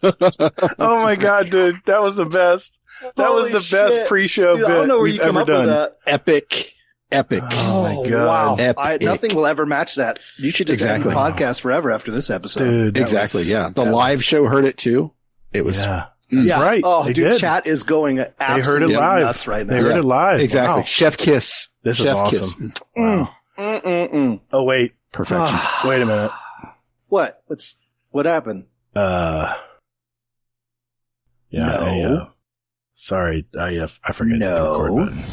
Oh my God, dude. That was the best. That was the best pre-show bit I don't know where you come ever up done. with that. Epic. Oh my God. Wow. Epic. Nothing will ever match that. You should just end the Exactly. podcast forever after this episode. Dude, that Exactly. was- Yeah. The that live was- show heard it too. It was Yeah. That's Yeah. right. Oh, They dude, did. chat is going absolutely They heard it live. nuts right now. They heard it live. exactly. Wow. Chef kiss. This is Chef awesome. kiss. Wow. Oh, wait. Perfection. Wait a minute. What? What happened? Yeah. No. Sorry. I forgot to hit the record button.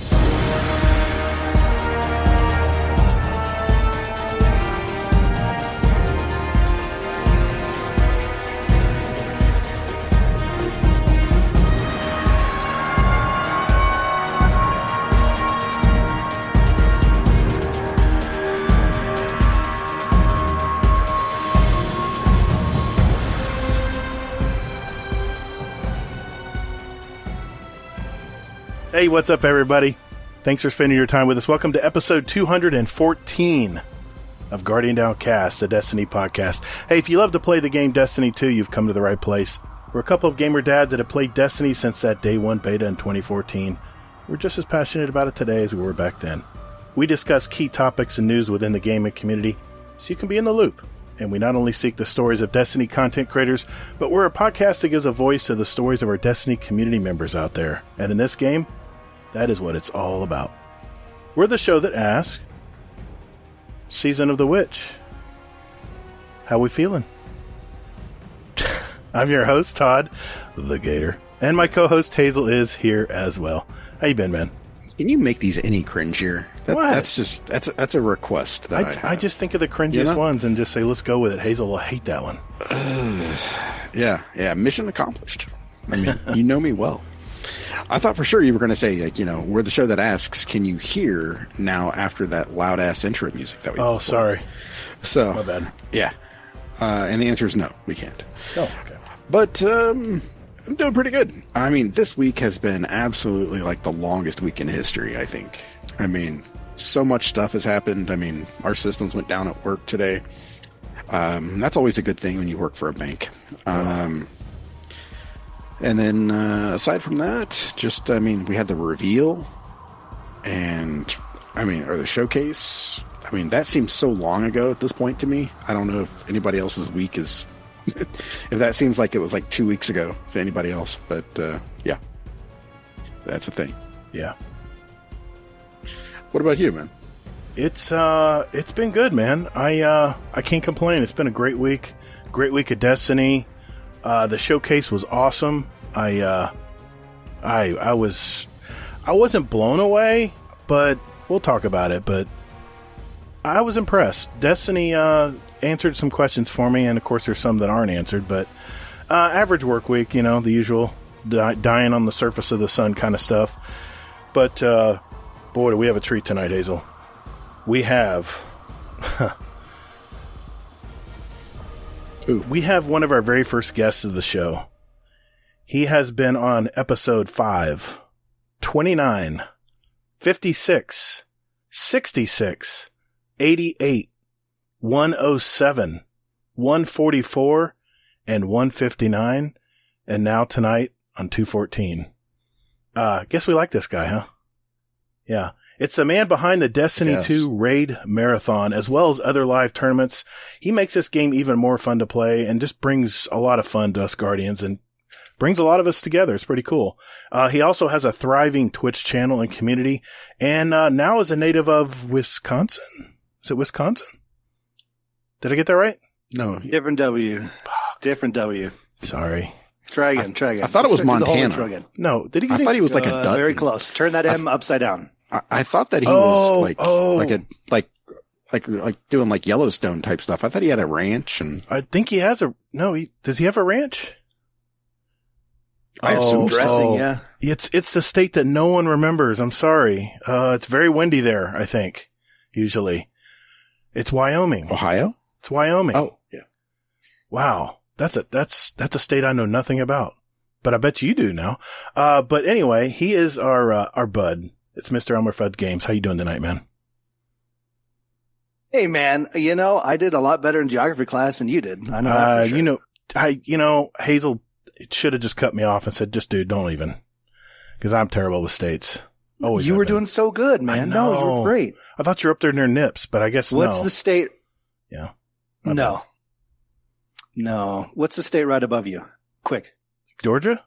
Hey, what's up, everybody? Thanks for spending your time with us. Welcome to episode 214 of Guardian Downcast, the Destiny podcast. Hey, if you love to play the game Destiny 2, you've come to the right place. We're a couple of gamer dads that have played Destiny since that day one beta in 2014. We're just as passionate about it today as we were back then. We discuss key topics and news within the gaming community so you can be in the loop. And we not only seek the stories of Destiny content creators, but we're a podcast that gives a voice to the stories of our Destiny community members out there. And in this game, that is what it's all about. We're the show that asks, Season of the Witch, how we feeling? I'm your host, Todd, the Gator. And my co-host, Hazel, is here as well. How you been, man? Can you make these any cringier? What? That's a request. That I just think of the cringiest ones and just say, let's go with it. Hazel will hate that one. Yeah. Mission accomplished. I mean, you know me well. I thought for sure you were going to say, like, we're the show that asks, can you hear now after that loud ass intro music that we Oh, just played? sorry. So, My bad. yeah. And the answer is no, we can't. Oh, okay. But, I'm doing pretty good. I mean, this week has been absolutely like the longest week in history, I think. I mean, so much stuff has happened. I mean, our systems went down at work today. That's always a good thing when you work for a bank. And then, aside from that, just, we had the reveal and, or the showcase. I mean, that seems so long ago at this point to me. I don't know if anybody else's week is, if that seems like it was like 2 weeks ago to anybody else, but, yeah, that's the thing. Yeah. What about you, man? It's been good, man. I can't complain. It's been a great week of Destiny. The showcase was awesome. I wasn't blown away, but we'll talk about it. But I was impressed. Destiny answered some questions for me, and of course, there's some that aren't answered. But average work week, the usual dying on the surface of the sun kind of stuff. But boy, do we have a treat tonight, Hazel. We have. We have one of our very first guests of the show. He has been on episode 5, 29, 56, 66, 88, 107, 144, and 159, and now tonight on 214. Guess we like this guy, huh? Yeah. It's the man behind the Destiny 2 Raid Marathon, as well as other live tournaments. He makes this game even more fun to play and just brings a lot of fun to us Guardians and brings a lot of us together. It's pretty cool. He also has a thriving Twitch channel and community, and now is a native of Wisconsin. Is it Wisconsin? Did I get that right? No. Different W. Different W. Sorry. Try again. I thought it was Montana. Try again. No, did he get I thought he was like a Dutton. Very close. Turn that M upside down. I thought that he was like doing like Yellowstone type stuff. I thought he had a ranch, and I think he has does he have a ranch? I assume dressing, yeah. It's the state that no one remembers. I'm sorry. It's very windy there, I think. Usually. It's Wyoming. Ohio? It's Wyoming. Oh, yeah. Wow. That's a state I know nothing about. But I bet you do now. But anyway, he is our bud. It's Mr. ElmmerFuddGames. How you doing tonight, man? Hey, man. I did a lot better in geography class than you did. I know that for sure. Hazel it should have just cut me off and said, just dude, don't even. Because I'm terrible with states. Always. You were have been. doing so good, man. No, you were great. I thought you were up there near Nips, but I guess What's the state? Yeah. No. What's the state right above you? Quick. Georgia?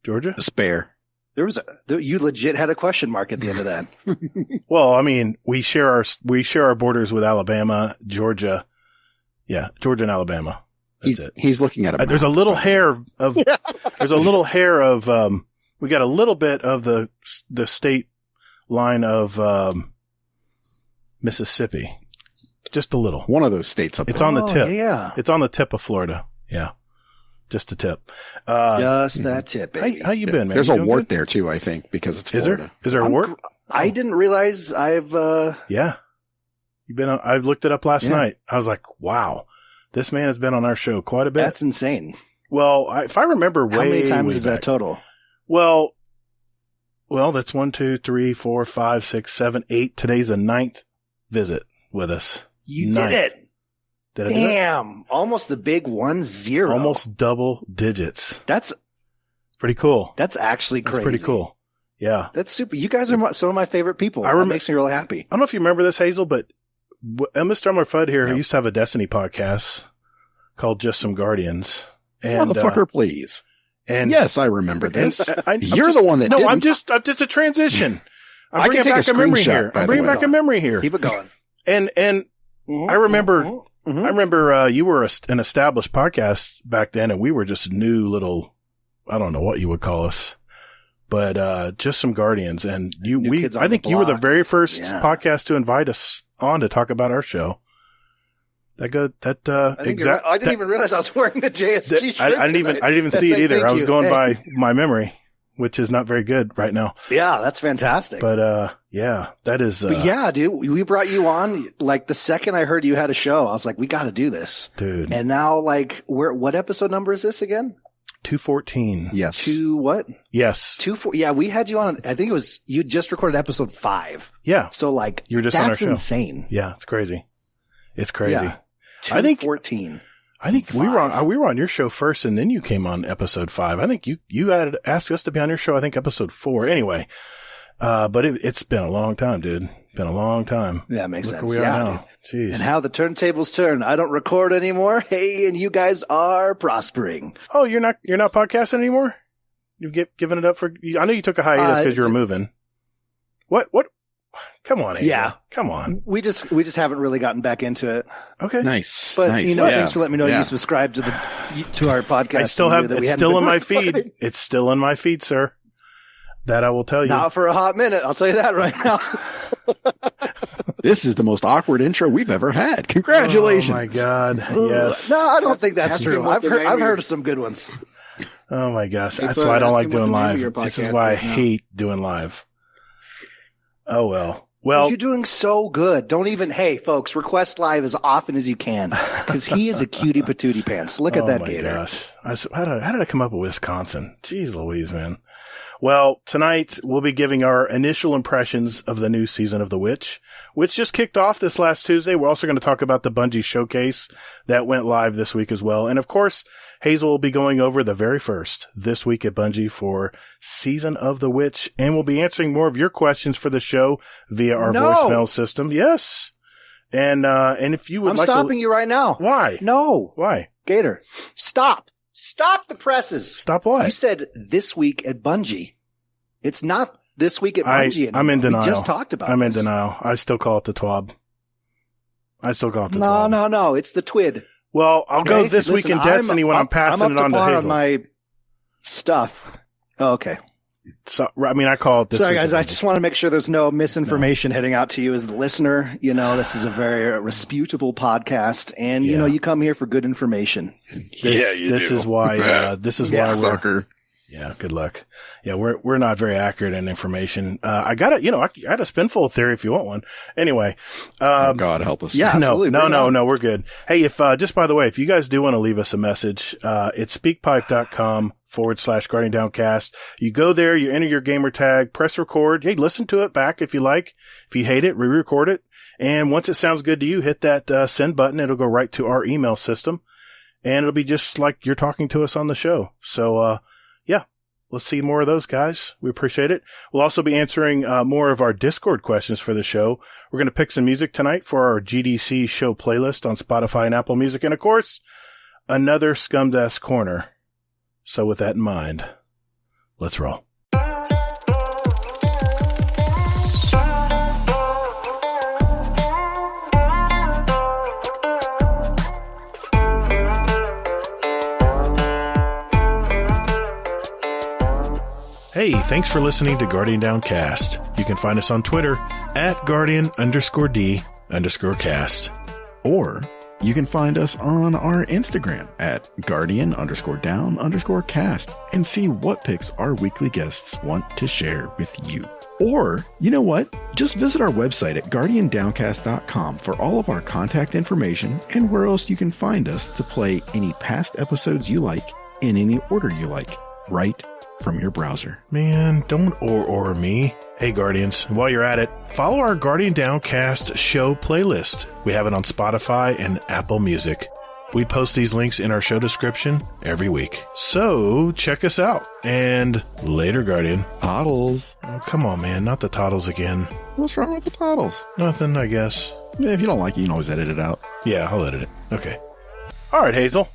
Despair. You legit had a question mark at the end of that. Well, I mean, we share our borders with Alabama, Georgia. Yeah, Georgia and Alabama. That's it. He's looking at a map. There's a little hair of we got a little bit of the state line of Mississippi. Just a little. One of those states up there. It's on the tip. Yeah. It's on the tip of Florida. Yeah. Just a tip. Just that tip, baby. How you been, man? There's You a doing wart good? there too, I think, because it's Is Florida. there a wart? I didn't realize Yeah. I looked it up last night. I was like, wow, this man has been on our show quite a bit. That's insane. Well, if I remember How many times is that total? Well, that's 1, 2, 3, 4, 5, 6, 7, 8. Today's the 9th visit with us. You Ninth. did it. Did I do it? Damn. Almost the big 1-0. Almost double digits. That's Pretty cool. That's actually crazy. That's pretty cool. Yeah. That's super. You guys are some of my favorite people. That makes me really happy. I don't know if you remember this, Hazel, but Mr. ElmmerFudd here, he used to have a Destiny podcast called Just Some Guardians. And, Motherfucker, please. And yes, I remember this. You're the one that No, didn't. I'm just a transition. I can take a memory screenshot, here. by I'm the bringing way. back a memory here. Keep it going. And I remember, you were an established podcast back then, and we were just new little, I don't know what you would call us, but Just Some Guardians. And I think you were the very first podcast to invite us on to talk about our show. I didn't even realize I was wearing the JSG shirt. I didn't even see it either. I was going by my memory, which is not very good right now. Yeah, that's fantastic. But that is. But yeah, dude, we brought you on like the second I heard you had a show. I was like, we got to do this, dude. And now, like, what episode number is this again? 214. Yes. 2 what? Yes. 24. Yeah, we had you on. I think it was you just recorded episode 5. Yeah. So like, you were just on our show. That's insane. Yeah, it's crazy. It's crazy. Yeah. 214. I think we were on your show first, and then you came on episode 5. I think you had asked us to be on your show. I think episode 4. Anyway, but it's been a long time, dude. Been a long time. Yeah, makes sense. Where we are now. Jeez. And how the turntables turn. I don't record anymore. Hey, and you guys are prospering. Oh, you're not podcasting anymore? You've given it up for? I know you took a hiatus because you were moving. What? Come on, Hazel. Yeah. Come on. We just haven't really gotten back into it. Okay. Nice. But nice. thanks for letting me know you subscribe to our podcast. I still have it's still in my feed. It's still in my feed, sir. That I will tell you. Not for a hot minute. I'll tell you that right now. This is the most awkward intro we've ever had. Congratulations. Oh my God. Yes. No, I don't think that's true. I've heard heard some good ones. Oh my gosh. Hey, That's Fud, why I don't ask like him doing what the name of live. your This is podcast why I is now. hate doing live. Oh well. Well, You're doing so good. Don't even, hey, folks, request live as often as you can because he is a cutie patootie pants. Look at that my gator. Gosh. How did I come up with Wisconsin? Jeez Louise, man. Well, tonight we'll be giving our initial impressions of the new season of The Witch, which just kicked off this last Tuesday. We're also going to talk about the Bungie showcase that went live this week as well. And of course, Hazel will be going over the very first This Week at Bungie for Season of The Witch, and we'll be answering more of your questions for the show via our voicemail system. Yes. And if you would I'm like stopping you right now. Why? No. Why? Gator, stop. Stop the presses. Stop what? You said This Week at Bungie. It's not This Week at Bungie anymore. I'm in denial. We just talked about I'm in this. denial. I still call it the TWAB. TWAB. No. It's the TWID. Well, I'll go This Week in Destiny when I'm passing it on to Hazel. On my stuff. Oh, okay. So, I mean, I call it This Sorry, Week guys. at I Bungie. just want to make sure there's no misinformation heading out to you as the listener. You know, this is a very resputable podcast, and you know, you come here for good information. This is why we're sucker. Yeah, good luck. Yeah, we're not very accurate in information. I got a spinful theory if you want one. Anyway, God help us. Yeah, absolutely. No, we're good. Hey, if just by the way, if you guys do want to leave us a message, it's speakpipe.com/Guardian Downcast. You go there, you enter your gamer tag, press record. Hey, listen to it back if you like. If you hate it, re-record it. And once it sounds good to you, hit that send button. It'll go right to our email system. and it'll be just like you're talking to us on the show. So, yeah, let's see more of those guys. We appreciate it. We'll also be answering more of our Discord questions for the show. We're going to pick some music tonight for our GDC show playlist on Spotify and Apple Music. And of course, another Scumdass Corner. So with that in mind, let's roll. Hey, thanks for listening to Guardian Downcast. You can find us on Twitter at Guardian_D_cast. Or you can find us on our Instagram at Guardian_Down_cast and see what picks our weekly guests want to share with you. Or, you know what? Just visit our website at GuardianDowncast.com for all of our contact information and where else you can find us to play any past episodes you like in any order you like, right from your browser. Man, don't or me. Hey, Guardians, while you're at it, follow our Guardian Downcast show playlist. We have it on Spotify and Apple Music. We post these links in our show description every week. So check us out. And later, Guardian. Toddles. Oh, come on, man. Not the toddles again. What's wrong with the toddles? Nothing, I guess. Yeah, if you don't like it, you can always edit it out. Yeah, I'll edit it. Okay. All right, Hazel.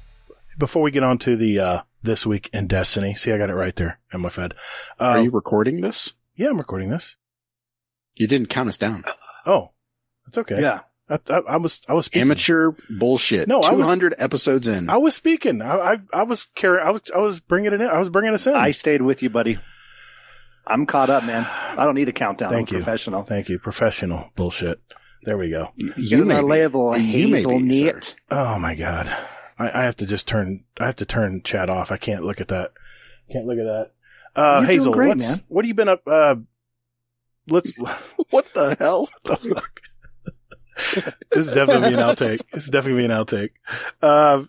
Before we get on to the This Week in Destiny. See, I got it right there. ElmmerFudd. Are you recording this? Yeah, I'm recording this. You didn't count us down. Oh, that's okay. Yeah. I was speaking. Amateur bullshit. No, 200 episodes in. I was speaking. I was bringing it in. I was bringing us in. I stayed with you, buddy. I'm caught up, man. I don't need a countdown. I'm professional. Thank you. Professional bullshit. There we go. You may level hazelnut. Oh my God. I have to just turn chat off. I can't look at that. Hazel, doing great, man. What have you been up? What the hell? This is definitely an outtake. No,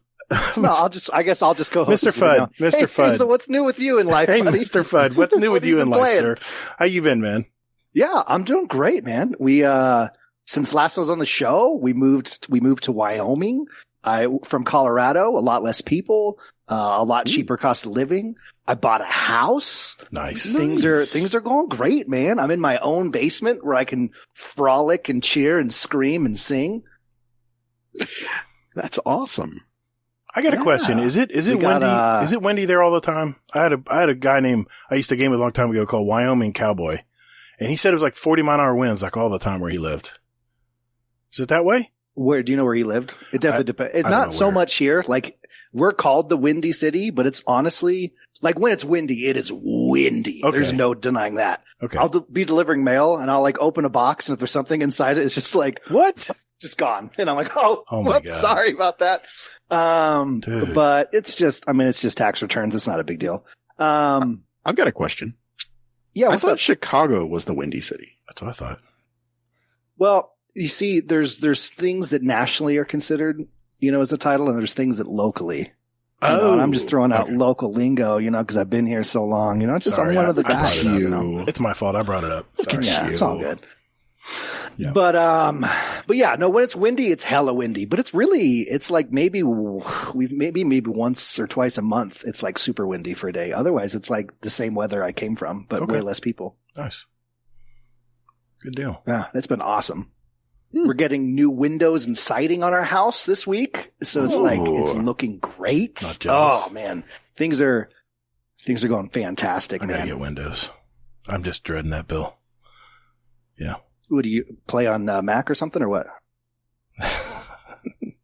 I guess I'll just go host Mr. Fudd. Mr. Fudd. So what's new with you in life, Hey, buddy? Mr. Fudd, what's new with you in life, sir? How you been, man? Yeah, I'm doing great, man. We, since last I was on the show, we moved to Wyoming. From Colorado, a lot less people, a lot cheaper cost of living. I bought a house. Nice. Things are going great, man. I'm in my own basement where I can frolic and cheer and scream and sing. That's awesome. I got a question. Is it Wendy? Is it Wendy there all the time? I had a guy I used to game with a long time ago called Wyoming Cowboy, and he said it was like 40-mile-an-hour winds like all the time where he lived. Is it that way? Where do you know where he lived? It definitely depends. It's not so much here. Like, we're called the Windy City, but it's honestly like when it's windy, it is windy. Okay. There's no denying that. Okay. I'll be delivering mail and I'll like open a box, and if there's something inside it, it's just like, what? Just gone. And I'm like, oh my God. Sorry about that. But it's just tax returns. It's not a big deal. I've got a question. Yeah. I thought Chicago was the Windy City. That's what I thought. Well, you see, there's things that nationally are considered, as a title, and there's things that locally. And I'm just throwing out local lingo, because I've been here so long. I'm one of the guys. It's my fault. I brought it up. Sorry. Yeah, it's all good. Yeah. But yeah, no, when it's windy, it's hella windy. But it's like maybe once or twice a month, it's like super windy for a day. Otherwise, it's like the same weather I came from, but way less people. Nice. Good deal. Yeah, it's been awesome. We're getting new windows and siding on our house this week. So it's it's looking great. Oh man. Things are going fantastic, man. I gotta get windows. I'm just dreading that bill. Yeah. What do you play on Mac or something or what?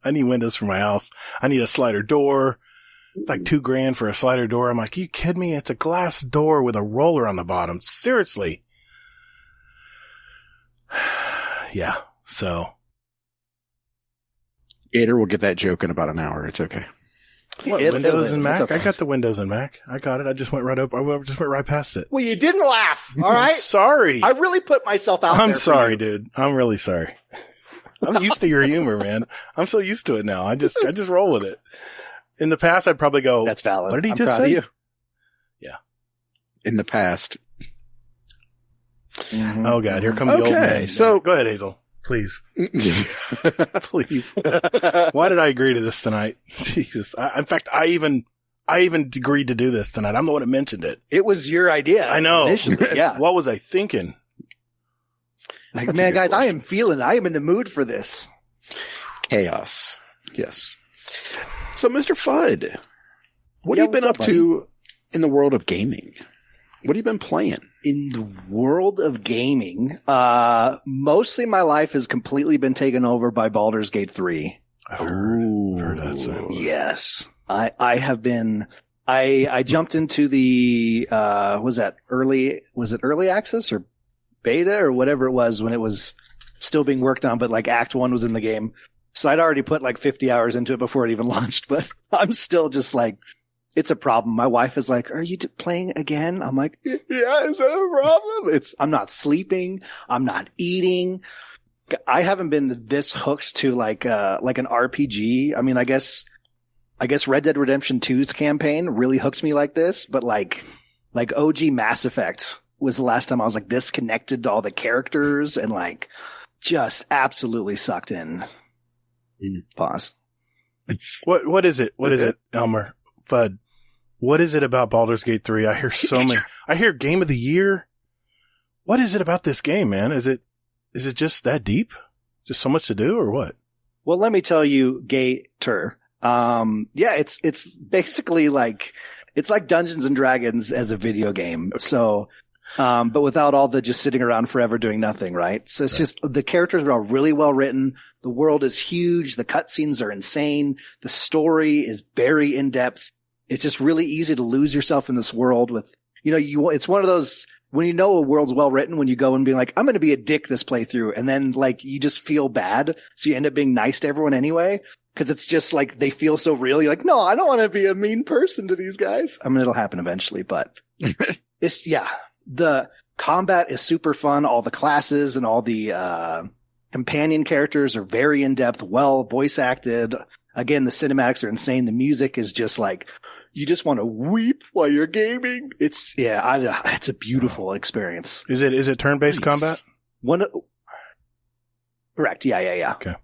I need windows for my house. I need a slider door. It's like $2,000 for a slider door. I'm like, you kidding me? It's a glass door with a roller on the bottom. Seriously. Yeah. So. Gator will get that joke in about an hour. It's okay. What, Windows and Mac? Okay. I got the Windows and Mac. I got it. I just went right up. I just went right past it. Well, you didn't laugh. All right. Sorry. I really put myself out there. I'm sorry, dude. I'm really sorry. I'm used to your humor, man. I'm so used to it now. I just roll with it. In the past, I'd probably go, that's valid. What did he just say? You. Yeah. In the past. Mm-hmm. Oh God, here comes the old man. So go ahead, Hazel. Please. Please. Why did I agree to this tonight? Jesus. In fact, I even agreed to do this tonight. I'm the one that mentioned it. It was your idea. I know. Initially, yeah. What was I thinking? Like, man, guys, I am in the mood for this. Chaos. Yes. So, Mr. Fudd, what have you been up to in the world of gaming? What have you been playing? In the world of gaming, mostly my life has completely been taken over by Baldur's Gate 3. I've heard that sound. Yes. I have been, I jumped into the, was it early access or beta or whatever it was when it was still being worked on, but like Act 1 was in the game. So I'd already put like 50 hours into it before it even launched, but I'm still just like, it's a problem. My wife is like, are you playing again? I'm like, yeah, is that a problem? I'm not sleeping. I'm not eating. I haven't been this hooked to like an RPG. I mean, I guess Red Dead Redemption 2's campaign really hooked me like this, but like OG Mass Effect was the last time I was like this connected to all the characters and like just absolutely sucked in. Pause. What is it? What is it, Elmer Fudd? What is it about Baldur's Gate 3? I hear so many. I hear Game of the Year. What is it about this game, man? Is it just that deep? Just so much to do, or what? Well, let me tell you, Gator. It's basically like it's like Dungeons and Dragons as a video game. Okay. So, but without all the just sitting around forever doing nothing, right? So it's just the characters are all really well written. The world is huge. The cutscenes are insane. The story is very in depth. It's just really easy to lose yourself in this world with, it's one of those, when you know a world's well written, when you go and be like, I'm going to be a dick this playthrough. And then like, you just feel bad. So you end up being nice to everyone anyway. Cause it's just like, they feel so real. You're like, no, I don't want to be a mean person to these guys. I mean, it'll happen eventually, but the combat is super fun. All the classes and all the, companion characters are very in depth, well voice acted. Again, the cinematics are insane. The music is just like, you just want to weep while you're gaming. It's a beautiful experience. Is it turn-based combat? Correct. Yeah. Okay.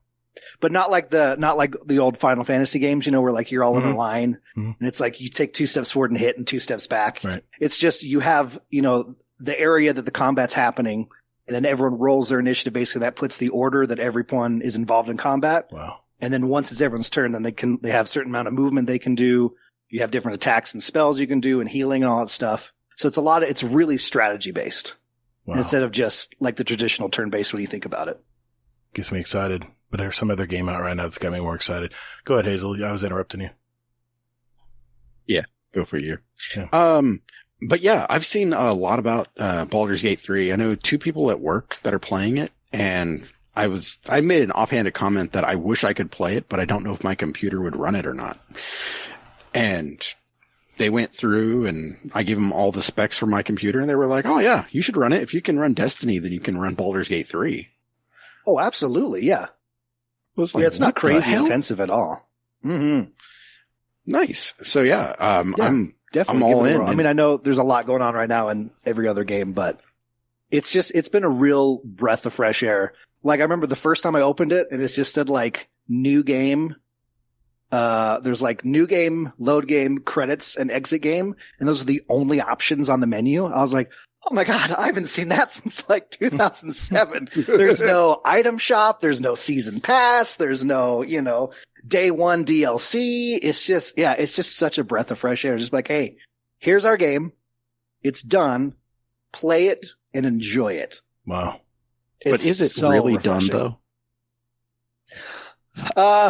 But not like the old Final Fantasy games, where like you're all in a line and it's like you take 2 steps forward and hit and 2 steps back. Right. It's just you have, the area that the combat's happening and then everyone rolls their initiative. Basically that puts the order that everyone is involved in combat. Wow. And then once it's everyone's turn, then they have a certain amount of movement they can do. You have different attacks and spells you can do and healing and all that stuff. So it's really strategy based instead of just like the traditional turn based when you think about it. Gets me excited, but there's some other game out right now that's got me more excited. Go ahead, Hazel. I was interrupting you. Yeah, go for you. Yeah. But yeah, I've seen a lot about Baldur's Gate 3. I know 2 people at work that are playing it, and I made an offhanded comment that I wish I could play it, but I don't know if my computer would run it or not. And they went through and I gave them all the specs for my computer and they were like, oh yeah, you should run it. If you can run Destiny, then you can run Baldur's Gate 3. Oh, absolutely. Yeah. It's not crazy intensive at all. Mm-hmm. Nice. So yeah, I'm definitely all in. I mean, I know there's a lot going on right now in every other game, but it's been a real breath of fresh air. Like I remember the first time I opened it and it just said like new game. There's like new game, load game, credits, and exit game. And those are the only options on the menu. I was like, oh my God, I haven't seen that since like 2007. There's no item shop. There's no season pass. There's no, day one DLC. It's just such a breath of fresh air. Just like, hey, here's our game. It's done. Play it and enjoy it. Wow. But is it really done though?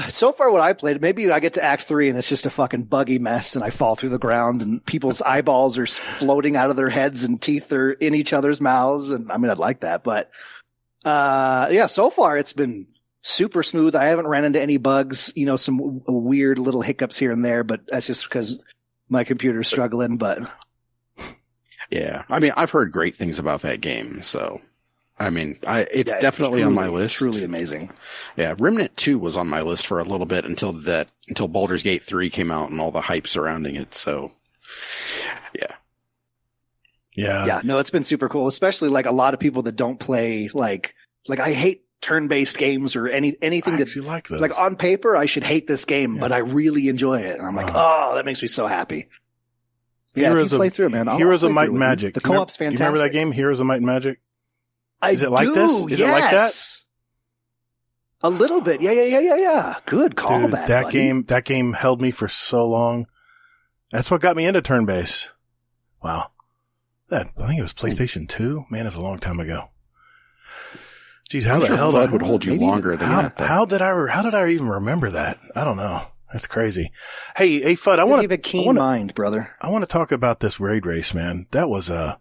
So far what I played, maybe I get to Act 3 and it's just a fucking buggy mess and I fall through the ground and people's eyeballs are floating out of their heads and teeth are in each other's mouths. And I mean, I'd like that, but, so far it's been super smooth. I haven't ran into any bugs, some weird little hiccups here and there, but that's just because my computer's struggling, but. Yeah. I mean, I've heard great things about that game, so. I mean, it's definitely on my list. Truly amazing. Yeah, Remnant 2 was on my list for a little bit until Baldur's Gate 3 came out and all the hype surrounding it. So, yeah. Yeah, no, it's been super cool, especially like a lot of people that don't play like I hate turn-based games or anything that like those. Like on paper, I should hate this game, but I really enjoy it. And I'm like, oh, that makes me so happy. Yeah, if you play through it, man. Heroes of Might and Magic. The co-op's fantastic. You remember that game, Heroes of Might and Magic? Is it like this? Is it like that? A little bit. Yeah. Good callback. Dude, that game held me for so long. That's what got me into turn-based. Wow. I think it was PlayStation 2. Man, it's a long time ago. Jeez, how the hell that would hold you longer than that? How did I even remember that? I don't know. That's crazy. Hey, Fudd, you have a keen mind, brother. I want to talk about this raid race, man. That was a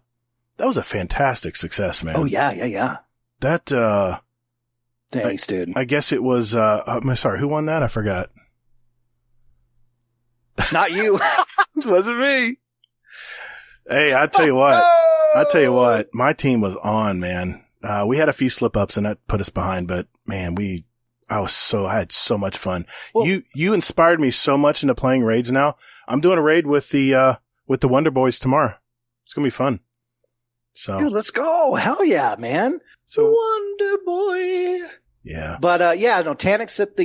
fantastic success, man. Oh yeah. That thanks, dude. I guess it was I'm sorry, who won that? I forgot. Not you. This wasn't me. Hey, I tell you what, my team was on, man. We had a few slip ups and that put us behind, but man, I had so much fun. Well, you inspired me so much into playing raids now. I'm doing a raid with the Wonder Boys tomorrow. It's going to be fun. So, dude, let's go. Hell yeah, man. So, Wonder Boy. Yeah. But, Tanics at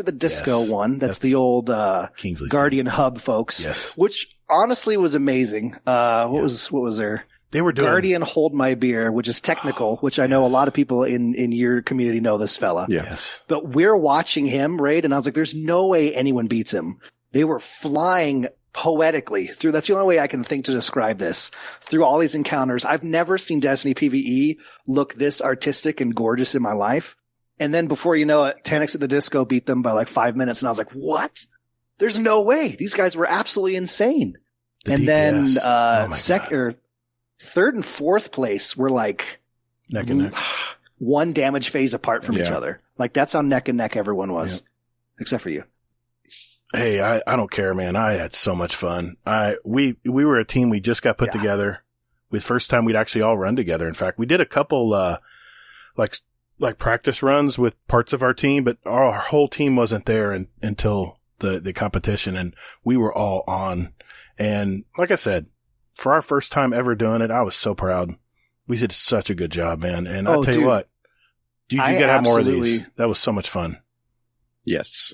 the Disco one. That's the old, Kingsley's Guardian team. Hub folks. Yes. Which honestly was amazing. What was there? They were doing Guardian Hold My Beer, which is technical, which I know a lot of people in your community know this fella. Yes. But we're watching him raid, and I was like, there's no way anyone beats him. They were flying poetically through. That's the only way I can think to describe this. Through all these encounters. I've never seen Destiny PvE look this artistic and gorgeous in my life. And then before you know it, Tanics at the Disco beat them by like 5 minutes, and I was like, what? There's no way. These guys were absolutely insane. Third and fourth place were like neck and neck, one damage phase apart from each other. Like that's how neck and neck everyone was, except for you. Hey, I don't care, man. I had so much fun. We were a team. We just got put together. The first time we'd actually all run together. In fact, we did a couple like practice runs with parts of our team, but our whole team wasn't there until the competition, and we were all on. And like I said, for our first time ever doing it, I was so proud. We did such a good job, man. And I'll tell you what, you got to have more of these. That was so much fun. Yes.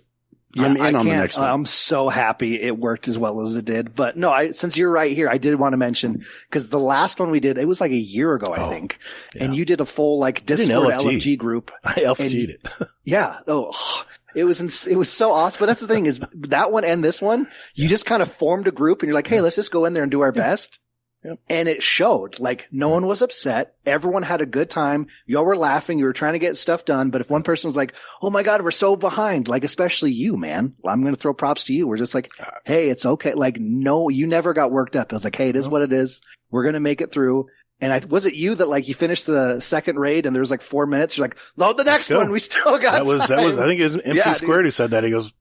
I'm in on the next one. I'm so happy it worked as well as it did. But no, since you're right here, I did want to mention, because the last one we did, it was like a year ago, I think. Yeah. And you did a full like Discord LFG group. I LFG'd it. Yeah. Oh, it was so awesome. But that's the thing is that one and this one, you just kind of formed a group and you're like, hey, let's just go in there and do our best. Yep. And it showed. Like, no one was upset. Everyone had a good time. Y'all were laughing. You were trying to get stuff done. But if one person was like, oh my God, we're so behind, like, especially you, man, I'm going to throw props to you. We're just like, hey, it's okay. Like, no, you never got worked up. It was like, hey, it is what it is. We're going to make it through. And was it you that like you finished the second raid and there was like 4 minutes? You're like, load the next one. We still got that was, I think it was MC Squared who said that. He goes,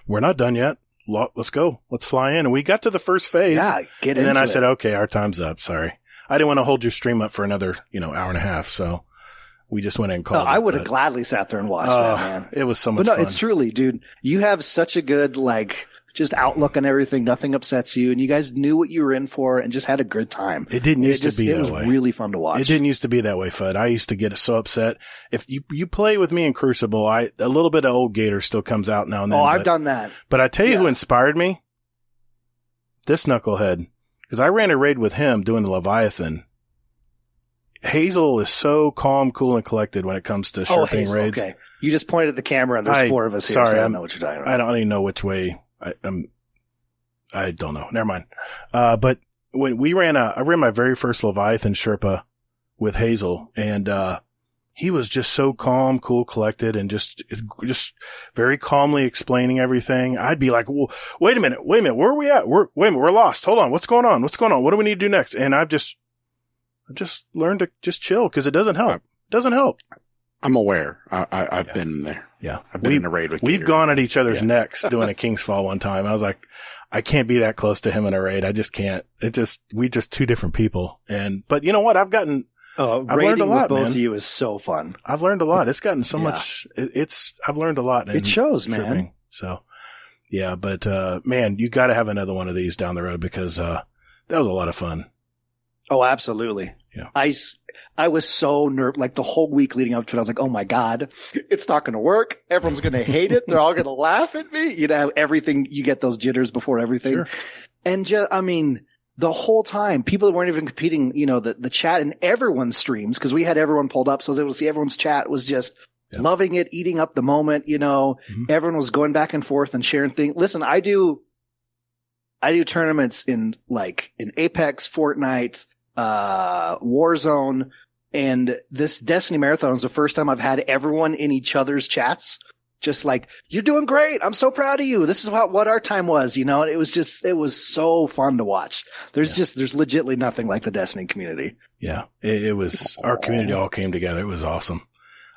we're not done yet. Let's go. Let's fly in. And we got to the first phase. Yeah, and then I said, okay, our time's up. Sorry. I didn't want to hold your stream up for another, hour and a half. So we just went in and called. I would have gladly sat there and watched that, man. It was so much fun. It's truly, dude, you have such a good, like, just outlook on everything. Nothing upsets you. And you guys knew what you were in for and just had a good time. It didn't used to be that way. It was really fun to watch. It didn't used to be that way, Fudd. I used to get so upset. If you play with me in Crucible, a little bit of old Gator still comes out now and then. Oh, I've done that. But I tell you who inspired me? This knucklehead. Because I ran a raid with him doing the Leviathan. Hazel is so calm, cool, and collected when it comes to sharpening raids. Okay. You just pointed at the camera and there's four of us here. Sorry, so I don't know what you're talking about. I don't even know which way. I don't know. Never mind. But when I ran my very first Leviathan Sherpa with Hazel, and he was just so calm, cool, collected, and just very calmly explaining everything. I'd be like, well, wait a minute, where are we at? We're lost. Hold on. What's going on? What do we need to do next? And I've just learned to just chill because it doesn't help. It doesn't help. I'm aware. I've been there. Yeah. I've been in a raid with We've gone at each other's necks doing a King's Fall one time. I was like, I can't be that close to him in a raid. I just can't. We just two different people. But you know what? I've learned a lot, with both man. of you is so fun. I've learned a lot. It's gotten so much. I've learned a lot. It shows, man. So yeah, but man, you got to have another one of these down the road because that was a lot of fun. Oh, absolutely. Yeah. I was so nervous, like the whole week leading up to it. I was like, oh my God, it's not going to work. Everyone's going to hate it. They're all going to laugh at me. You know, everything, you get those jitters before everything. Sure. And the whole time, people that weren't even competing, you know, the chat in everyone's streams, because we had everyone pulled up. So I was able to see everyone's chat was just loving it, eating up the moment, you know, everyone was going back and forth and sharing things. Listen, I do tournaments in Apex, Fortnite, Warzone, and this Destiny Marathon is the first time I've had everyone in each other's chats just like, you're doing great. I'm so proud of you. This is what our time was, you know, and it was so fun to watch. There's legitimately nothing like the Destiny community. Yeah. It was, our community all came together. It was awesome.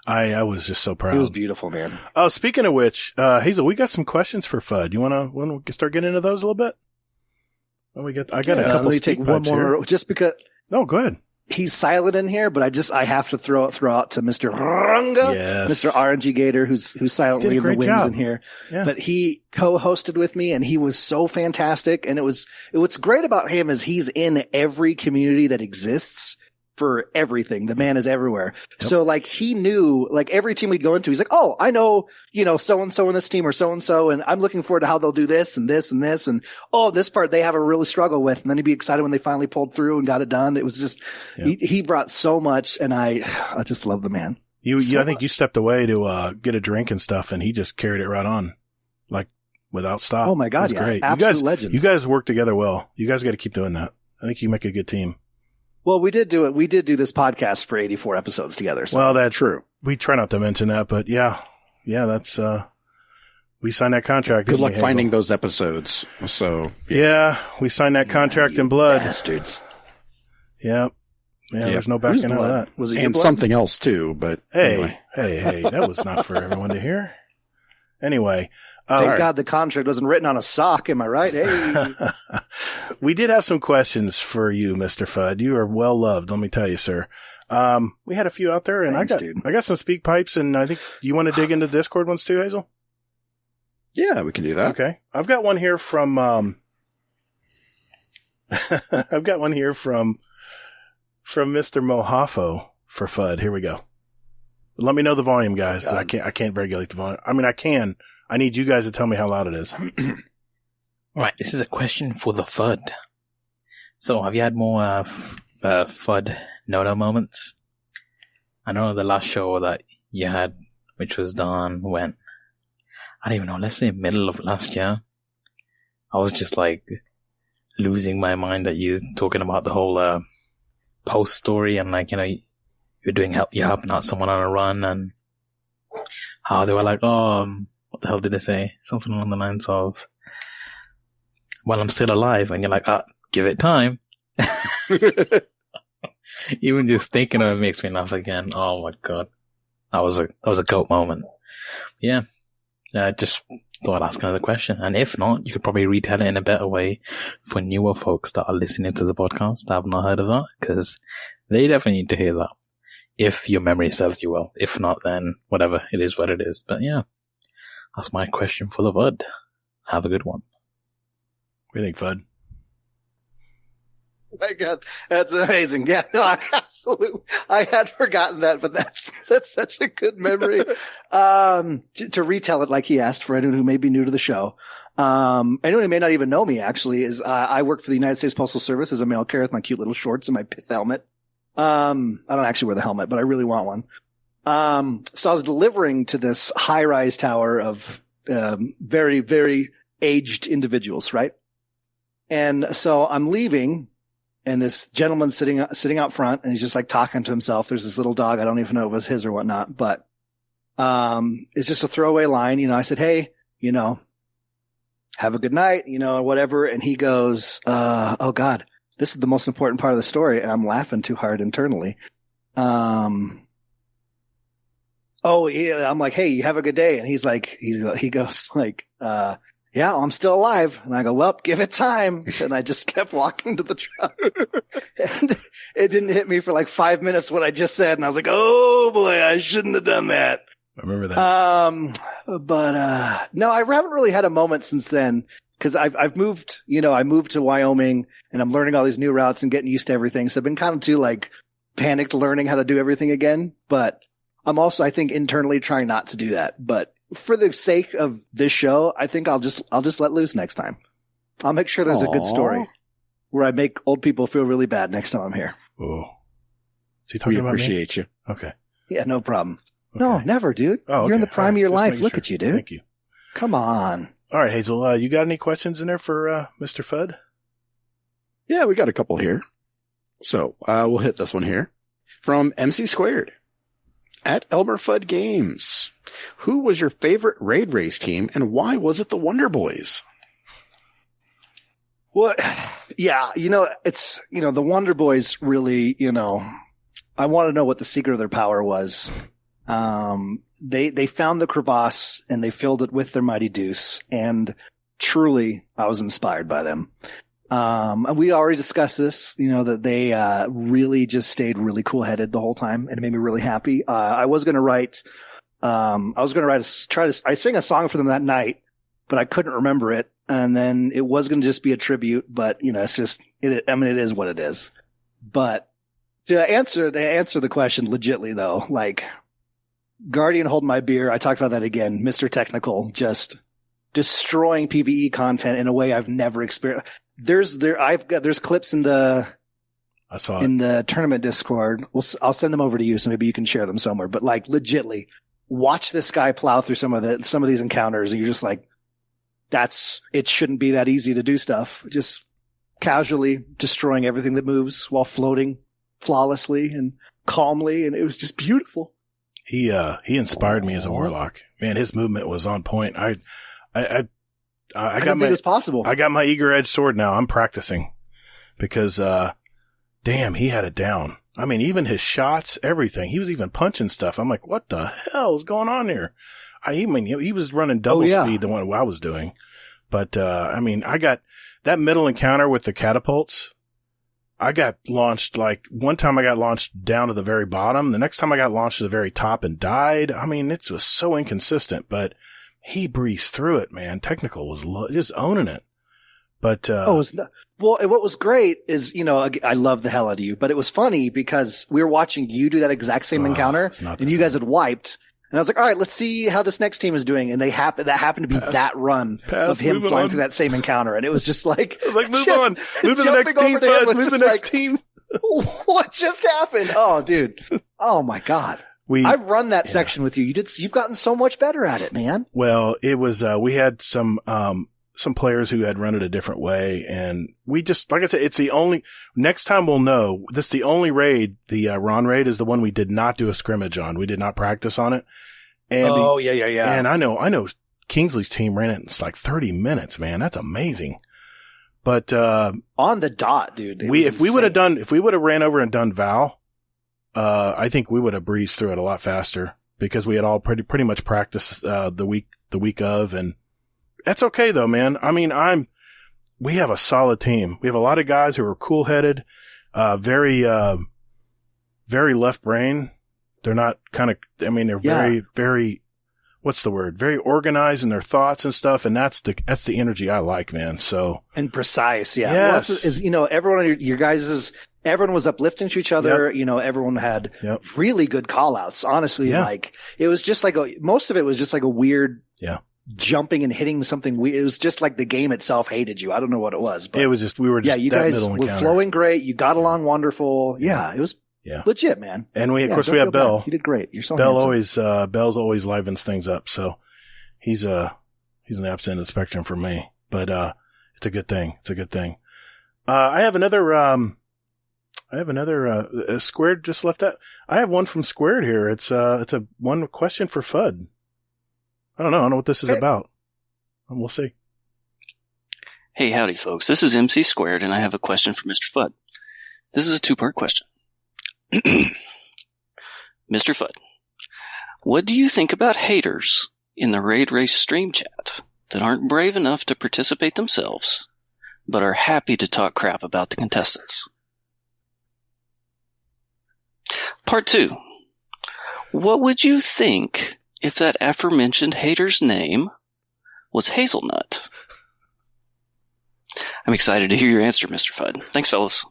I was just so proud. It was beautiful, man. Speaking of which, Hazel, we got some questions for Fudd. You want to start getting into those a little bit? Well, I got a couple. Let me take one more here. just because. No, go ahead. He's silent in here, but I have to throw out to Mr. Runga, Mr. RNG Gator, who's silently in the wings in here. Yeah. But he co-hosted with me and he was so fantastic. And what's great about him is he's in every community that exists for everything. The man is everywhere. Yep. So like he knew, like every team we'd go into, he's like, oh, I know, you know, so-and-so in this team or so-and-so, and I'm looking forward to how they'll do this and this and this. And oh, this part they have a really struggle with. And then he'd be excited when they finally pulled through and got it done. It was just, he brought so much, and I just love the man. I think you stepped away to get a drink and stuff, and he just carried it right on, like without stop. Oh my God. Yeah. Great. Absolute legend. You guys work together well. You guys got to keep doing that. I think you make a good team. Well, we did do it. We did do this podcast for 84 episodes together. So. Well, that's true. We try not to mention that, but yeah, that's, we signed that contract. Good luck finding those episodes. So yeah, we signed that contract in blood. Bastards. Yeah. There's no backing out of that. Was it and something else too, but hey, that was not for everyone to hear. Anyway. Thank God the contract wasn't written on a sock. Am I right? Hey. We did have some questions for you, Mr. Fudd. You are well loved, let me tell you, sir. We had a few out there, and Thanks, I got some speak pipes, and I think you want to dig into Discord ones too, Hazel? Yeah, we can do that. Okay. I've got one here from Mr. Mohafo for Fudd. Here we go. Let me know the volume, guys. I can't regulate the volume. I mean, I can. I need you guys to tell me how loud it is. All right, this is a question for the Fudd. So, have you had more Fudd Noto moments? I know the last show that you had, which was done when, I don't even know, let's say middle of last year. I was just like losing my mind at you talking about the whole post story and like, you know, you're helping out someone on a run and how they were like, what the hell did they say? Something along the lines of, well, I'm still alive. And you're like, give it time. Even just thinking of it makes me laugh again. Oh my God. That was a goat moment. Yeah. Just thought I'd ask another question. And if not, you could probably retell it in a better way for newer folks that are listening to the podcast that have not heard of that, because they definitely need to hear that. If your memory serves you well. If not, then whatever. It is what it is. But yeah. That's my question for the Fudd. Have a good one. What do you think, Fudd? My God, that's amazing. Yeah, no, absolutely. I had forgotten that, but that's such a good memory. To retell it like he asked for anyone who may be new to the show. Anyone who may not even know me actually is, I work for the United States Postal Service as a mail carrier with my cute little shorts and my pith helmet. I don't actually wear the helmet, but I really want one. So I was delivering to this high-rise tower of, very, very aged individuals, right? And so I'm leaving, and this gentleman's sitting out front, and he's just like talking to himself. There's this little dog. I don't even know if it was his or whatnot, but, it's just a throwaway line. You know, I said, hey, you know, have a good night, you know, or whatever. And he goes, oh God, this is the most important part of the story. And I'm laughing too hard internally. Oh yeah, I'm like, hey, you have a good day. And he goes like, yeah, I'm still alive. And I go, well, give it time. And I just kept walking to the truck. And it didn't hit me for like 5 minutes what I just said. And I was like, oh boy, I shouldn't have done that. I remember that. But no, I haven't really had a moment since then. because I've moved, I moved to Wyoming and I'm learning all these new routes and getting used to everything. So I've been kind of too like panicked learning how to do everything again. But I'm also, I think, internally trying not to do that. But for the sake of this show, I think I'll just let loose next time. I'll make sure there's a good story where I make old people feel really bad next time I'm here. Oh, is he talking about me? We appreciate you. Okay. Yeah, no problem. Okay. No, never, dude. Oh, okay. You're in the prime of your life. Just Look sure. at you, dude. Thank you. Come on. All right, Hazel, you got any questions in there for Mr. Fudd? Yeah, we got a couple here. So we'll hit this one here. From MC Squared. At ElmmerFuddGames. Who was your favorite raid race team and why was it the Wonder Boys? Well, yeah, it's, the Wonder Boys really, I want to know what the secret of their power was. They found the crevasse and they filled it with their mighty deuce, and truly I was inspired by them. And we already discussed this, that they really just stayed really cool headed the whole time, and it made me really happy. I sang a song for them that night, but I couldn't remember it. And then it was going to just be a tribute, but it's just, it is what it is. But to answer the question legitly though, like Guardian Hold My Beer, I talked about that again, Mr. Technical, just destroying PvE content in a way I've never experienced. There's clips in the tournament Discord. I'll send them over to you so maybe you can share them somewhere. But like legitly, watch this guy plow through some of these encounters, and you're just like, it shouldn't be that easy to do stuff. Just casually destroying everything that moves while floating flawlessly and calmly, and it was just beautiful. He inspired me as a warlock. Man, his movement was on point. I didn't think it was possible. I got my eager edge sword now. I'm practicing because, damn, he had it down. I mean, even his shots, everything. He was even punching stuff. I'm like, what the hell is going on here? He was running double speed the one I was doing. But, I got that middle encounter with the catapults. I got launched one time I got launched down to the very bottom. The next time I got launched to the very top and died. I mean, it was so inconsistent, but he breezed through it, man. Technical was just owning it. But, what was great is, I love the hell out of you, but it was funny because we were watching you do that exact same encounter and you guys had wiped. And I was like, all right, let's see how this next team is doing. And that happened to be that run of him flying through that same encounter. And it was just like, I was like, move on, move to the next team, Fud, move to the next team. What just happened? Oh, dude. Oh my God. I've run that section with you. You've gotten so much better at it, man. Well, it was, we had some players who had run it a different way. And we just, like I said, next time we'll know, this is the only raid, the Ron raid is the one we did not do a scrimmage on. We did not practice on it. And yeah. And I know Kingsley's team ran it in like 30 minutes, man. That's amazing. But, on the dot, dude. If we would have ran over and done Val, I think we would have breezed through it a lot faster because we had all pretty much practiced, the week of, and that's okay though, man. I mean, we have a solid team. We have a lot of guys who are cool headed, very left brain. They're not they're very, very, what's the word? Very organized in their thoughts and stuff. And that's the energy I like, man. So. And precise. Yeah. Yes. Well, everyone on your guys' everyone was uplifting to each other. Yep. Everyone had really good call outs. Honestly, it was just most of it was just like a weird, jumping and hitting something weird. It was just like the game itself hated you. I don't know what it was, but it was just, you guys were flowing great. You got along wonderful. Yeah. It was legit, man. And of course we have Bell. You did great. You're so handsome. Bell's always livens things up. So he's an opposite end of the spectrum for me, but, it's a good thing. It's a good thing. I have another, Squared just left that. I have one from Squared here. It's a one question for Fudd. I don't know what this is about. We'll see. Hey, howdy, folks. This is MC Squared, and I have a question for Mr. Fudd. This is a two-part question. Mr. Fudd, what do you think about haters in the Raid Race stream chat that aren't brave enough to participate themselves, but are happy to talk crap about the contestants? Part 2. What would you think if that aforementioned hater's name was Hazelnut? I'm excited to hear your answer, Mr. Fudd. Thanks, fellas.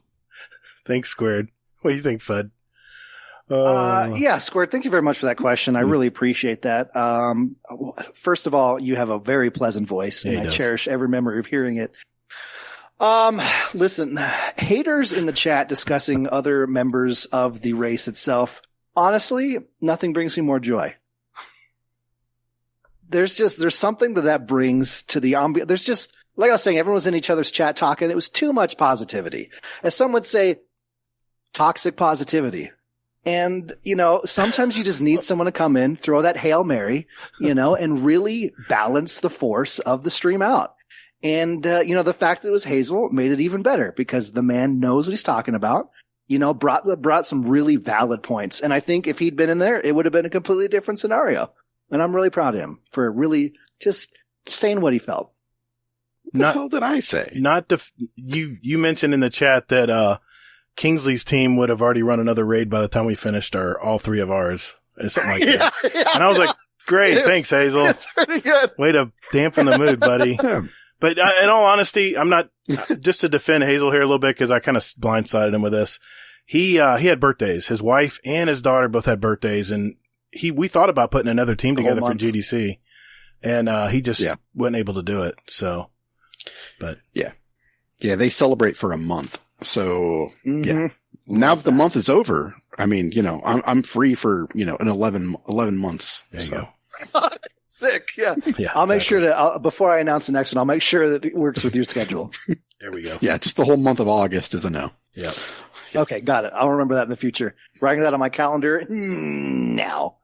Thanks, Squared. What do you think, Fudd? Yeah, Squirt, thank you very much for that question. I really appreciate that. First of all, you have a very pleasant voice, and I cherish every memory of hearing it. Listen, haters in the chat discussing other members of the race itself. Honestly, nothing brings me more joy. There's something that brings to the ambiance. There's just, like I was saying, everyone was in each other's chat talking. It was too much positivity. As some would say, toxic positivity. And, sometimes you just need someone to come in, throw that Hail Mary, and really balance the force of the stream out. And, the fact that it was Hazel made it even better because the man knows what he's talking about, brought some really valid points. And I think if he'd been in there, it would have been a completely different scenario. And I'm really proud of him for really just saying what he felt. What the hell did I say? You mentioned in the chat that, Kingsley's team would have already run another raid by the time we finished all three of ours. Something like that. Yeah. And I was like, great. Thanks, Hazel. It's pretty good. Way to dampen the mood, buddy. But in all honesty, I'm not, just to defend Hazel here a little bit, because I kind of blindsided him with this. He had birthdays. His wife and his daughter both had birthdays, and we thought about putting another team together for GDC, and he just wasn't able to do it. So, but yeah, they celebrate for a month. So yeah, now that the month is over, I mean, I'm free for, an 11 months. There you go. Sick. Yeah. I'll make sure to, before I announce the next one, I'll make sure that it works with your schedule. There we go. Yeah. Just the whole month of August is a no. Yeah. Okay. Got it. I'll remember that in the future. Writing that on my calendar now.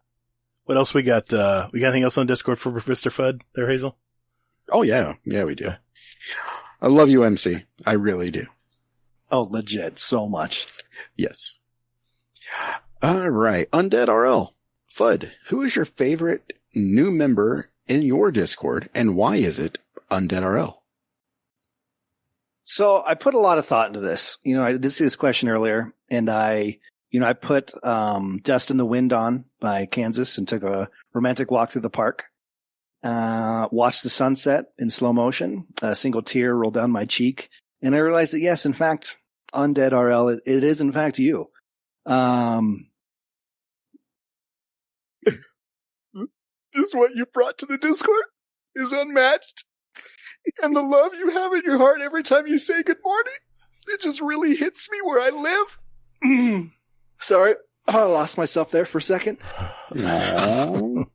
What else we got? We got anything else on Discord for Mr. Fudd there, Hazel? Oh yeah. Yeah, we do. I love you, MC. I really do. Oh, legit. So much. Yes. All right. Undead RL. Fudd, who is your favorite new member in your Discord, and why is it Undead RL? So I put a lot of thought into this. I did see this question earlier, and I put Dust in the Wind on by Kansas and took a romantic walk through the park. Watched the sunset in slow motion. A single tear rolled down my cheek. And I realized that, yes, in fact, Undead RL, it is, in fact, you. Just what you brought to the Discord is unmatched. And the love you have in your heart every time you say good morning, it just really hits me where I live. Sorry, I lost myself there for a second. But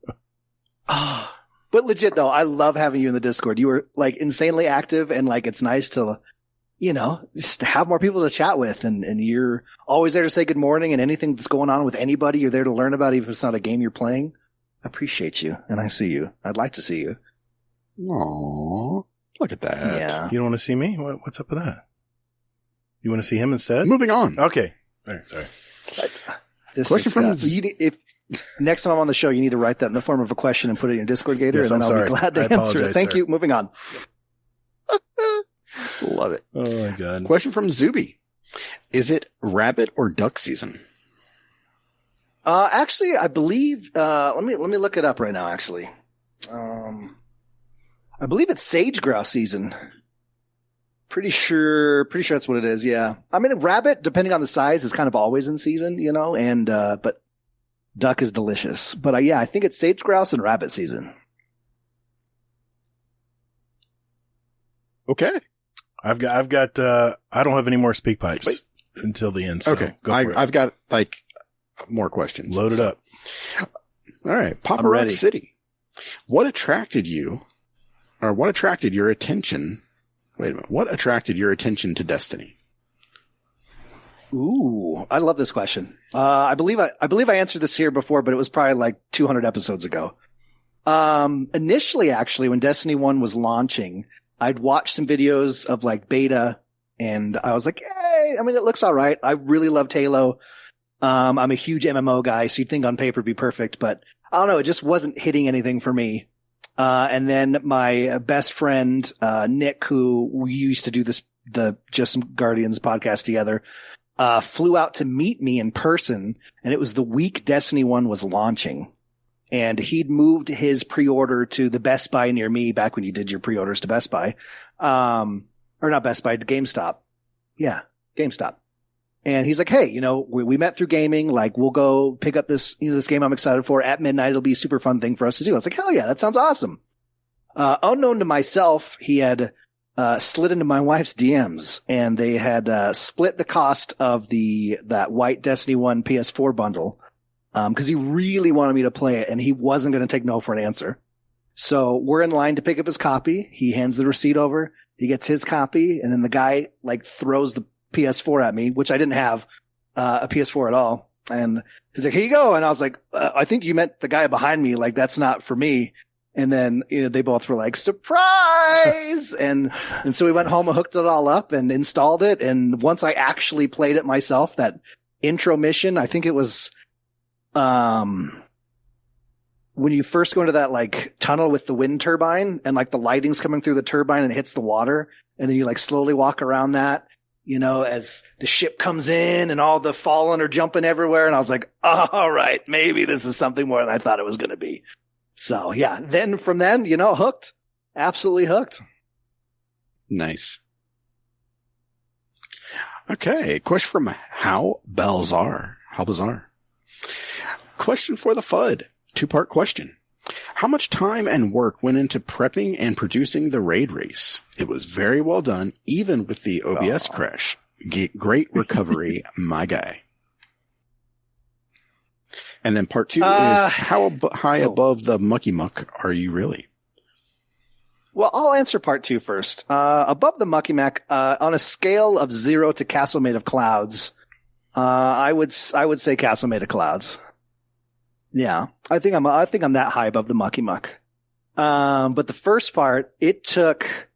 legit, though, I love having you in the Discord. You are, insanely active, and, it's nice to... just have more people to chat with, and you're always there to say good morning, and anything that's going on with anybody, you're there to learn about, even if it's not a game you're playing. I appreciate you, and I see you. I'd like to see you. Aww. Look at that. Yeah. You don't want to see me? What's up with that? You want to see him instead? Moving on. Okay. All right, sorry. Question from... if next time I'm on the show, you need to write that in the form of a question and put it in your Discord Gator, and then I'll be glad to answer it. Thank you. Moving on. Love it. Oh my God. Question from Zuby. Is it rabbit or duck season? Actually, I believe, let me look it up right now, actually. I believe it's sage grouse season. Pretty sure that's what it is. Yeah. I mean, rabbit, depending on the size, is kind of always in season, and, but duck is delicious. But I think it's sage grouse and rabbit season. Okay. I've got, I don't have any more speak pipes until the end. So okay. Go for it. I've got more questions. Load it up. All right. Papa Rock City. What attracted your attention? Wait a minute. What attracted your attention to Destiny? Ooh, I love this question. I believe I answered this here before, but it was probably 200 episodes ago. Initially, actually, when Destiny 1 was launching, I'd watched some videos of beta, and I was like, hey, I mean, it looks all right. I really loved Halo. I'm a huge MMO guy, so you'd think on paper it'd be perfect, but I don't know. It just wasn't hitting anything for me. And then my best friend, Nick, who we used to do the Just Some Guardians podcast together, flew out to meet me in person, and it was the week Destiny 1 was launching. And he'd moved his pre-order to the Best Buy near me back when you did your pre-orders to Best Buy. or not Best Buy, GameStop. Yeah, GameStop. And he's like, hey, we met through gaming. Like, we'll go pick up this game I'm excited for at midnight. It'll be a super fun thing for us to do. I was like, hell yeah, that sounds awesome. Unknown to myself, he had slid into my wife's DMs, and they had split the cost of that white Destiny 1 PS4 bundle because he really wanted me to play it, and he wasn't going to take no for an answer. So we're in line to pick up his copy. He hands the receipt over. He gets his copy, and then the guy throws the PS4 at me, which I didn't have a PS4 at all. And he's like, here you go. And I was like, I think you meant the guy behind me. Like, that's not for me. And then they both were like, surprise! and so we went home and hooked it all up and installed it. And once I actually played it myself, that intro mission, I think it was when you first go into that tunnel with the wind turbine and the lighting's coming through the turbine and it hits the water, and then you slowly walk around that, as the ship comes in and all the fallen are jumping everywhere. And I was like, all right, maybe this is something more than I thought it was going to be. So yeah, from then, hooked, absolutely hooked. Nice. Okay. Question from How Bizarre. Question for the FUD. 2-part question. How much time and work went into prepping and producing the raid race? It was very well done, even with the OBS crash. Great recovery, my guy. And then part 2 is how high above the mucky muck are you really? Well, I'll answer part 2 first. Above the mucky muck, on a scale of 0 to castle made of clouds, I would say castle made of clouds. Yeah, I think I'm that high above the mucky muck. But the first part, it took.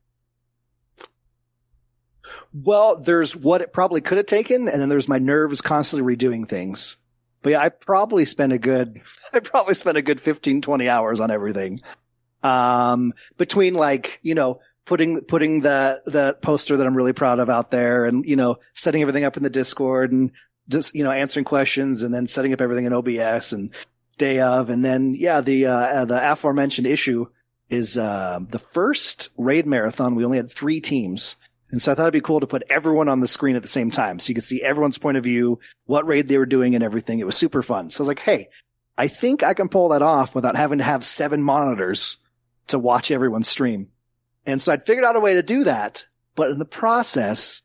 Well, there's what it probably could have taken, and then there's my nerves constantly redoing things. But yeah, I probably spent a good 15, 20 hours on everything. Between putting the poster that I'm really proud of out there, and, setting everything up in the Discord, and just, answering questions, and then setting up everything in OBS and day of. And then, yeah, the aforementioned issue is, the first raid marathon. We only had 3 teams. And so I thought it'd be cool to put everyone on the screen at the same time, so you could see everyone's point of view, what raid they were doing and everything. It was super fun. So I was like, hey, I think I can pull that off without having to have 7 monitors to watch everyone's stream. And so I'd figured out a way to do that. But in the process,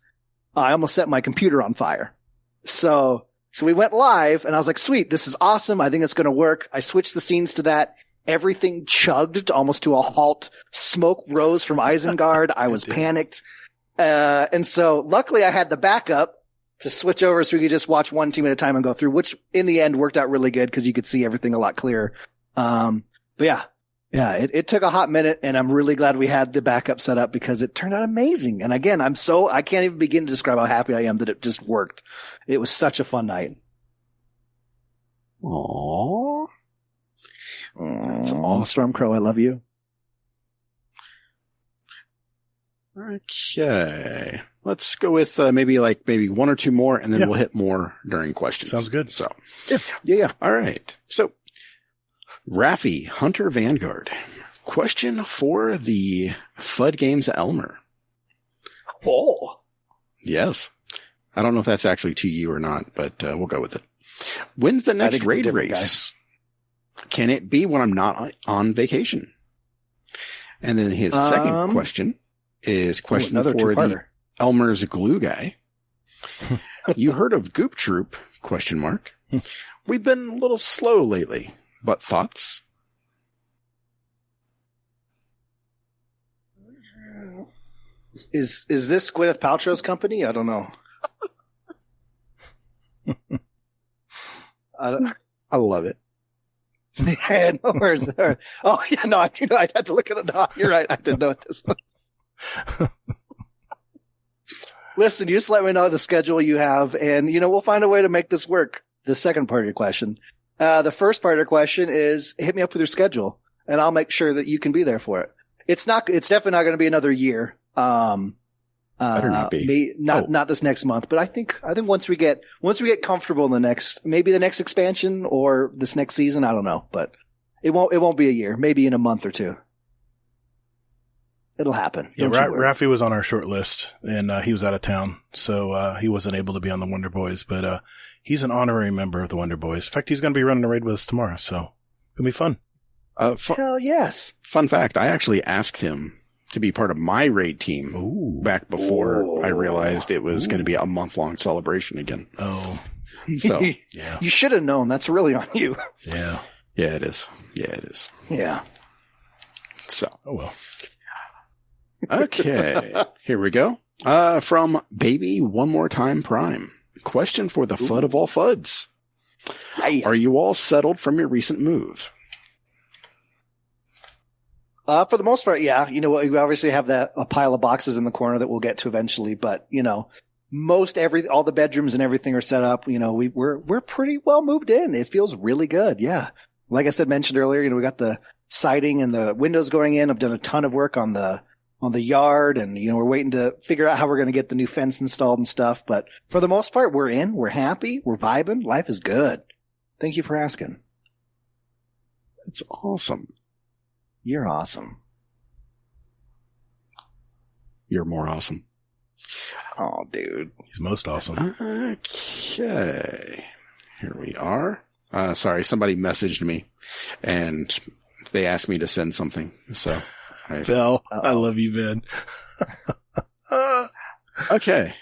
I almost set my computer on fire. So we went live, and I was like, sweet, this is awesome. I think it's going to work. I switched the scenes to that. Everything chugged almost to a halt. Smoke rose from Isengard. I was panicked. And so luckily I had the backup to switch over so we could just watch one team at a time and go through, which in the end worked out really good because you could see everything a lot clearer. But yeah, it took a hot minute, and I'm really glad we had the backup set up because it turned out amazing. And again, I can't even begin to describe how happy I am that it just worked. It was such a fun night. Aww. That's awesome. Stormcrow, I love you. Okay. Let's go with maybe 1 or 2 more, and then we'll hit more during questions. Sounds good. So, yeah. All right. So, Raffi, Hunter Vanguard. Question for the FUDGames Elmer. Oh. Yes. I don't know if that's actually to you or not, but we'll go with it. When's the next raid race? Can it be when I'm not on vacation? And then his second question is for the Elmer's glue guy. You heard of Goop Troop? ? We've been a little slow lately, but thoughts? Is this Gwyneth Paltrow's company? I don't know. I love it. Yeah, no, where's there? Oh yeah, no, I had to look at it. No, you're right. I didn't know what this was. Listen, you just let me know the schedule you have, and we'll find a way to make this work. The second part of your question. The first part of your question is hit me up with your schedule, and I'll make sure that you can be there for it. It's definitely not going to be another year. Better not be. Not this next month, but I think once we get comfortable in maybe the next expansion or this next season, I don't know, but it won't be a year, maybe in a month or 2. It'll happen. Yeah, Rafi was on our short list, and he was out of town, so he wasn't able to be on the Wonder Boys, but he's an honorary member of the Wonder Boys. In fact, he's going to be running a raid with us tomorrow, so it'll be fun. Hell yes. Fun fact, I actually asked him to be part of my raid team back before I realized it was going to be a month-long celebration again. Oh. So, yeah. You should have known. That's really on you. Yeah. Yeah, it is. Yeah. So. Oh, well. Okay. Here we go. From Baby One More Time Prime. Question for the FUD of all FUDs. Hi. Are you all settled from your recent move? For the most part, yeah. You know, we obviously have a pile of boxes in the corner that we'll get to eventually, but you know, all the bedrooms and everything are set up. You know, we're pretty well moved in. It feels really good. Yeah. Like I mentioned earlier, you know, we got the siding and the windows going in. I've done a ton of work on the yard, and you know, we're waiting to figure out how we're going to get the new fence installed and stuff. But for the most part, we're in, we're happy, we're vibing. Life is good. Thank you for asking. It's awesome. You're awesome. You're more awesome. Oh, dude. He's most awesome. Okay. Here we are. Sorry, somebody messaged me, and they asked me to send something. So, Phil, I love you, man. Okay.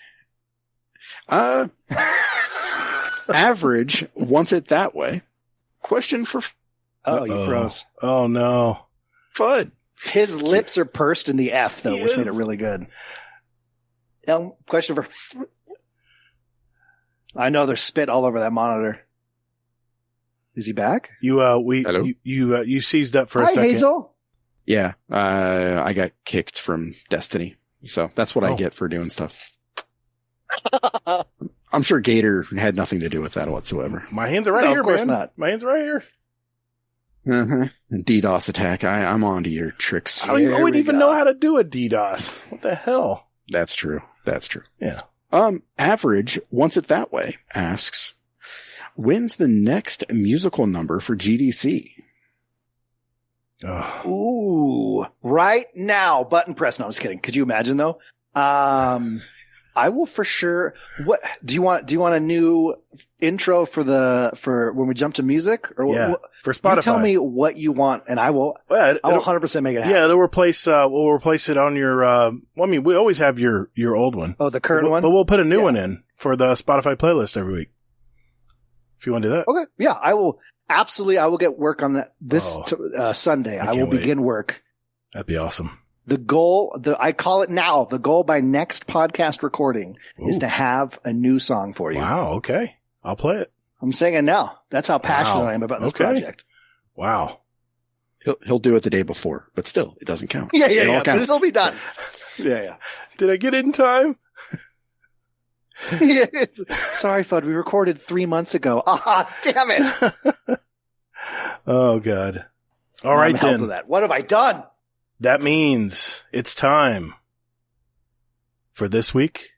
Average wants it that way. Question for... You froze. Oh, no. FUD. His lips are pursed in the F, though, which made it really good. Question for... I know there's spit all over that monitor. Is he back? Hello? You seized up for a second. Hi, Hazel. Yeah, I got kicked from Destiny, so that's what I get for doing stuff. I'm sure Gator had nothing to do with that whatsoever. My hands are right here, of course man. not. My hands are right here. Uh-huh. DDoS attack. I'm on to your tricks. I wouldn't even know how to do a DDoS. What the hell? That's true. Yeah. Average wants it that way. Asks, when's the next musical number for GDC? Ooh, right now. Button press. No, I'm just kidding. Could you imagine though? I will for sure. What do you want? Do you want a new intro for when we jump to music? Or for Spotify. You tell me what you want, and I will. I will 100% make it happen. Yeah, it'll replace. We'll replace it on your. I mean, we always have your old one. Oh, the current one. But we'll put a new one in for the Spotify playlist every week. If you want to do that. Okay. Yeah, I will. Absolutely, I will get work on that this Sunday. I will begin work. That'd be awesome. The goal, I call it now, the goal by next podcast recording is to have a new song for you. Wow, okay. I'll play it. I'm saying it now. That's how passionate I am about this project. Wow. He'll do it the day before, but still, it doesn't count. Yeah. But it'll be done. So. Yeah. Did I get it in time? Sorry, Fudd. We recorded 3 months ago. Damn it. Oh, God. All right, then. What have I done? That means it's time for this week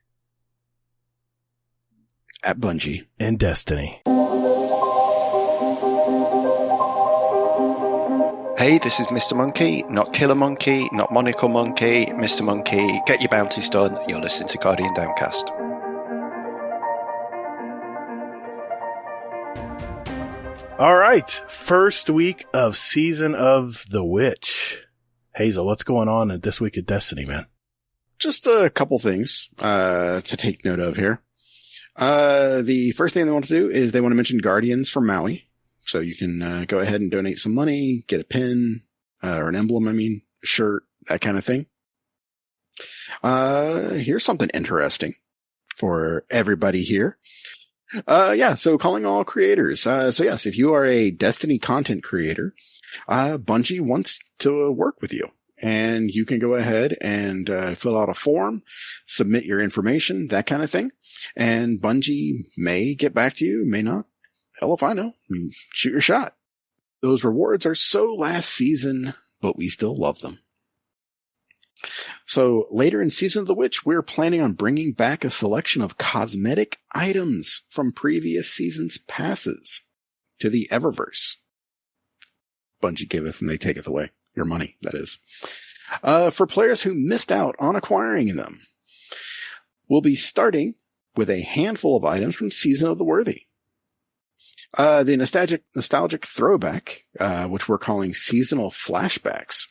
at Bungie and Destiny. Hey, this is Mr. Monkey, not Killer Monkey, not Monocle Monkey, Mr. Monkey. Get your bounties done. You're listening to Guardian Downcast. All right. First week of Season of the Witch. Hazel, what's going on this week at Destiny, man? Just a couple things to take note of here. The first thing they want to do is they want to mention Guardians from Maui. So you can go ahead and donate some money, get a pin, or an emblem, a shirt, that kind of thing. Here's something interesting for everybody here. So calling all creators. So yes, if you are a Destiny content creator, Bungie wants to work with you, and you can go ahead and fill out a form, submit your information, that kind of thing. And Bungie may get back to you, may not. Hell if I know. Shoot your shot. Those rewards are so last season, but we still love them. So later in Season of the Witch, we're planning on bringing back a selection of cosmetic items from previous seasons' passes to the Eververse. Bungie giveth and they taketh away. Your money, that is. For players who missed out on acquiring them, we'll be starting with a handful of items from Season of the Worthy. The nostalgic throwback, which we're calling seasonal flashbacks,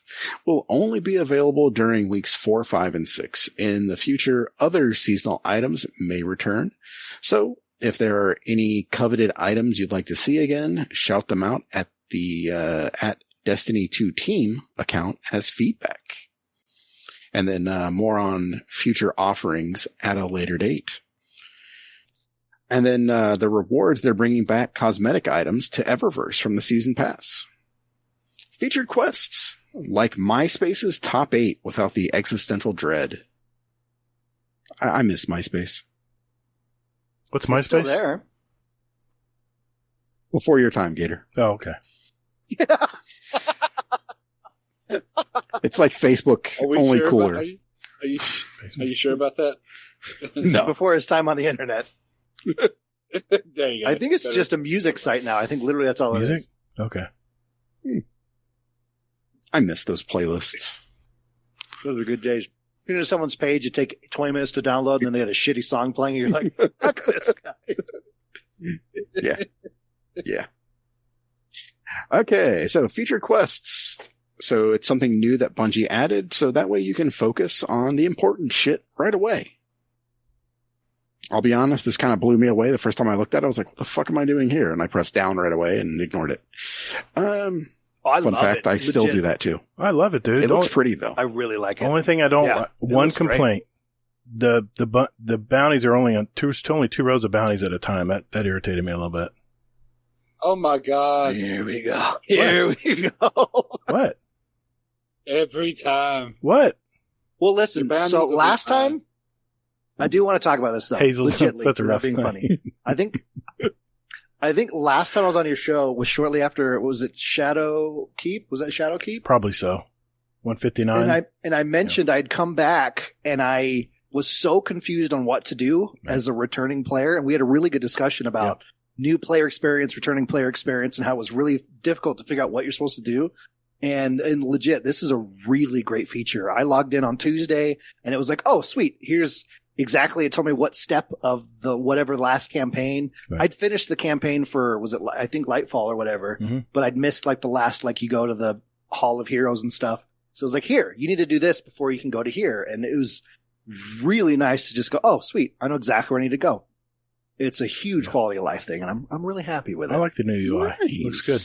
will only be available during weeks 4, 5, and 6. In the future, other seasonal items may return. So if there are any coveted items you'd like to see again, shout them out at the at Destiny 2 Team account as feedback. And then more on future offerings at a later date. And then the rewards, they're bringing back cosmetic items to Eververse from the Season Pass. Featured quests, like MySpace's Top 8 without the existential dread. I miss MySpace. What's MySpace? It's still there. Before your time, Gator. Oh, okay. Yeah. It's like Facebook, only sure cooler. Are you sure about that? No. Before his time on the internet. There you go. I think it's just a music site now. I think literally that's all it Music? is. Okay. I miss those playlists. Those are good days. You know, someone's page, it take 20 minutes to download, and then they had a shitty song playing, and you're like, fuck this guy. Yeah. Yeah. Okay, so featured quests. So it's something new that Bungie added, so that way you can focus on the important shit right away. I'll be honest, this kind of blew me away. The first time I looked at it, I was like, what the fuck am I doing here? And I pressed down right away and ignored it. Fun fact, I still do that too. I love it, dude. It looks pretty though. I really like it. Only thing I don't one complaint. Great. The bounties are only on only 2 rows of bounties at a time. That irritated me a little bit. Oh my god. Here we go. Here we go. What? Every time. What? Well, listen, so last time, I do want to talk about this though. Hazel, legitly, that's a rough being thing. funny. I think last time I was on your show was shortly after, was it Shadow Keep? Was that Shadow Keep? Probably so. 159. And I mentioned I'd come back and I was so confused on what to do as a returning player. And we had a really good discussion about new player experience, returning player experience, and how it was really difficult to figure out what you're supposed to do. And legit, this is a really great feature. I logged in on Tuesday and it was like, oh, sweet. Here's exactly, it told me what step of the whatever last campaign. Right. I'd finished the campaign for, I think Lightfall or whatever, but I'd missed like the last, like you go to the Hall of Heroes and stuff. So it was like, here, you need to do this before you can go to here. And it was really nice to just go, oh, sweet. I know exactly where I need to go. It's a huge quality of life thing, and I'm really happy with it. I like the new UI. Nice. Looks good.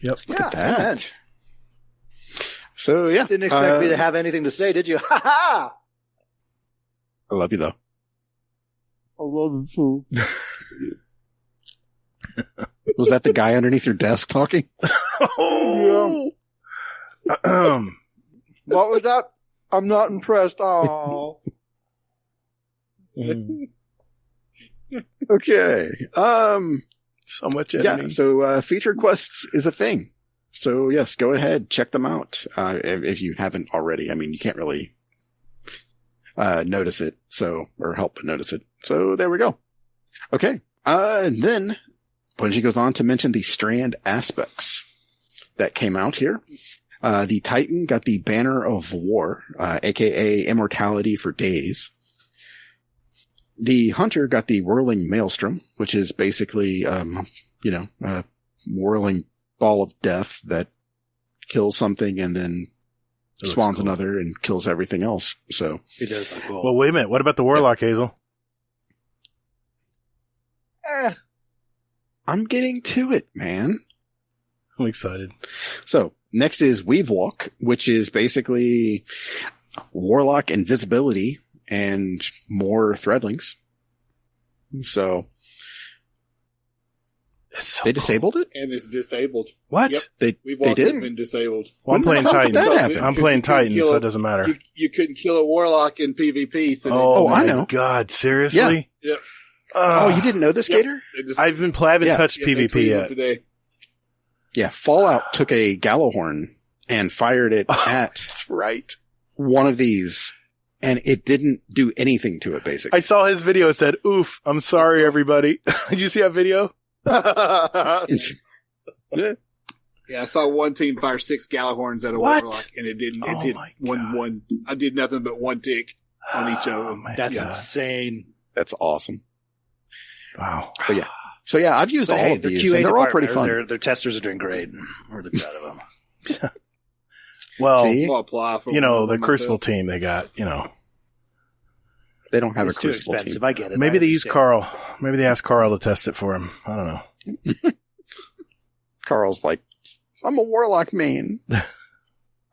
Yep. Look at that. Man. So, yeah. Didn't expect me to have anything to say, did you? Ha ha! I love you, though. I love you too. Was that the guy underneath your desk talking? Oh! What was that? I'm not impressed. Oh. Okay. So much editing. Yeah, so featured quests is a thing. So yes, go ahead, check them out. If you haven't already. I mean, you can't really notice it, or help but notice it. So there we go. Okay. Then Bungie goes on to mention the Strand aspects that came out here. The Titan got the Banner of War, aka immortality for days. The Hunter got the Whirling Maelstrom, which is basically, a whirling ball of death that kills something and then spawns another and kills everything else. So it does look cool. Well, wait a minute. What about the Warlock, Hazel? I'm getting to it, man. I'm excited. So next is Weavewalk, which is basically Warlock invisibility and more threadlings. So they disabled it? And it's disabled. What? Yep. They Weavewalk did? has been disabled. Well, I'm playing Titan. Happen? I'm playing Titan, so it doesn't matter. You couldn't kill a Warlock in PvP. So I know. God, seriously? Yeah. Yep. You didn't know this, Gator? I haven't touched PvP yet. Today. Yeah, Fallout took a Gallowhorn and fired it at That's right. one of these, and it didn't do anything to it, basically. I saw his video. It said, oof, I'm sorry, everybody. Did you see that video? Yeah. Yeah, I saw one team fire 6 Galahorns at a warlock, and it didn't. It did one. I did nothing but one tick on each of them. That's insane. That's awesome. Wow. But yeah. So yeah, I've used all of these, and they're all pretty fun. Their testers are doing great. We're the proud of them. Well, the Crucible team they got, They don't have it's a too Crucible expensive. team. I get it. Maybe they use Carl. Maybe they asked Carl to test it for him. I don't know. Carl's like, I'm a Warlock main.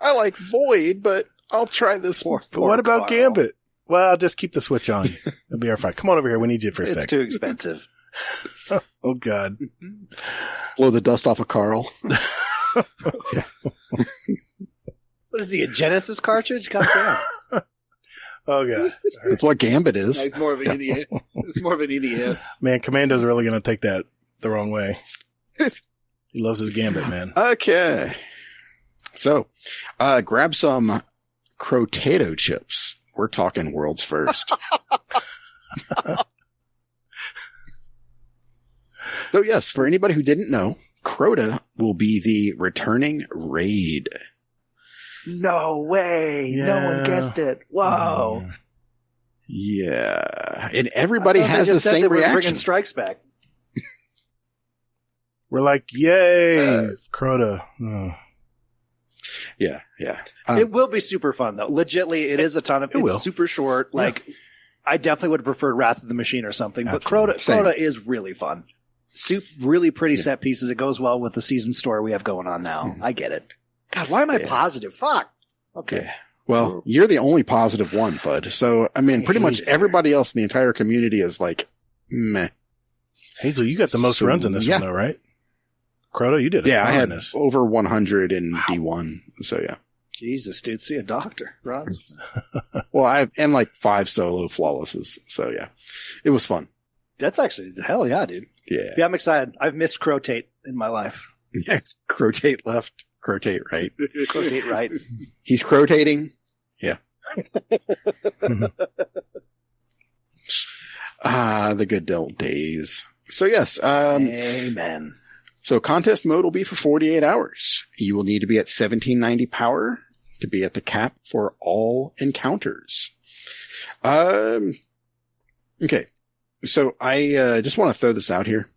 I like Void, but I'll try this more. But what about Gambit? Well, I'll just keep the switch on. It'll be our fight. Come on over here. We need you for a It's sec. too expensive. Oh, God. Blow the dust off of Carl. Yeah. What is he, a Genesis cartridge? God damn. Oh, God. That's what Gambit is. It's more of an NES. It's more of an NES. Man, Commando's really going to take that the wrong way. He loves his Gambit, man. Okay. So, grab some Crotato chips. We're talking world's first. So yes, for anybody who didn't know, Crota will be the returning raid. No way. Yeah. No one guessed it. Whoa. Yeah. And everybody has the same reaction. We're bringing strikes back. We're like, yay, Crota. Oh. Yeah, yeah. It will be super fun, though. Legitly, it is a ton of. It's super short. Like, I definitely would have preferred Wrath of the Machine or something. Absolutely. But Crota is really fun. Really pretty set pieces. It goes well with the season story we have going on now. I get it. God, why am I positive? Fuck. Okay. Yeah. Well, you're the only positive one, Fudd. So, I mean, pretty much everybody else in the entire community is like, meh. Hazel, you got the most runs in this one, though, right? Crota, you did it. Yeah, I had over 100 in D1. So, yeah. Jesus, dude. See a doctor, Ron. Well, and like 5 solo flawlesses. So, yeah. It was fun. That's actually, hell yeah, dude. Yeah. Yeah, I'm excited. I've missed Crotate in my life. Yeah. Crotate left, Crotate right. Crotate right. He's crotating. Yeah. The good old days. So, yes. Amen. So contest mode will be for 48 hours. You will need to be at 1790 power to be at the cap for all encounters. Okay. So I just want to throw this out here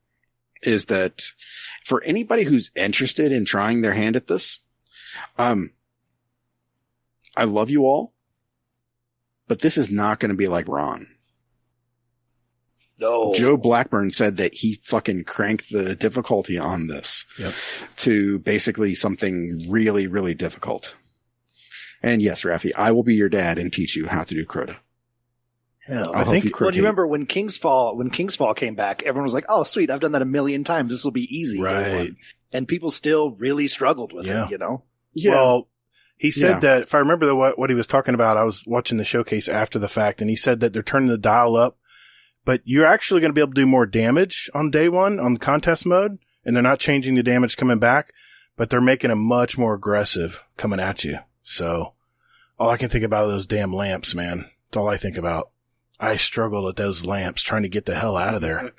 is that for anybody who's interested in trying their hand at this, I love you all, but this is not going to be like Ron. No. Joe Blackburn said that he fucking cranked the difficulty on this to basically something really, really difficult. And yes, Raffi, I will be your dad and teach you how to do Crota. Yeah, I think. Well, you remember when King's Fall came back, everyone was like, "Oh, sweet, I've done that a million times. This will be easy." Right. And people still really struggled with it. You know. Yeah. Well, he said that if I remember what he was talking about, I was watching the showcase after the fact, and he said that they're turning the dial up. But you're actually going to be able to do more damage on day one on contest mode, and they're not changing the damage coming back, but they're making it much more aggressive coming at you. So all I can think about are those damn lamps, man. That's all I think about. I struggled at those lamps trying to get the hell out of there.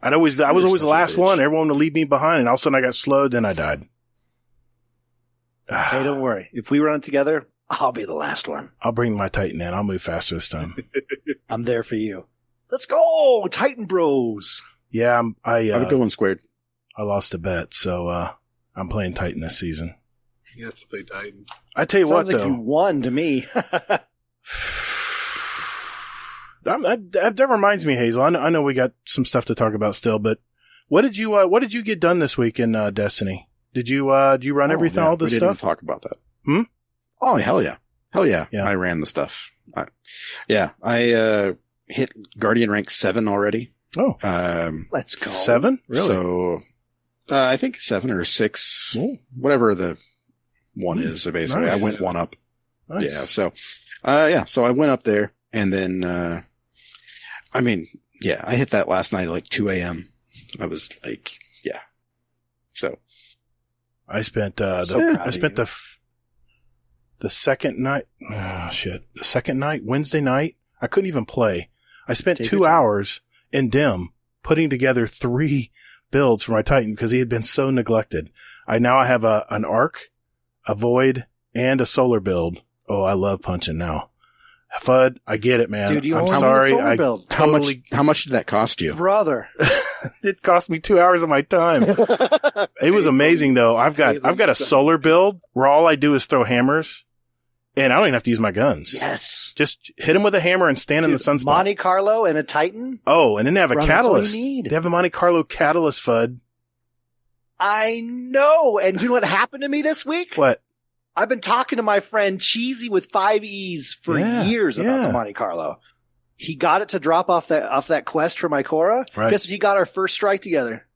I was always the last one. Everyone would leave me behind, and all of a sudden I got slowed, then I died. Hey, don't worry. If we run it together, I'll be the last one. I'll bring my Titan in. I'll move faster this time. I'm there for you. Let's go, Titan Bros. Yeah, I would go one squared. I lost a bet, so I'm playing Titan this season. He has to play Titan. I tell you Sounds what, like though, you won to me. that reminds me, Hazel. I know we got some stuff to talk about still, but what did you get done this week in Destiny? Did you run everything, all this we stuff? Didn't talk about that. Oh, hell yeah. I ran the stuff. I hit Guardian rank 7 already. Oh, let's go. 7? Really? So, I think 7 or 6, whatever the one is. So basically, nice. I went one up. Nice. Yeah. So, so I went up there, and then, I hit that last night at like 2 a.m. I was like, yeah. So, I spent the second night. Oh shit! The second night, Wednesday night, I couldn't even play. I spent 2 hours in Dim putting together 3 builds for my Titan because he had been so neglected. I have an arc, a void, and a solar build. Oh, I love punching now. Fudd, I get it, man. Dude, I'm sorry. Build. How much did that cost you? Brother. It cost me 2 hours of my time. It was amazing though. I've got a solar build where all I do is throw hammers and I don't even have to use my guns. Yes. Just hit them with a hammer and stand in the sunspot. Monte Carlo and a Titan. Oh, and then they have a catalyst. That's all you need. They have a Monte Carlo catalyst, Fudd. I know. And you know what happened to me this week? What? I've been talking to my friend Cheesy with 5 E's for years about the Monte Carlo. He got it to drop off that quest for my Cora. Right. Guess what? He got our first strike together.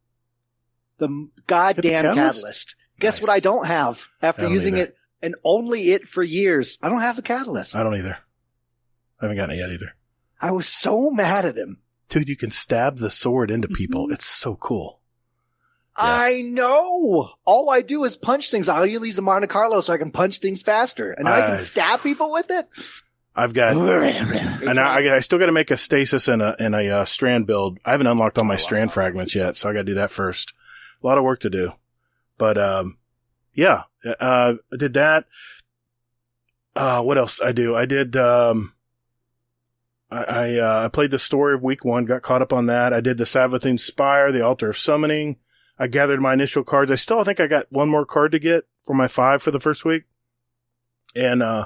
The goddamn catalyst. Guess what I don't have after using it and only it for years? I don't have the catalyst. I don't either. I haven't gotten it yet either. I was so mad at him. Dude, you can stab the sword into people. It's so cool. Yeah. I know. All I do is punch things. I'll use the Monte Carlo so I can punch things faster. And I can stab people with it. I've got, and I still got to make a stasis and a strand build. I haven't unlocked all my strand fragments yet, so I got to do that first. A lot of work to do. But, I did that. What else I do? I did, I played the story of week 1, got caught up on that. I did the Savathun Spire, the Altar of Summoning. I gathered my initial cards. I still think I got one more card to get for my 5 for the first week. And, I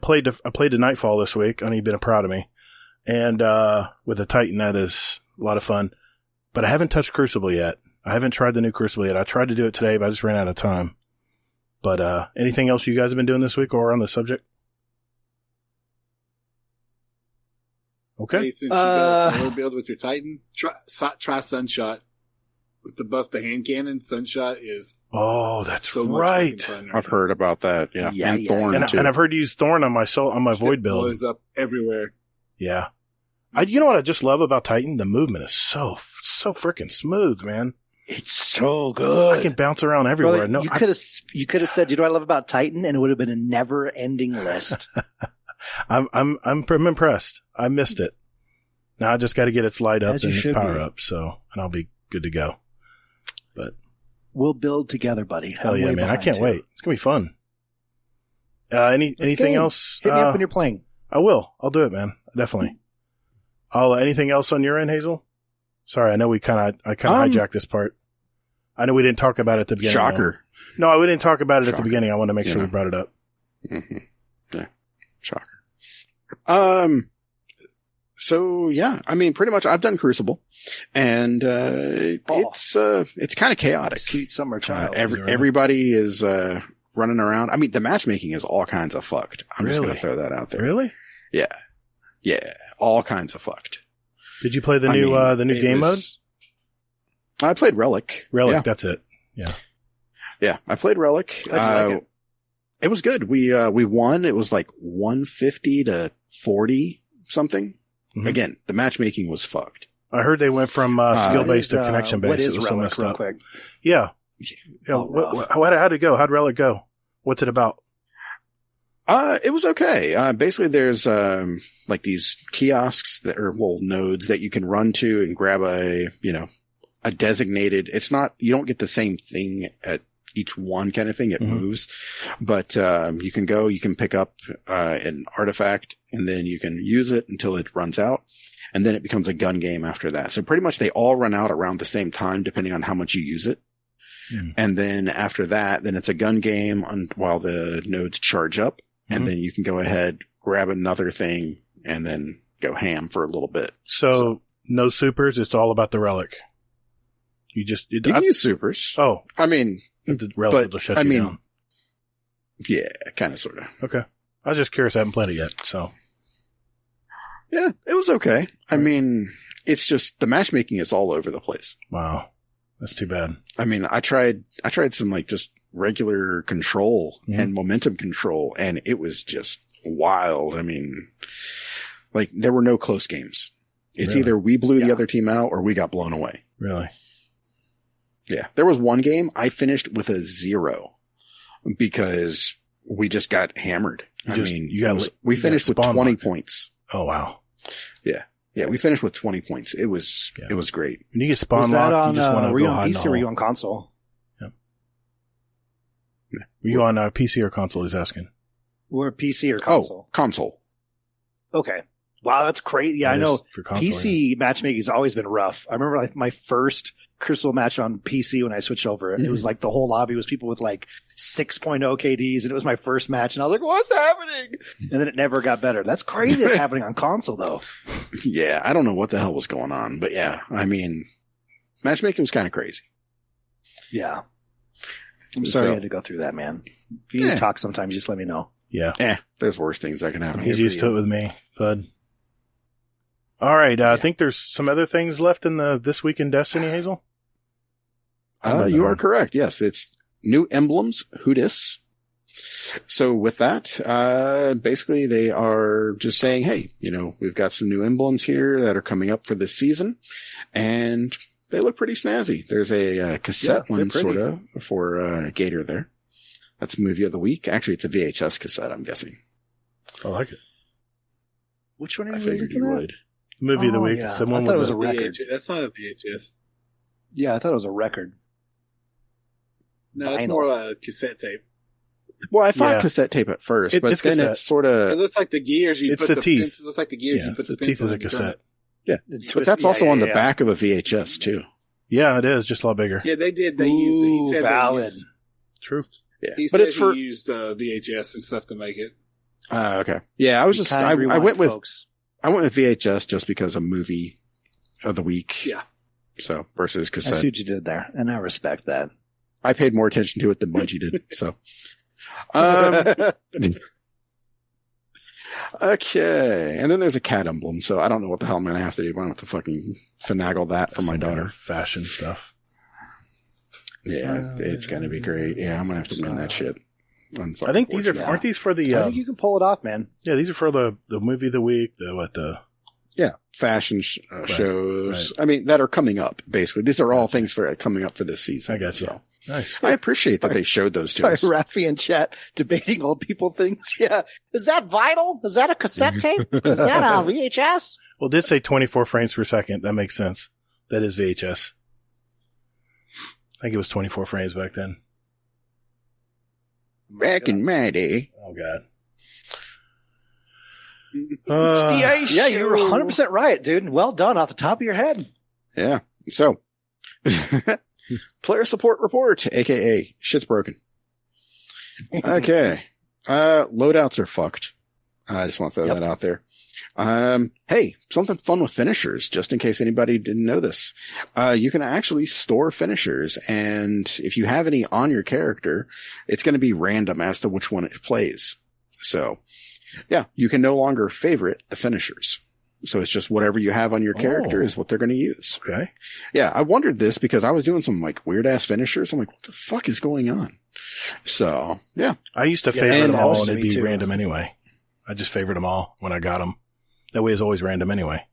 played a Nightfall this week. I know you've been proud of me. And, with a Titan, that is a lot of fun. But I haven't touched Crucible yet. I haven't tried the new Crucible yet. I tried to do it today, but I just ran out of time. But, anything else you guys have been doing this week or on the subject? Okay. Hey, since you got a solar build with your Titan, try Sunshot. With the buff to hand cannon, Sunshot is that's so right. Fun. I've heard about that. Yeah, and Thorn too. And I've heard you use Thorn on my Void build. Blows up everywhere. Yeah, you know what I just love about Titan? The movement is so freaking smooth, man. It's so good. I can bounce around everywhere. Brother, you could have said, "You know what I love about Titan?" and it would have been a never-ending list. I'm impressed. I missed it. Now I just got to get its light up and its power up, and I'll be good to go. But we'll build together, buddy. Hell yeah, man! I can't wait. It's gonna be fun. Anything else? Hit me up when you're playing. I will. I'll do it, man. Definitely. Anything else on your end, Hazel? Sorry, I know I kind of hijacked this part. I know we didn't talk about it at the beginning. Shocker. No, we didn't talk about it at the beginning. I want to make sure we brought it up. Mm-hmm. Yeah. Shocker. So yeah, I mean, pretty much I've done Crucible, and it's kind of chaotic. Sweet summer child. Everybody is running around. I mean, the matchmaking is all kinds of fucked. I'm just going to throw that out there. Really? Yeah, all kinds of fucked. Did you play the new game mode? I played Relic. That's it. Yeah. I played Relic. It was good. We won. It was like 150 to 40 something. Mm-hmm. Again, the matchmaking was fucked. I heard they went from skill-based to connection-based. What is it was Relic, so messed real up. quick? Yeah. How'd it go? How'd Relic go? What's it about? It was okay. Basically, there's like these kiosks that are nodes that you can run to and grab a designated. It's not, you don't get the same thing at each one kind of thing. It moves, but you can pick up an artifact and then you can use it until it runs out, and then it becomes a gun game after that. So pretty much they all run out around the same time depending on how much you use it. And then after that, then it's a gun game while the nodes charge up, and then you can go ahead, grab another thing, and then go ham for a little bit. So no supers. It's all about the Relic. You can use supers. Oh, I mean, the Relic will shut you down. Yeah, kind of, sort of. Okay. I was just curious. I haven't played it yet, so. Yeah, it was okay. I mean, it's just the matchmaking is all over the place. Wow. That's too bad. I mean, I tried some like just regular control and momentum control, and it was just wild. I mean, like there were no close games. It's either we blew the other team out or we got blown away. Really? Yeah. There was one game I finished with a 0 because we just got hammered. We finished with 20 points. Oh, wow. Yeah. Yeah, we finished with 20 points. It was great. When you get spawn locked, you just want to go hide in the hole. Or were you on console? Yeah. Were you on PC or console? He's asking. We're PC or console? Oh, console. Okay. Wow, that's crazy. Yeah, I know. Console, PC matchmaking has always been rough. I remember my first Crystal match on PC when I switched over. It was like the whole lobby was people with like 6.0 KDs, and it was my first match, and I was like, "What's happening?" And then it never got better. That's crazy. It's happening on console though. Yeah, I don't know what the hell was going on, but yeah, I mean, matchmaking was kind of crazy. Yeah. I'm sorry you had to go through that, man. If you need to talk sometime, just let me know. Yeah. There's worse things that can happen. He's used to it with me, bud. All right. I think there's some other things left in the This Week in Destiny, Hazel? You are correct. Yes, it's new emblems, Hoodis. So with that, basically they are just saying, hey, we've got some new emblems here that are coming up for this season, and they look pretty snazzy. There's a cassette one sort of for Gator there. That's movie of the week. Actually, it's a VHS cassette, I'm guessing. I like it. Which one are you I figured you would. Movie of the week. Yeah. Someone I thought it was a record. That's not a VHS. Yeah, I thought it was a record. No, that's more like a cassette tape. Well, I thought cassette tape at first, but then it's sort of... It looks like the gears you it's put the teeth. It looks like the gears you put the teeth of the cassette. Yeah, but that's also on the back of a VHS, too. Yeah, it is. Just a lot bigger. Yeah, they did. They used it. He said valid. True. Yeah, he but said he used VHS and stuff to make it. Okay. Yeah, I was just... I went with... I went with VHS just because of movie of the week. Yeah. So, versus cassette. I see what you did there, and I respect that. I paid more attention to it than Bungie did, so. Okay. And then there's a cat emblem, so I don't know what the hell I'm going to have to do. I'm going to have to fucking finagle that for my daughter. Fashion stuff. Yeah, it's going to be great. Yeah, I'm going to have to win that shit. I think these aren't these for the... I think you can pull it off, man. Yeah, these are for the movie of the week, fashion shows. Right. I mean, that are coming up, basically. These are all things for coming up for this season. I guess so. Nice. I appreciate that they showed those to us. Rafi in chat debating old people things. Yeah. Is that vinyl? Is that a cassette tape? Is that a VHS? Well, it did say 24 frames per second. That makes sense. That is VHS. I think it was 24 frames back then. Back in my day. Oh, God. It's the ice show. You were 100% right, dude. Well done off the top of your head. Yeah. So, player support report, aka shit's broken. Okay. Loadouts are fucked. I just want to throw that out there. Hey, something fun with finishers, just in case anybody didn't know this. You can actually store finishers, and if you have any on your character, it's going to be random as to which one it plays. So, yeah, you can no longer favorite the finishers. So it's just whatever you have on your character is what they're going to use. Okay. Yeah, I wondered this because I was doing some like weird ass finishers. I'm like, what the fuck is going on? So, yeah. I used to favorite them all and it'd be random anyway. I just favored them all when I got them. That way it's always random anyway.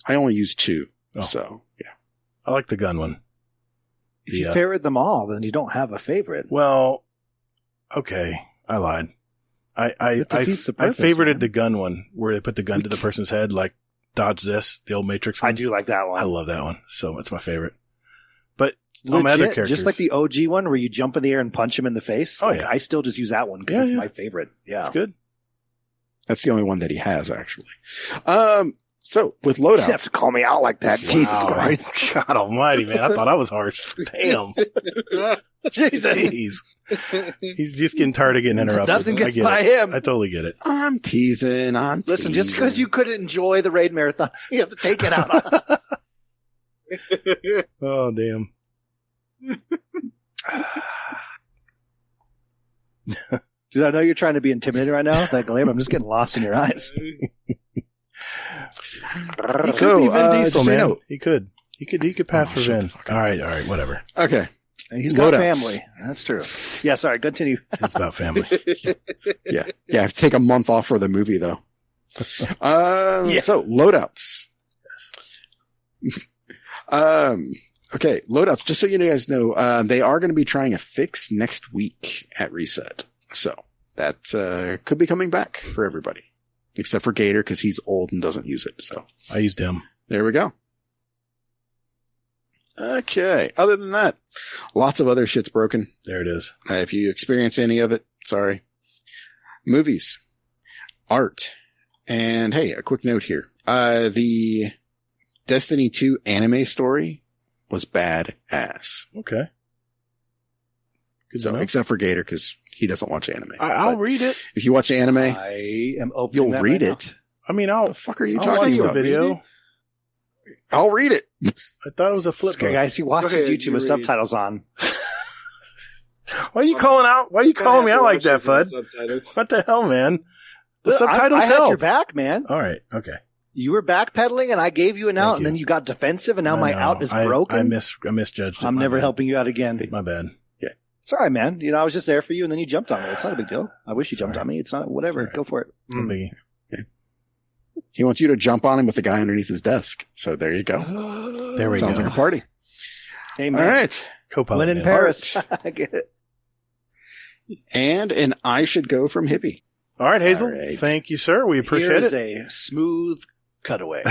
I only use 2. So, yeah. I like the gun one. If you favorite them all, then you don't have a favorite. Well, okay. I lied. I favorited the gun one where they put the gun to the person's head, like dodge this, the old Matrix one. I do like that one. I love that one. So it's my favorite. But legit, all my other characters, just like the OG one where you jump in the air and punch him in the face. Oh, yeah. I still just use that one because it's my favorite. Yeah. It's good. That's the only one that he has, actually. So, with loadouts. You have to call me out like that. Wow. Jesus Christ. God almighty, man. I thought I was harsh. Damn. Jesus. He's just getting tired of getting interrupted. Nothing gets by him. I totally get it. I'm teasing. Listen, just because you couldn't enjoy the raid marathon, you have to take it out on us. Oh, damn. Dude, I know you're trying to be intimidating right now. Like, Liam, I'm just getting lost in your eyes. He could be Vin Diesel, man. He could pass for Vin. All right, whatever. Okay. He's got family. That's true. Yeah, sorry, continue. It's about family. Yeah, I have to take a month off for the movie, though. So, loadouts. Okay, loadouts, just so you guys know, they are going to be trying a fix next week at Reset. So, that could be coming back for everybody. Except for Gator, because he's old and doesn't use it. So I used him. There we go. Okay. Other than that, lots of other shit's broken. There it is. If you experience any of it, sorry. Movies, art, and hey, a quick note here. The Destiny 2 anime story was badass. Okay. Good So, except for Gator, because he doesn't watch anime. I'll read it. If you watch anime, I am opening you'll read right it. I mean, What the fuck are you I'll talking watch the about? video. I'll read it. I thought it was a flip book. Guys, he watches Go ahead, YouTube you with read. subtitles on. Why are you calling out? Why are you calling me out like that, Fudd? Subtitles. What the hell, man? The subtitles I had help. your back, man. All right. Okay. You were backpedaling, and I gave you an out, Thank and you. then you got defensive, and now I my know. out is I broken. misjudged it. I'm My never bad. helping you out again. My bad. It's all right, man. I was just there for you, and then you jumped on me. It's not a big deal. I wish you jumped on me. It's not whatever. It's all right. Go for it. No biggie. He wants you to jump on him with the guy underneath his desk. So there you go. There we Sounds go. like a party. Amen. All right. Co-pilot. When in man. Paris. I get it. And an I should go from Hippie. All right, Hazel. All right. Thank you, sir. We appreciate Here's it. a smooth cutaway.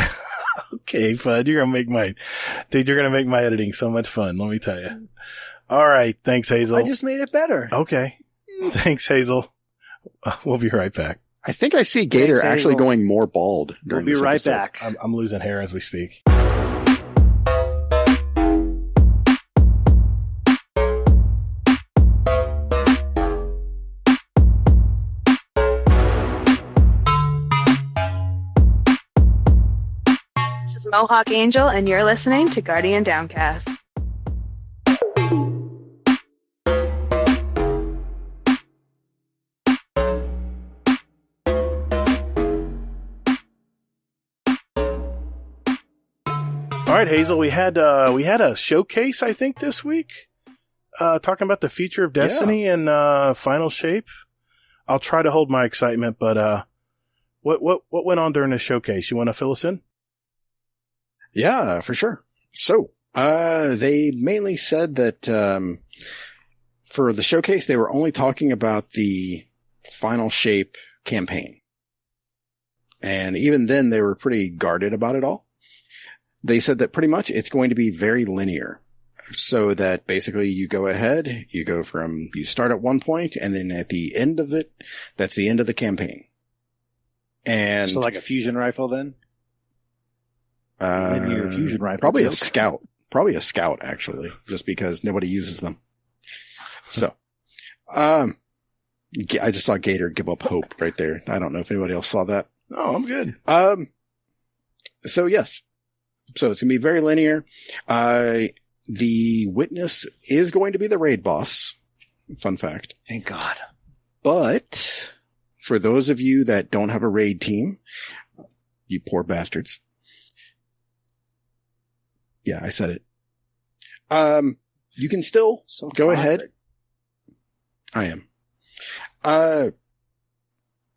Okay, Fudd, you're gonna make my editing so much fun. Let me tell you. All right, thanks, Hazel. I just made it better. Okay, thanks, Hazel. We'll be right back. I think I see Gator Thanks, actually Hazel. going more bald We'll during be this right episode. back. I'm losing hair as we speak. This is Mohawk Angel, and you're listening to Guardian Downcast. All right, Hazel. We had a showcase, I think, this week, talking about the future of Destiny and Final Shape. I'll try to hold my excitement, but what went on during the showcase? You want to fill us in? Yeah, for sure. So, they mainly said that, for the showcase, they were only talking about the Final Shape campaign. And even then, they were pretty guarded about it all. They said that pretty much it's going to be very linear. So that basically you go ahead, you start at one point, and then at the end of it, that's the end of the campaign. And So like a fusion rifle then? Linear fusion rifle. probably joke. a scout, actually, just because nobody uses them. So, I just saw Gator give up hope right there. I don't know if anybody else saw that. Oh, I'm good. So yes. So it's going to be very linear. The Witness is going to be the raid boss. Fun fact. Thank God. But for those of you that don't have a raid team, you poor bastards. Yeah, I said it. You can still So go toxic. ahead. I am.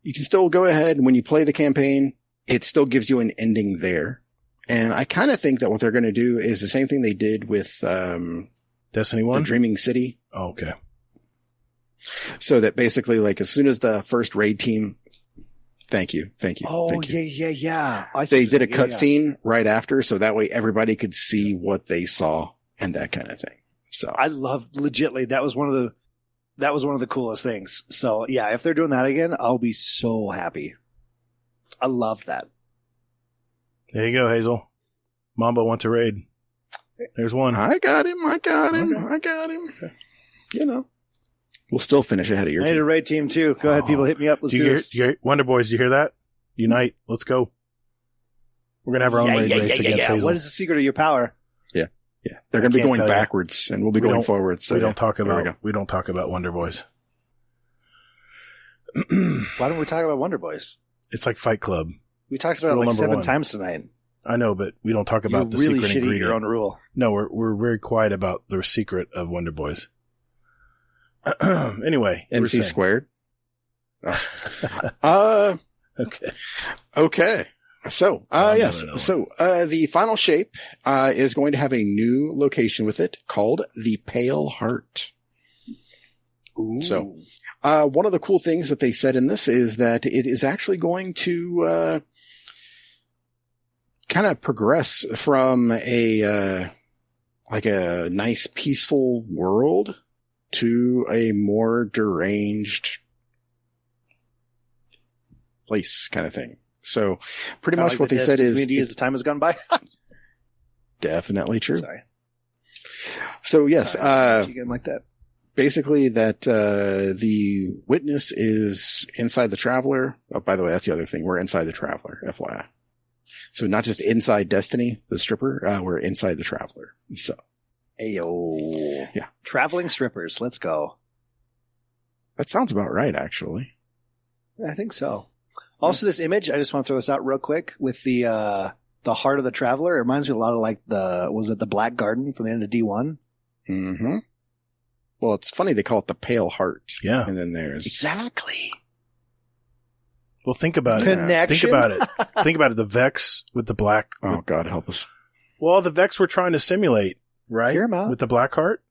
You can still go ahead, and when you play the campaign, it still gives you an ending there. And I kind of think that what they're going to do is the same thing they did with Destiny the 1? Dreaming City. Oh, okay. So that basically, like, as soon as the first raid team, thank you. Oh, thank you. yeah. They did a cutscene right after, so that way everybody could see what they saw and that kind of thing. So I love, legitly, that was one of the coolest things. So yeah, if they're doing that again, I'll be so happy. I loved that. There you go, Hazel. Mamba wants a raid. There's one. I got him. Okay. You know, we'll still finish ahead of your I need team. a raid team too. Go ahead, people, hit me up. Let's do this. Wonder Boys, do you hear that? Unite. Let's go. We're going to have our own raid race against Hazel. What is the secret of your power? Yeah, they're going to be can't going tell you. backwards, and we'll be We going don't- forwards. So we yeah, don't talk there we about Wonder Boys. Why don't we talk about Wonder Boys? It's like Fight Club. We talked about it Rule like number 7 one. times tonight. I know, but we don't talk about the You're really secret shitty at ingredient. your own rule. No, we're very quiet about the secret of Wonder Boys. Anyway, you were MC saying. squared. Oh. Okay. So, Oh, yes. no. So, the Final Shape, is going to have a new location with it called the Pale Heart. Ooh. So, one of the cool things that they said in this is that it is actually going to, kind of progress from a like a nice peaceful world to a more deranged place kind of thing. So pretty much what they said is as the time has gone by. Definitely true. Sorry. So yes, again like that. Basically that the witness is inside the Traveler. Oh, by the way, that's the other thing. We're inside the Traveler, FYI. So not just inside Destiny, the stripper, we're inside the Traveler. So, ayo, yeah, traveling strippers. Let's go. That sounds about right, actually. I think so. Also, this image, I just want to throw this out real quick with the heart of the Traveler. It reminds me a lot of like the Black Garden from the end of D1? Mm-hmm. Well, it's funny they call it the Pale Heart. Yeah. And then there's... Exactly. Well, think about Connection. it. Think about it. Think about it. The Vex with the black. Oh, God, help us. Well, the Vex we're trying to simulate, right? Hear 'em out. With the Black Heart?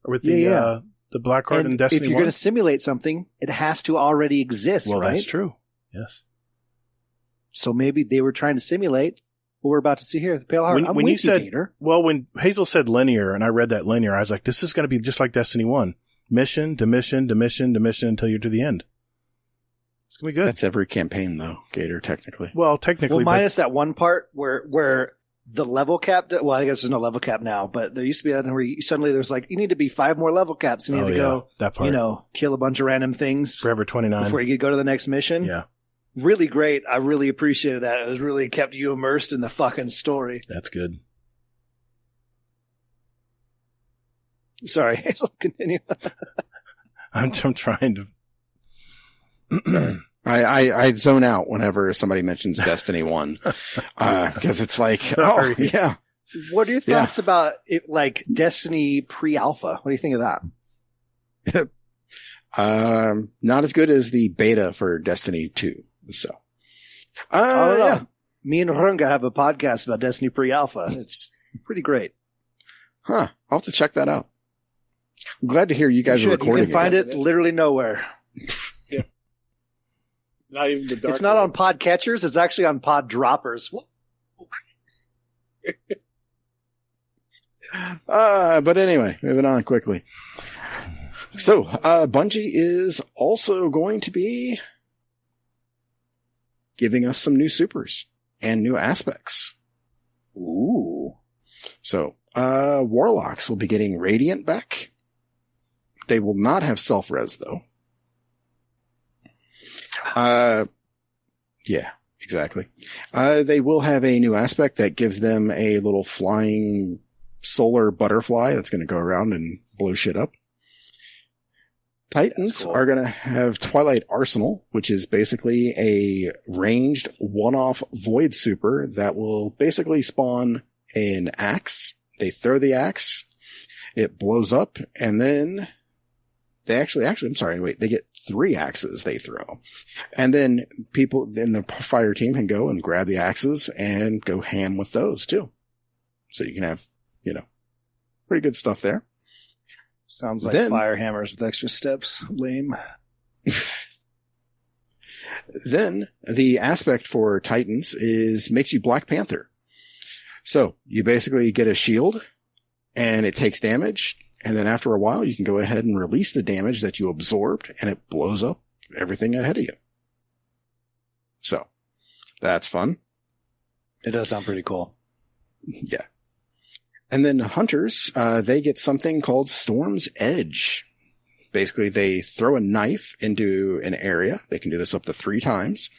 Or with the Black Heart in Destiny 1? If you're going to simulate something, it has to already exist, well, right? That's true. Yes. So maybe they were trying to simulate what we're about to see here, the Pale Heart. When you said, well, when Hazel said linear, and I read that linear, I was like, this is going to be just like Destiny 1. Mission to mission to mission to mission until you're to the end. It's going to be good. That's every campaign, though, Gator, technically. Well, technically. Well, minus that one part where the level cap, well, I guess there's no level cap now, but there used to be that where suddenly there's like, you need to be 5 more level caps. You need to go, that part. Kill a bunch of random things. Forever 29. Before you go to the next mission. Yeah. Really great. I really appreciated that. It was really kept you immersed in the fucking story. That's good. Sorry, Hazel, continue. I'm trying to... I zone out whenever somebody mentions Destiny 1. Because it's like, Sorry. Oh, yeah. What are your thoughts about it, like Destiny pre-alpha? What do you think of that? Not as good as the beta for Destiny 2. So, I don't know. Yeah. Me and Runga have a podcast about Destiny pre-alpha. It's pretty great. Huh. I'll have to check that out. I'm glad to hear you guys are recording. You can find it literally nowhere. Yeah. Not even the dark. It's not on pod catchers. It's actually on pod droppers. But anyway, moving on quickly. So, Bungie is also going to be giving us some new supers and new aspects. Ooh. So, Warlocks will be getting Radiant back. They will not have self-res, though. Yeah, exactly. They will have a new aspect that gives them a little flying solar butterfly that's going to go around and blow shit up. Titans are going to have Twilight Arsenal, which is basically a ranged one-off void super that will basically spawn an axe. They throw the axe, it blows up, and then they they get 3 axes they throw. And then people in the fire team can go and grab the axes and go ham with those too. So you can have, pretty good stuff there. Sounds like fire hammers with extra steps. Lame. Then the aspect for Titans makes you Black Panther. So you basically get a shield and it takes damage. And then after a while, you can go ahead and release the damage that you absorbed and it blows up everything ahead of you. So that's fun. It does sound pretty cool. Yeah. And then Hunters, they get something called Storm's Edge. Basically, they throw a knife into an area. They can do this up to 3 times.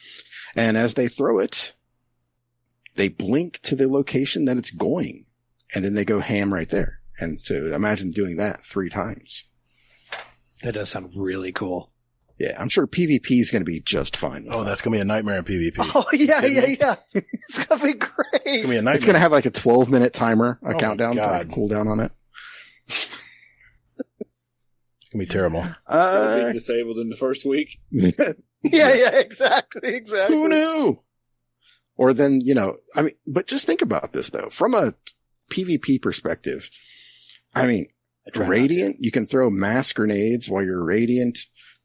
And as they throw it, they blink to the location that it's going. And then they go ham right there. And so imagine doing that 3 times. That does sound really cool. Yeah, I'm sure PvP is going to be just fine. Oh, that's going to be a nightmare in PvP. Oh, yeah. It's going to be great. It's going to be a nightmare. It's going to have like a 12-minute timer, countdown to cool down on it. It's going to be terrible. Being disabled in the first week. Yeah, exactly. Who knew? Or then, but just think about this though. From a PvP perspective, Radiant, you can throw mass grenades while you're Radiant.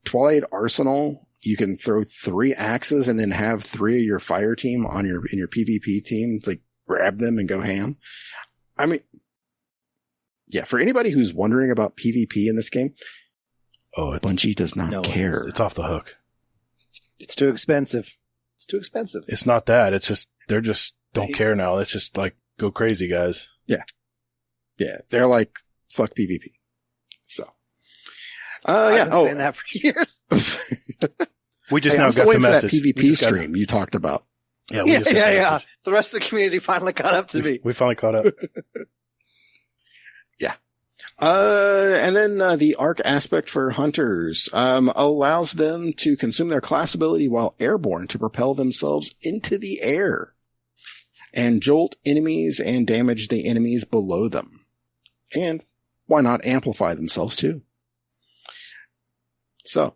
Twilight Arsenal, you can throw 3 axes and then have 3 of your fire team in your PvP team, like grab them and go ham. Yeah, for anybody who's wondering about PvP in this game, Bungie does not care. It's off the hook. It's too expensive. It's too expensive. It's not that. It's just, they're just don't care now. It's just like, go crazy, guys. Yeah. Yeah. They're like, fuck PvP. So. I've been saying that for years. We just now got the message. That PvP stream you talked about. Yeah. The rest of the community finally caught up to me. We finally caught up. Yeah. And then the arc aspect for hunters allows them to consume their class ability while airborne to propel themselves into the air and jolt enemies and damage the enemies below them. And why not amplify themselves too? So,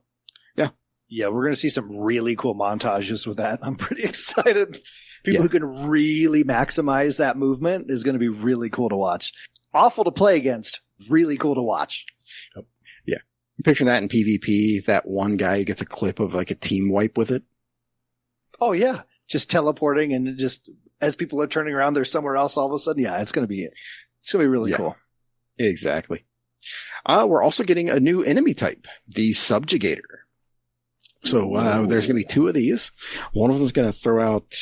yeah. Yeah, we're going to see some really cool montages with that. I'm pretty excited. People who can really maximize that movement is going to be really cool to watch. Awful to play against. Really cool to watch. Yeah. I'm picturing that in PvP, that one guy gets a clip of like a team wipe with it. Oh, yeah. Just teleporting and just as people are turning around, they're somewhere else all of a sudden. Yeah, it's going to be really cool. Exactly. We're also getting a new enemy type, the Subjugator. So there's going to be two of these. One of them is going to throw out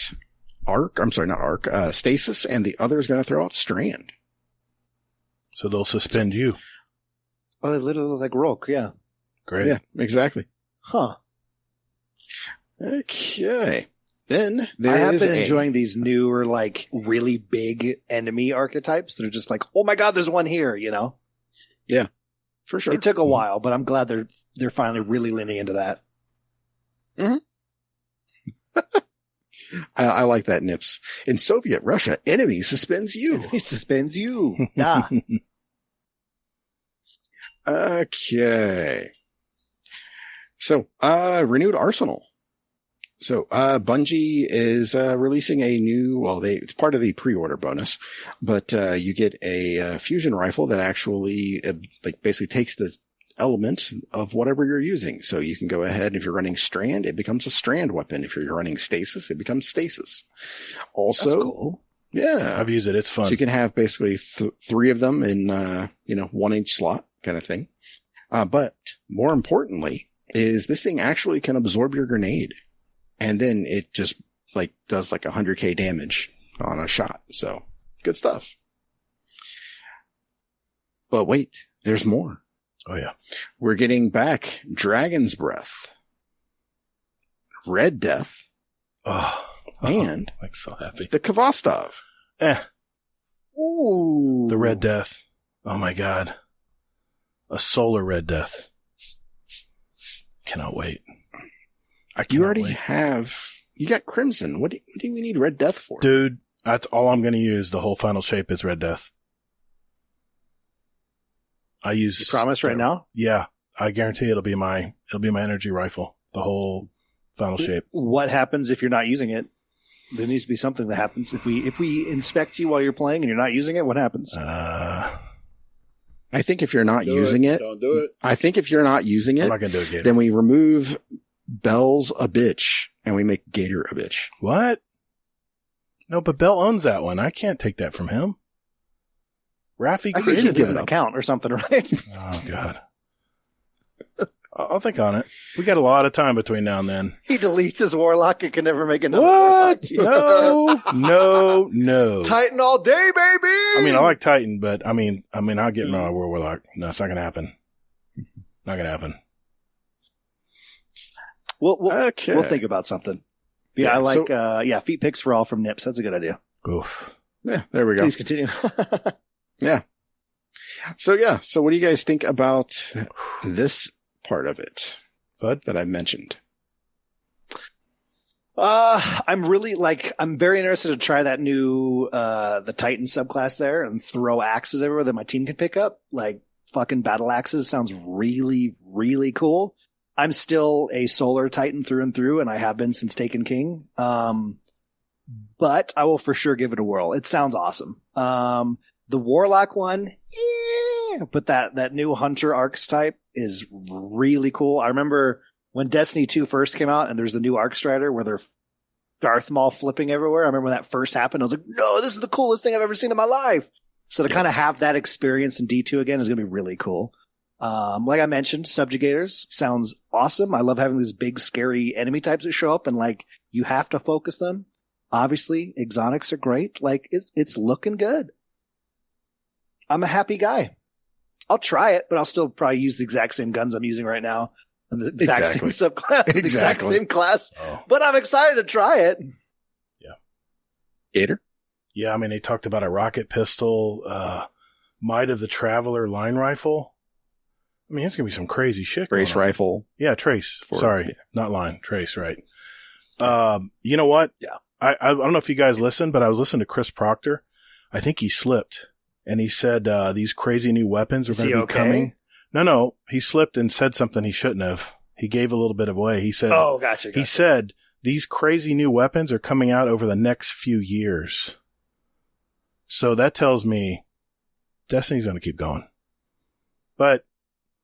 stasis, and the other is going to throw out strand. So they'll suspend you. Oh, they literally like Rogue, yeah. Great. Yeah, exactly. Huh. Okay. Then I have been enjoying these newer, like really big enemy archetypes that are just like, oh my god, there's one here, you know? Yeah, for sure. It took a while, but I'm glad they're finally really leaning into that. Mm-hmm. I like that, Nips. In Soviet Russia, enemy suspends you. Enemy suspends you. Yeah. Okay. So, renewed arsenal. So, Bungie is releasing a new, it's part of the pre-order bonus, but you get a fusion rifle that actually basically takes the element of whatever you're using. So you can go ahead, if you're running strand, it becomes a strand weapon. If you're running stasis, it becomes stasis. Also, that's cool. Yeah. I've used it. It's fun. So you can have basically three of them in, 1 inch slot kind of thing. But more importantly is this thing actually can absorb your grenade. And then it just does 100k damage on a shot. So good stuff. But wait, there's more. Oh yeah. We're getting back Dragon's Breath, Red Death, and I'm so happy. The Kvostov. Ooh. The Red Death. Oh my god. A solar Red Death. Cannot wait. You already have. You got Crimson. What do we need Red Death for? Dude, that's all I'm going to use. The whole final shape is Red Death. I use. You promise right now? Yeah, I guarantee it'll be my energy rifle. The whole final shape. What happens if you're not using it? There needs to be something that happens. If we inspect you while you're playing and you're not using it, what happens? I think if you're not using it, don't do it. I think if you're not using it, I'm not going to do it, Gator. Then we remove Bell's a bitch and we make Gator a bitch. What? No, but Bell owns that one. I can't take that from him. Raffi I created think you give it. an account or something, right? Oh God. I'll think on it. We got a lot of time between now and then. He deletes his warlock and can never make another What? warlock. No. Titan all day, baby! I mean, I like Titan, but I mean, I'll get my World Warlock. No, it's not going to happen. Not going to happen. We'll think about something. Yeah, I like, feet picks for all from Nips. That's a good idea. Oof. Yeah, there we go. Please continue. Yeah. So what do you guys think about this part of it that I mentioned? I'm very interested to try that new, the Titan subclass there and throw axes everywhere that my team can pick up. Like fucking battle axes sounds really, really cool. I'm still a solar Titan through and through, and I have been since Taken King. But I will for sure give it a whirl. It sounds awesome. The Warlock one, but that new Hunter archetype is really cool. I remember when Destiny 2 first came out and there's the new Arc Strider where they're Darth Maul flipping everywhere. I remember when that first happened. I was like, no, this is the coolest thing I've ever seen in my life. So to kind of have that experience in D2 again is going to be really cool. Like I mentioned, Subjugators sounds awesome. I love having these big, scary enemy types that show up and like you have to focus them. Obviously, exotics are great. Like it's looking good. I'm a happy guy. I'll try it, but I'll still probably use the exact same guns I'm using right now and the exact same subclass, the exact same class. Oh. But I'm excited to try it. Yeah. Gator? Yeah, I mean, they talked about a rocket pistol, Might of the Traveler line rifle. I mean, it's going to be some crazy shit. Trace rifle. Yeah, trace. Sorry, not line. Trace, right. You know what? Yeah. I don't know if you guys listened, but I was listening to Chris Proctor. I think he slipped. And he said these crazy new weapons are going to be coming. No, he slipped and said something he shouldn't have. He gave a little bit away. He said, "Oh, gotcha." He said these crazy new weapons are coming out over the next few years. So that tells me Destiny's going to keep going. But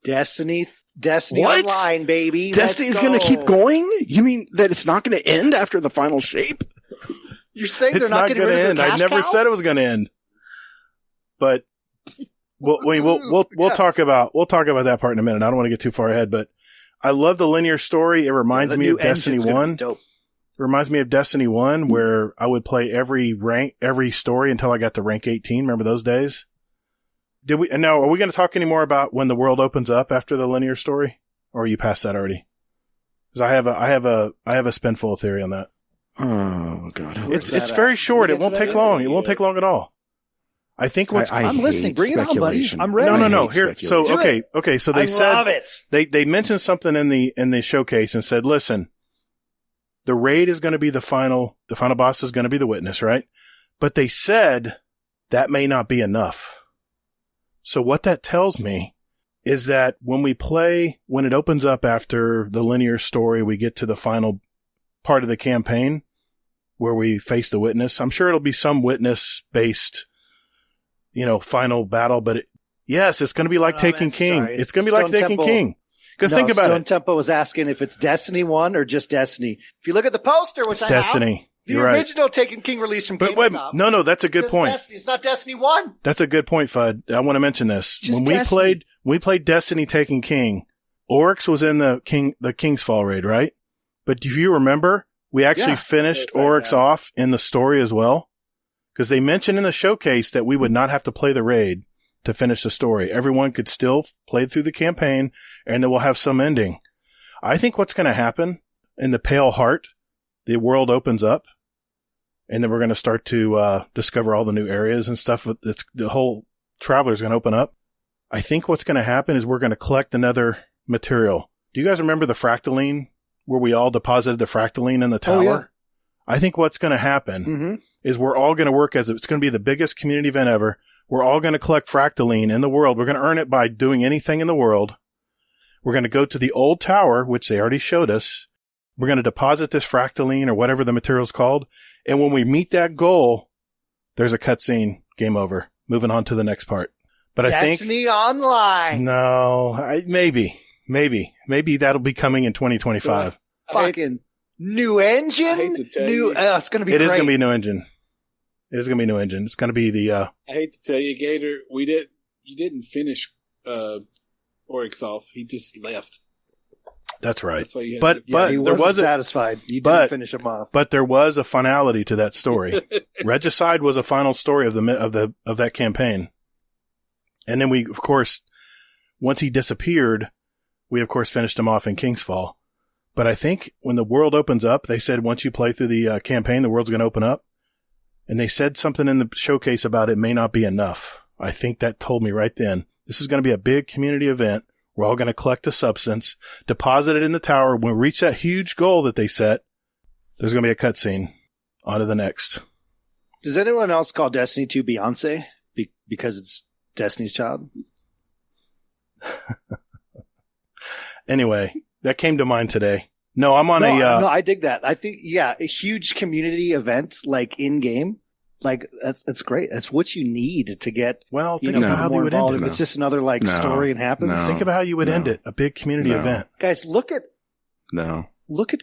Destiny what? Online, baby. Destiny's going to keep going? You mean that it's not going to end after the final shape? You're saying it's they're not going to end? I never said it was going to end. But we'll talk about that part in a minute. I don't want to get too far ahead, but I love the linear story. It reminds me of Destiny 1. It reminds me of Destiny 1 where I would play every story until I got to rank 18. Remember those days? Are we going to talk any more about when the world opens up after the linear story? Or are you past that already? Because I have a spinful theory on that. Oh God. It's very short. It won't take long. It won't take long at all. I think I'm listening. Bring it on, buddy. I'm ready. No. Here. So, okay. So they love it. They mentioned something in the showcase and said, listen, the raid is going to be the final boss is going to be the witness, right? But they said that may not be enough. So what that tells me is that when it opens up after the linear story, we get to the final part of the campaign where we face the witness. I'm sure it'll be some witness based final battle, but it's going to be like Taken King. Sorry. It's going to be like Taken King. Because think about Stone Temple was asking if it's Destiny 1 or just Destiny. If you look at the poster, which it's Destiny. The original Taken King release from GameStop. No, that's a good point. It's not Destiny 1. That's a good point, Fudd. I want to mention this. When we played Destiny Taken King, Oryx was in the King's Fall raid, right? But if you remember, we actually finished Oryx off in the story as well. Because they mentioned in the showcase that we would not have to play the raid to finish the story. Everyone could still play through the campaign, and then we'll have some ending. I think what's going to happen in the Pale Heart, the world opens up, and then we're going to start to discover all the new areas and stuff. The whole Traveler's going to open up. I think what's going to happen is we're going to collect another material. Do you guys remember the Fractaline, where we all deposited the Fractaline in the tower? Oh, yeah. I think what's going to happen is we're all going to work it's going to be the biggest community event ever. We're all going to collect Fractaline in the world. We're going to earn it by doing anything in the world. We're going to go to the old tower, which they already showed us. We're going to deposit this Fractaline or whatever the material's called. And when we meet that goal, there's a cutscene. Game over. Moving on to the next part. But I think Destiny Online. No, maybe that'll be coming in 2025. Fucking new engine. I hate to tell you, it's going to be. It is going to be a new engine. It's going to be a new engine. It's going to be the. I hate to tell you, Gator, you didn't finish Oryx off. He just left. That's right. That's why you but he wasn't satisfied. You didn't finish him off. But there was a finality to that story. Regicide was a final story of that campaign. And then we, of course, once he disappeared, we of course finished him off in King's Fall. But I think when the world opens up, they said once you play through the campaign, the world's going to open up. And they said something in the showcase about it may not be enough. I think that told me right then, this is going to be a big community event. We're all going to collect a substance, deposit it in the tower. When we reach that huge goal that they set, there's going to be a cutscene. On to the next. Does anyone else call Destiny 2 Beyonce because it's Destiny's Child? Anyway, that came to mind today. No, I'm on No, I dig that. I think, a huge community event, like in-game, like, that's great. That's what you need to get, think about how they would end it. If it's just another, story and happens. Think about how you would end it. A big community event. Guys, look at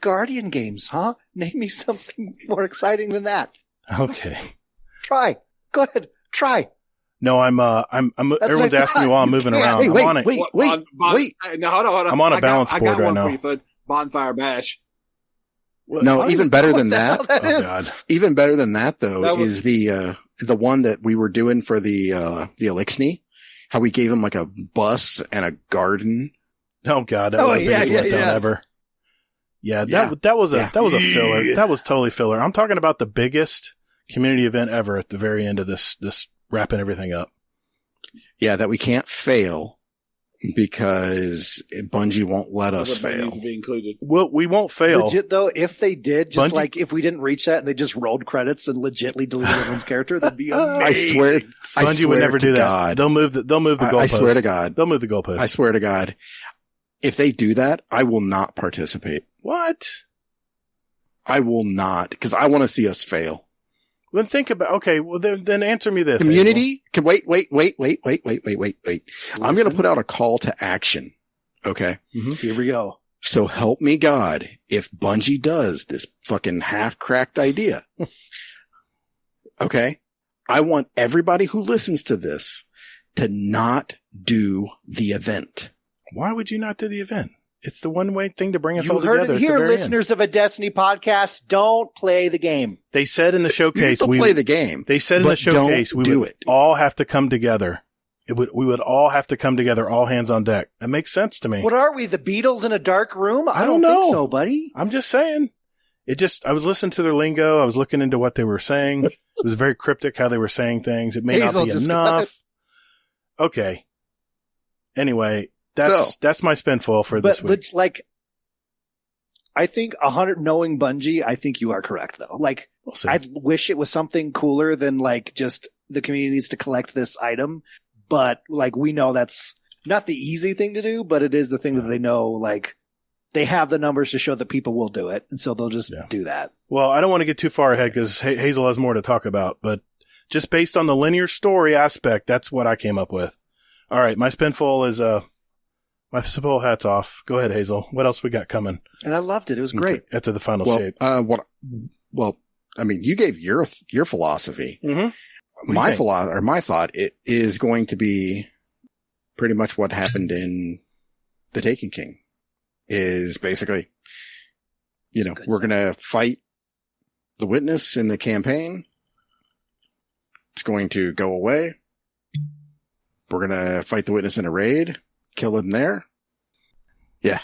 Guardian games, huh? Name me something more exciting than that. Okay. Try. Go ahead. Try. No, everyone's asking me while I'm moving around. Wait, I'm on it. Wait. No, hold on. I'm on a balance board right now. I got one for you, Bonfire Bash. No, even better than that. Oh, God. Even better than that, though, is the one that we were doing for the Elixni. How we gave him like a bus and a garden. Oh, God. That was the biggest letdown ever. Yeah, that was a filler. That was totally filler. I'm talking about the biggest community event ever at the very end of this wrapping everything up. Yeah, that we can't fail because Bungie won't let us fail. Needs to be included. Well, we won't fail. Legit though, if they did, just Bungie? like if we didn't reach that and they just rolled credits and legitly deleted everyone's character, that'd be amazing. Bungie would never do that. God. They'll move the goalpost. I swear to God. They'll move the goalpost. I swear to God. If they do that, I will not participate. What? I will not, because I want to see us fail. Then think about, okay, well then answer me this. Community, wait. I'm going to put out a call to action. Okay. Mm-hmm. Here we go. So help me God, if Bungie does this fucking half-cracked idea. Okay. I want everybody who listens to this to not do the event. Why would you not do the event? It's the one-way thing to bring us all You heard together. it here, listeners of a Destiny podcast. Don't play the game. They said in the showcase, we play the game. They said in the showcase, we would all have to come together. We would all have to come together, all hands on deck. That makes sense to me. What are we, the Beatles in a dark room? I don't know. think so, buddy. I'm just saying. I was listening to their lingo. I was looking into what they were saying. It was very cryptic how they were saying things. It may not be enough. Okay. Anyway. That's my spinful for this week. Like, I think 100 knowing Bungie, I think you are correct though. Like, we'll see. I wish it was something cooler than like just the community needs to collect this item, but like we know that's not the easy thing to do, but it is the thing that they know. Like, they have the numbers to show that people will do it, and so they'll just do that. Well, I don't want to get too far ahead because Hazel has more to talk about, but just based on the linear story aspect, that's what I came up with. All right, my spinful is my spinful hat's off. Go ahead, Hazel. What else we got coming? And I loved it. It was great. After the final shape. Well, I mean, you gave your philosophy. Mm-hmm. My thought it is going to be pretty much what happened in The Taken King. Is basically, we're going to fight the witness in the campaign. It's going to go away. We're going to fight the witness in a raid. Kill him there. Yeah.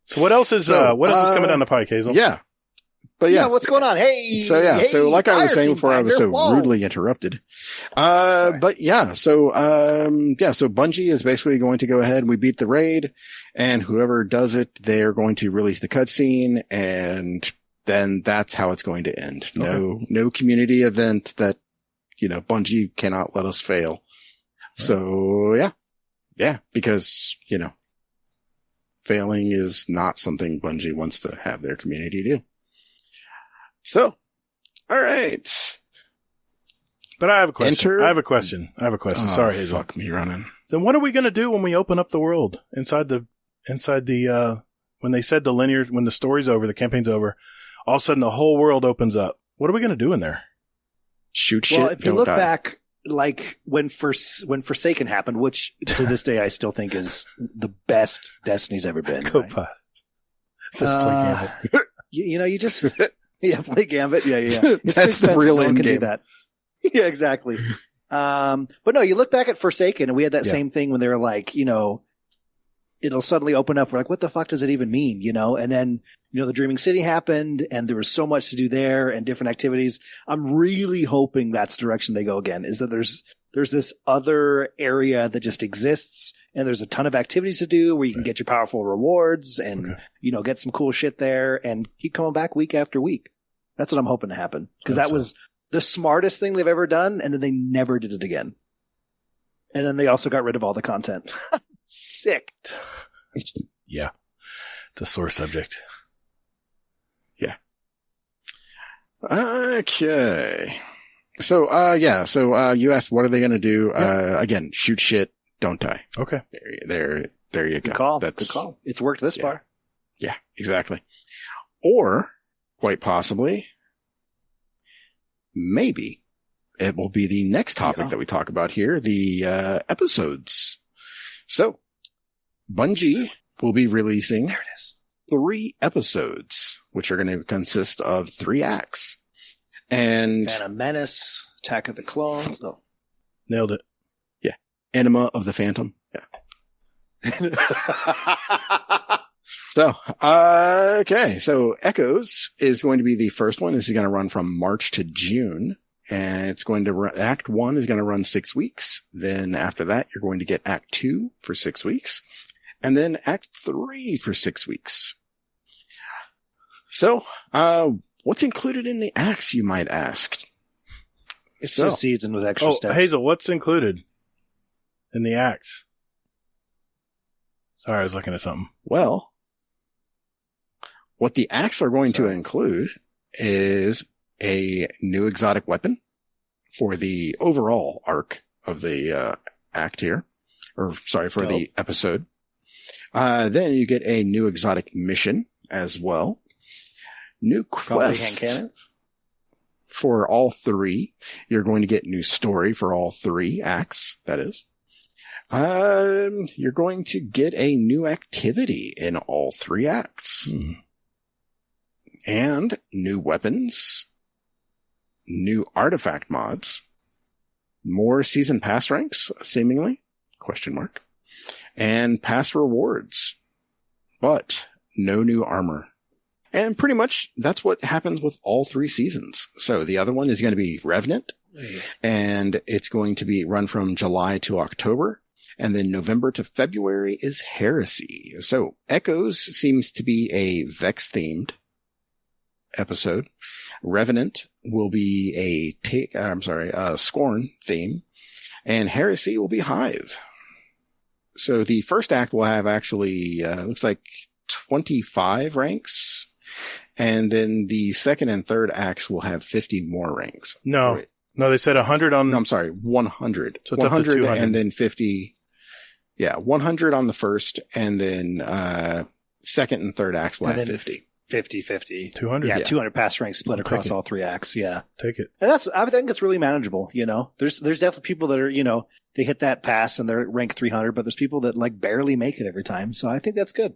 So what else is coming down the pike, Hazel? Yeah. But yeah. What's going on? Hey. So like I was saying before I was so rudely interrupted. But yeah, so Bungie is basically going to go ahead and we beat the raid, and whoever does it, they're going to release the cutscene, and then that's how it's going to end. Okay. No community event that, Bungie cannot let us fail. Right. So yeah, because, failing is not something Bungie wants to have their community do. So, all right. But I have a question. I have a question. Oh, sorry, Hazel. Fuck me running. Then what are we going to do when we open up the world inside the when they said when the story's over, the campaign's over, all of a sudden the whole world opens up. What are we going to do in there? Shoot shit. Well, if you look back, like when Forsaken happened, which to this day I still think is the best Destiny's ever been. Go right? Says play Gambit. You just play Gambit. Yeah. It's that's the real end game. Do that. Yeah, exactly. But no, you look back at Forsaken, and we had that same thing when they were like, it'll suddenly open up. We're like, what the fuck does it even mean? And then the Dreaming City happened, and there was so much to do there and different activities. I'm really hoping that's the direction they go again, is that there's this other area that just exists, and there's a ton of activities to do where you can get your powerful rewards and, get some cool shit there and keep coming back week after week. That's what I'm hoping to happen, because that was the smartest thing they've ever done, and then they never did it again. And then they also got rid of all the content. Sick. Yeah. It's a sore subject. Yeah. Okay. So, you asked, what are they going to do? Yeah. Again, shoot shit, don't die. Okay. There you go. Good call. Good call. It's worked this far. Yeah, exactly. Or, quite possibly, maybe, it will be the next topic that we talk about here, the episodes. So, Bungie will be releasing 3 episodes, which are going to consist of 3 acts. And Phantom Menace, Attack of the Clones. Oh. Nailed it. Yeah. Enema of the Phantom. Yeah. So, okay. So Echoes is going to be the first one. This is going to run from March to June. And it's going to run, Act 1 is going to run 6 weeks. Then after that, you're going to get Act 2 for 6 weeks. And then Act 3 for 6 weeks. So, what's included in the acts, you might ask? It's just seasoned with extra steps. Hazel, what's included in the acts? Sorry, I was looking at something. Well, what the acts are going to include is a new exotic weapon for the overall arc of the act here. Or, sorry, for the episode. Then you get a new exotic mission as well. New quest for all 3. You're going to get new story for all 3 acts, that is. You're going to get a new activity in all 3 acts. And new weapons, new artifact mods, more season pass ranks, seemingly, ? And pass rewards. But no new armor. And pretty much that's what happens with all 3 seasons. So the other one is going to be Revenant, and it's going to be run from July to October, and then November to February is Heresy. So Echoes seems to be a Vex-themed episode. Revenant will be a Scorn theme, and Heresy will be Hive. So the first act will have actually, looks like 25 ranks. And then the second and third acts will have 50 more ranks. No, they said 100 on... No, I'm sorry, 100. So it's 100 up to 200. And then 50... Yeah, 100 on the first, and then second and third acts will have 50. 50. 200? Yeah, 200 pass ranks split across all 3 acts, yeah. Take it. And I think it's really manageable, you know. There's definitely people that are, they hit that pass and they're at rank 300, but there's people that barely make it every time. So I think that's good.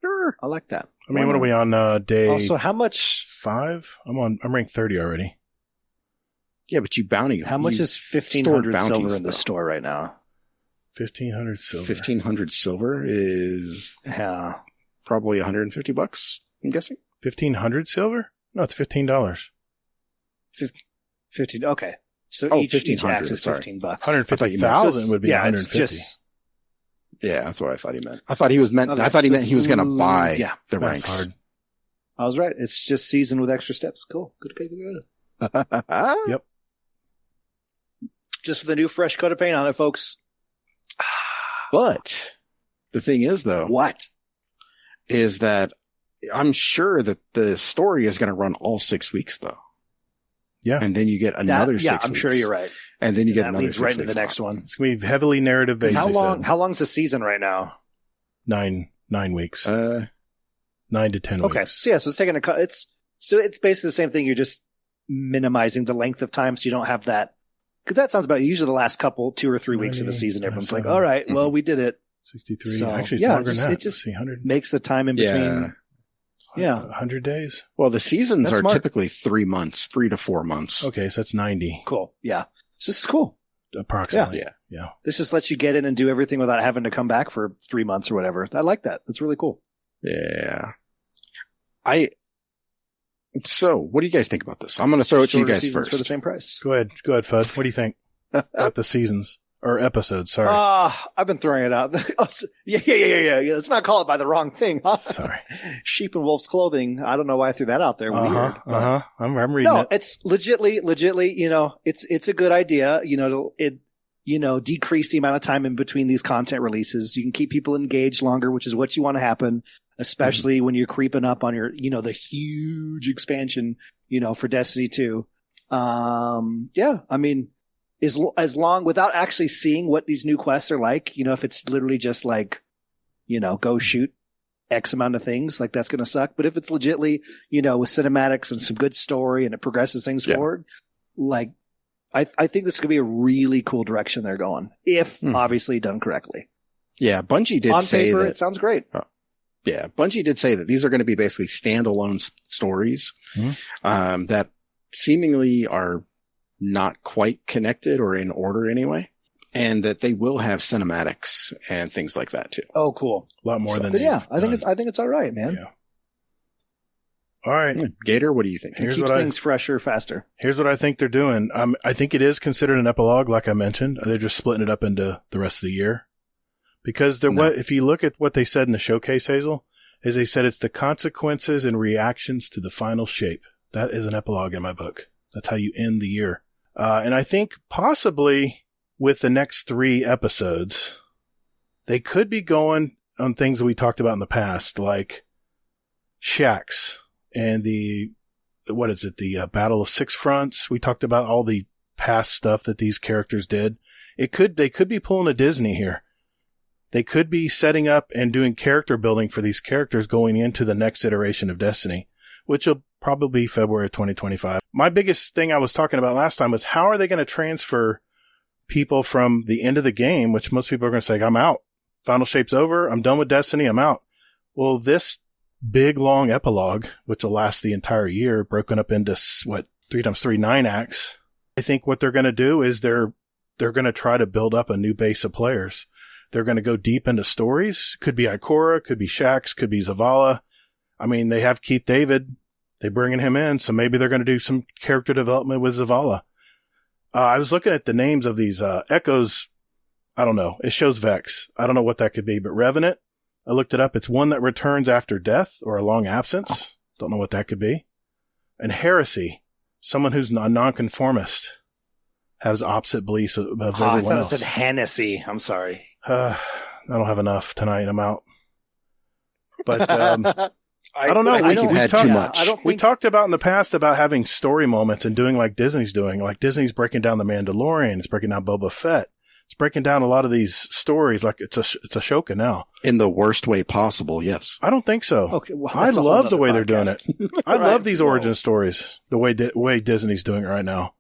Sure. I like that. I mean, what are we on day... Also, how much... 5? I'm ranked 30 already. Yeah, but you bounty... How much is 1,500 silver in the store right now? 1,500 silver. 1,500 silver is... Yeah. Probably $150, I'm guessing. 1,500 silver? No, it's $15. 15. Okay. So each act is $15. 150,000 would be 150. Yeah, that's what I thought he meant. I thought he meant he was going to buy the ranks. Hard. I was right. It's just seasoned with extra steps. Cool. Good. Yep. Just with a new fresh coat of paint on it, folks. But the thing is, though, is that I'm sure that the story is going to run all 6 weeks, though. Yeah. And then you get another 6 weeks. I'm sure you're right. And then you get another 6 right weeks. into the next one. It's going to be heavily narrative based. How long's the season right now? 9 weeks. 9 to 10 weeks. Okay. So it's taking it's basically the same thing. You're just minimizing the length of time so you don't have that. Because that sounds about usually the last 2 or 3 weeks of the season. Everyone's like, all right, well, we did it. 63. So, actually, it's longer than that. It just makes the time in between. Yeah. 100 days? Well, the seasons are typically 3 months, 3 to 4 months. Okay, so that's 90. Cool. Yeah. So this is cool. Approximately. Yeah. This just lets you get in and do everything without having to come back for 3 months or whatever. I like that. That's really cool. Yeah. So, what do you guys think about this? I'm going to throw it to you guys first. For the same price. Go ahead, Fudd. What do you think about the seasons? Or episodes, sorry. I've been throwing it out. Yeah. Let's not call it by the wrong thing, huh? Sorry. Sheep in wolf's clothing. I don't know why I threw that out there. Weird. I'm reading it. It's legitly, it's a good idea. Decrease the amount of time in between these content releases. You can keep people engaged longer, which is what you want to happen, especially when you're creeping up on your, the huge expansion, for Destiny 2. As long without actually seeing what these new quests are like, if it's literally just go shoot X amount of things, that's going to suck. But if it's legitly, with cinematics and some good story and it progresses things forward, I think this could be a really cool direction they're going, if obviously done correctly. Yeah, Bungie did on say paper, that, it sounds great. Yeah, Bungie did say that these are going to be basically standalone stories that seemingly are not quite connected or in order anyway, and that they will have cinematics and things like that too. Oh, cool! A lot more than. But yeah, I think it's all right, man. Yeah. All right, Gator, what do you think? It keeps things fresher, faster. Here's what I think they're doing. I think it is considered an epilogue, like I mentioned. They're just splitting it up into the rest of the year. Because if you look at what they said in the showcase, Hazel, is they said it's the consequences and reactions to the final shape. That is an epilogue in my book. That's how you end the year. And I think possibly with the next 3 episodes, they could be going on things that we talked about in the past, like Shaxx and the Battle of Six Fronts. We talked about all the past stuff that these characters did. They could be pulling a Disney here. They could be setting up and doing character building for these characters going into the next iteration of Destiny, which will probably be February of 2025. My biggest thing I was talking about last time was how are they going to transfer people from the end of the game, which most people are going to say, I'm out. Final Shape's over. I'm done with Destiny. I'm out. Well, this big, long epilogue, which will last the entire year, broken up into 3x3, 9 acts. I think what they're going to do is they're going to try to build up a new base of players. They're going to go deep into stories. Could be Ikora, could be Shaxx, could be Zavala. I mean, they have Keith David. They're bringing him in, so maybe they're going to do some character development with Zavala. I was looking at the names of these Echoes. I don't know. It shows Vex. I don't know what that could be, but Revenant, I looked it up. It's one that returns after death or a long absence. Don't know what that could be. And Heresy, someone who's a nonconformist, has opposite beliefs of everyone else. I thought it said Hennessy. I'm sorry. I don't have enough tonight. I'm out. But I don't know. I think you've had too much. We talked about in the past about having story moments and doing like Disney's doing. Like Disney's breaking down The Mandalorian. It's breaking down Boba Fett. It's breaking down a lot of these stories. Like it's Ashoka now. In the worst way possible, yes. I don't think so. Okay, well, I love the way they're doing it. I love these origin stories, the way Disney's doing it right now.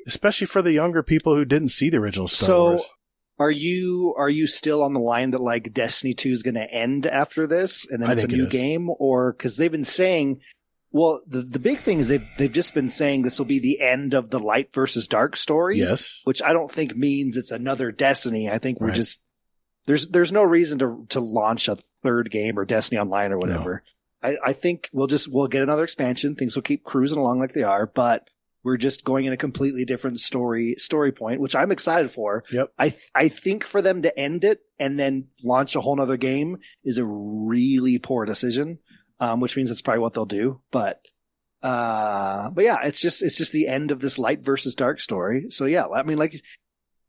Especially for the younger people who didn't see the original Star Wars. Are you still on the line that like Destiny 2 is going to end after this and then it's a new game? Or because they've been saying, well, the big thing is they've just been saying this will be the end of the light versus dark story. Yes. Which I don't think means it's another Destiny. I think we're just there's no reason to launch a third game or Destiny Online or whatever. No. I think we'll get another expansion. Things will keep cruising along like they are, but we're just going in a completely different story point, which I'm excited for. Yep. I think for them to end it and then launch a whole nother game is a really poor decision, which means it's probably what they'll do. But yeah, it's just the end of this light versus dark story. So yeah, I mean, like,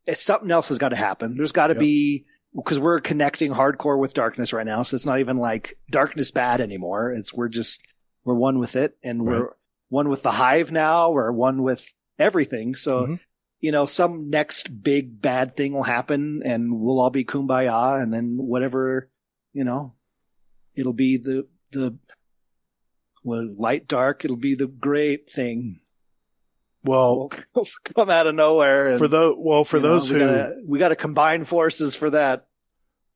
it's something else has got to happen. There's got to be, because we're connecting hardcore with darkness right now. So it's not even like darkness bad anymore. We're one with it, and we're one with the Hive now. We're one with everything. So, some next big bad thing will happen and we'll all be kumbaya. And then whatever, it'll be the light, dark. It'll be the great thing. Well, we'll come out of nowhere. And, we got to combine forces for that.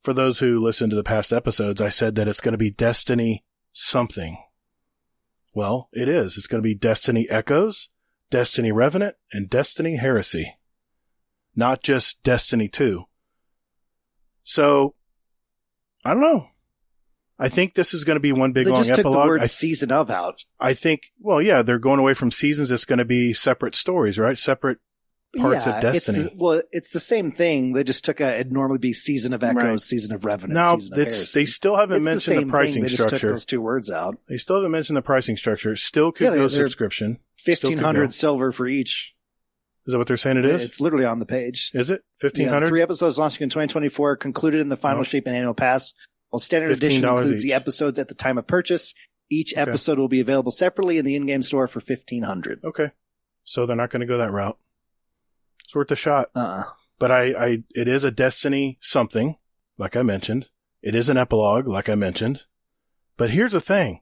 For those who listen to the past episodes, I said that it's going to be Destiny something. Well, it is. It's going to be Destiny Echoes, Destiny Revenant, and Destiny Heresy. Not just Destiny 2. So, I don't know. I think this is going to be one big long epilogue. They just took the word season of out. I think, they're going away from seasons. It's going to be separate stories, right? Separate parts of Destiny. It's the same thing. They just took it'd normally be Season of Echoes, Season of Revenant, now, Season of Heresy. They still haven't mentioned the pricing structure. They just took those two words out. They still haven't mentioned the pricing structure. Still could go subscription. 1,500 silver for each. Is that what they're saying it is? It's literally on the page. Is it? 1,500? 3 episodes launching in 2024, concluded in the Final Shape and Annual Pass. While Standard Edition includes the episodes at the time of purchase, each episode will be available separately in the in-game store for $1,500. Okay. So they're not going to go that route. It's worth a shot. But it is a Destiny something, like I mentioned. It is an epilogue, like I mentioned. But here's the thing.